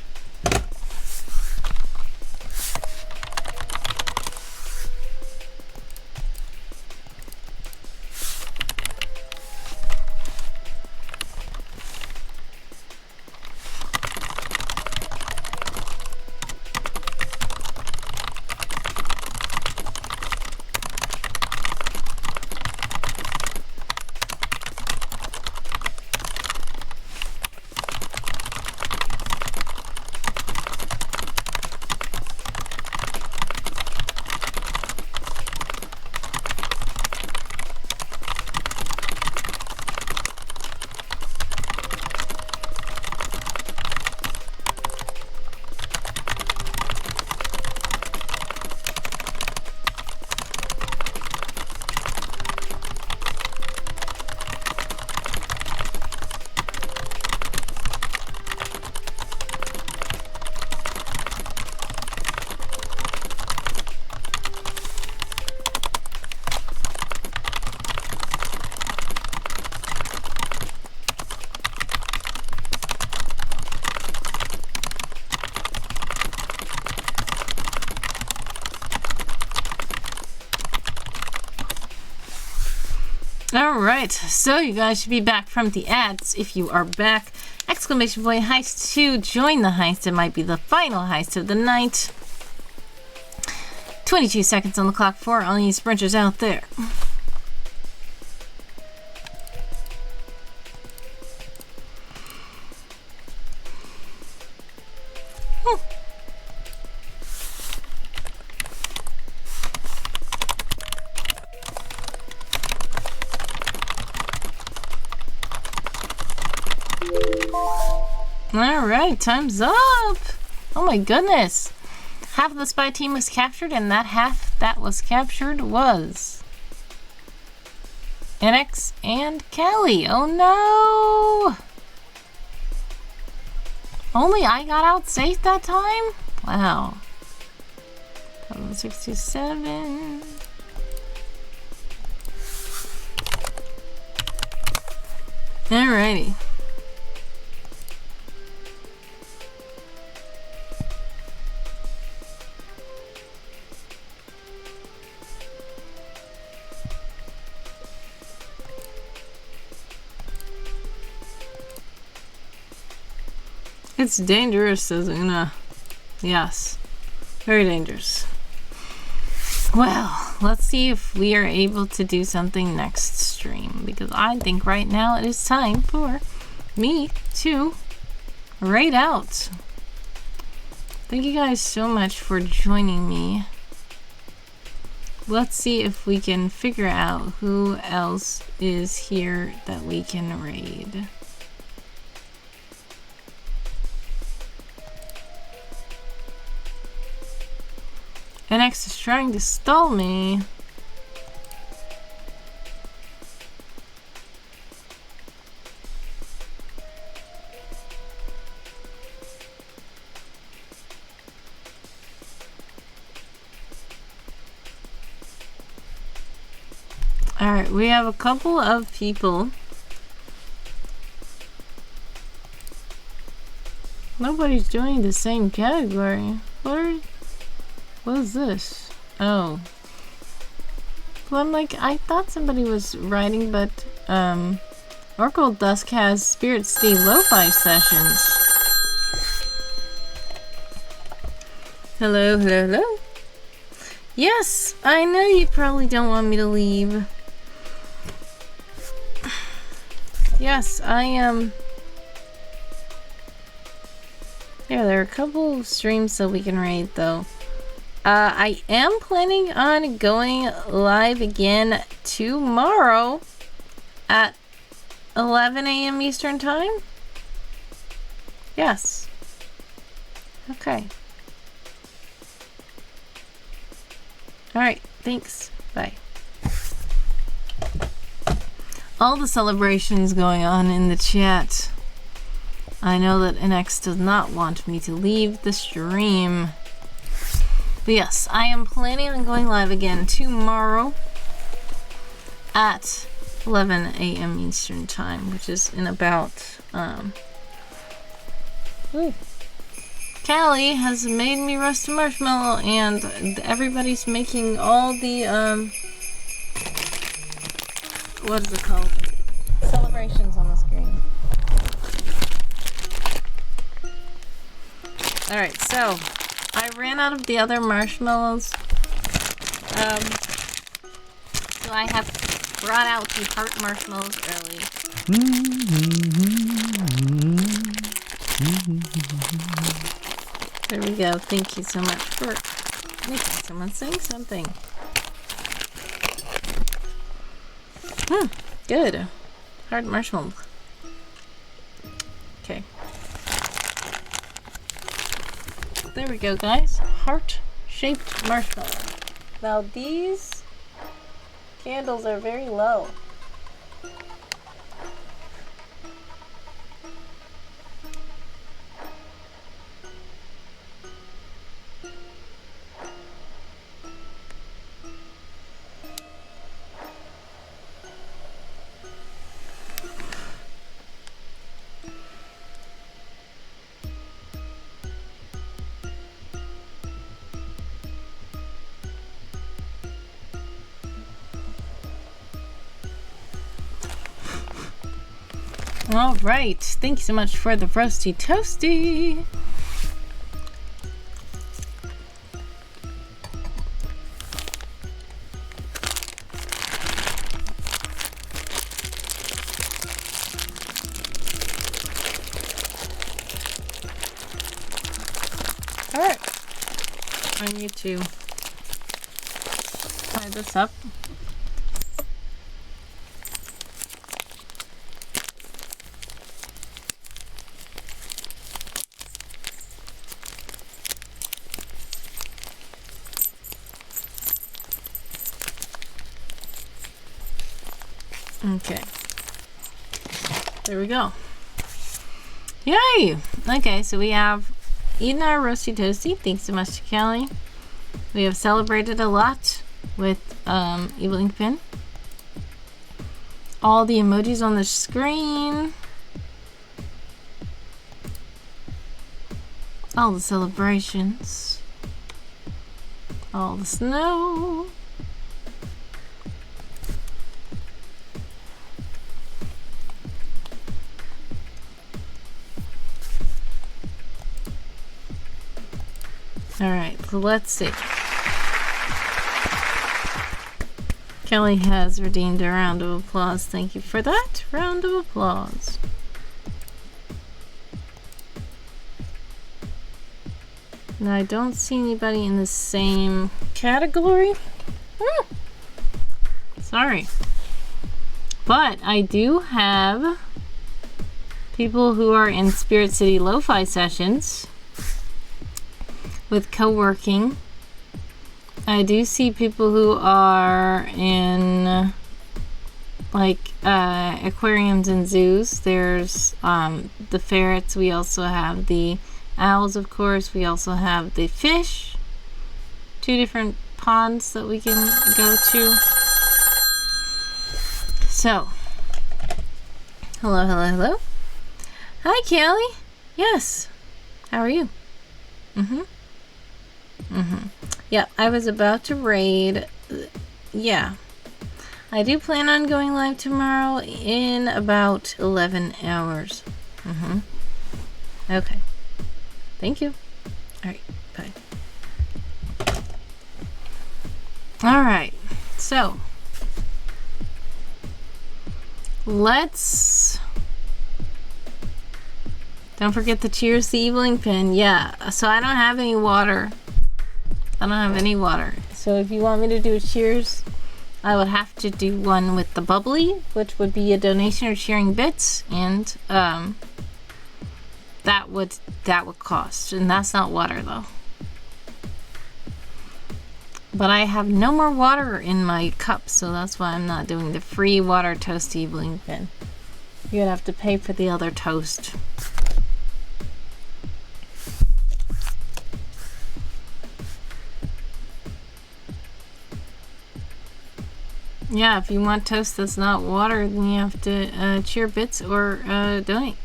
Alright, so you guys should be back from the ads. If you are back, exclamation point heist to join the heist. It might be the final heist of the night. 22 seconds on the clock for all you sprinters out there. Alright, time's up! Oh my goodness! Half of the spy team was captured, and that half that was captured was NX and Kelly. Oh no! Only I got out safe that time? Wow. 67. Alrighty. It's dangerous, says Una. Yes. Very dangerous. Well, let's see if we are able to do something next stream, because I think right now it is time for me to raid out. Thank you guys so much for joining me. Let's see if we can figure out who else is here that we can raid. NX is trying to stall me. Alright, we have a couple of people. Nobody's doing the same category. What is this? Oh. Well, I'm like, I thought somebody was writing, but, Oracle Dusk has Spirit Stay Lo-Fi sessions. Hello, hello, hello. Yes, I know you probably don't want me to leave. Yes, I am. Yeah, there are a couple of streams that we can raid, though. I am planning on going live again tomorrow at 11 a.m. Eastern Time. Yes. Okay. Alright, thanks. Bye. All the celebrations going on in the chat. I know that NX does not want me to leave the stream. But yes, I am planning on going live again tomorrow at 11 a.m. Eastern Time, which is in about, Callie has made me roast a marshmallow, and everybody's making all the, what is it called? Celebrations on the screen. Alright, so I ran out of the other marshmallows. So I have brought out the heart marshmallows early. There we go. Thank you so much for making someone saying something. Good. Heart marshmallow. Okay. There we go, guys. Heart-shaped marshmallow. Now these candles are very low. All right, thank you so much for the roasty toasty. All right, I need to tie this up. Okay, there we go. Yay! Okay, so we have eaten our roasty toasty. Thanks so much to Kelly. We have celebrated a lot with Evil Ink Pen. All the emojis on the screen. All the celebrations. All the snow. Alright, so let's see. Kelly has redeemed a round of applause. Thank you for that. Round of applause. Now, I don't see anybody in the same category. Sorry. But I do have people who are in Spirit City Lo-Fi sessions with co-working. I do see people who are in like aquariums and zoos. There's the ferrets. We also have the owls, of course. We also have the fish. 2 different ponds that we can go to. So, hello, hello, hello. Hi, Kelly. Yes. How are you? Yeah, I was about to raid. Yeah. I do plan on going live tomorrow in about 11 hours. Okay. Thank you. Alright, bye. Alright, so let's... Don't forget to cheers the Evil Ink Pen. Yeah, so I don't have any water. I don't have any water. So if you want me to do a cheers, I would have to do one with the bubbly, which would be a donation or cheering bits, and that would cost, and that's not water though. But I have no more water in my cup, so that's why I'm not doing the free water toast Evil Ink Pen. You'd have to pay for the other toast. Yeah, if you want toast that's not water, then you have to cheer bits or donate.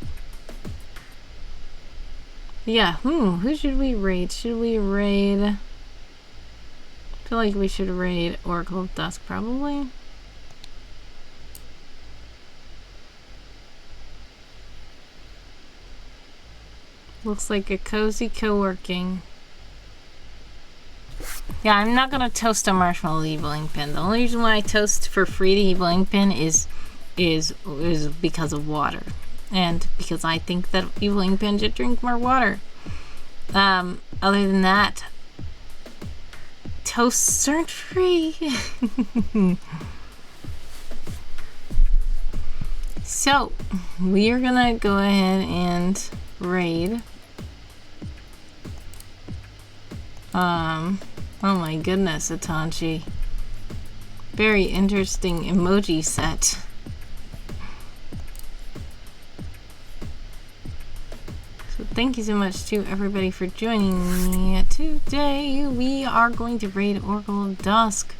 Yeah, who should we raid? Should we raid... I feel like we should raid Oracle of Dusk, probably. Looks like a cozy co-working. Yeah, I'm not gonna toast a marshmallow Evil Ink Pen. The only reason why I toast for free the Evil Ink Pen is because of water, and because I think that Evil Ink Pen should drink more water. Other than that, toasts aren't free. So we are gonna go ahead and raid. Oh my goodness, Atanchi. Very interesting emoji set. So thank you so much to everybody for joining me today. We are going to raid Oracle of Dusk.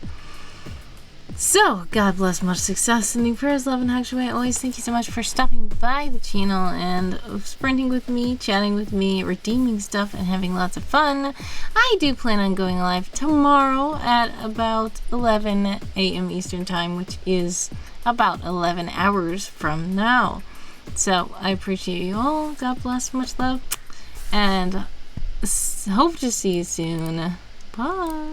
So, God bless, much success, sending prayers, love, and hugs your way. Always thank you so much for stopping by the channel and sprinting with me, chatting with me, redeeming stuff, and having lots of fun. I do plan on going live tomorrow at about 11 a.m. Eastern Time, which is about 11 hours from now. So, I appreciate you all. God bless, much love, and hope to see you soon. Bye.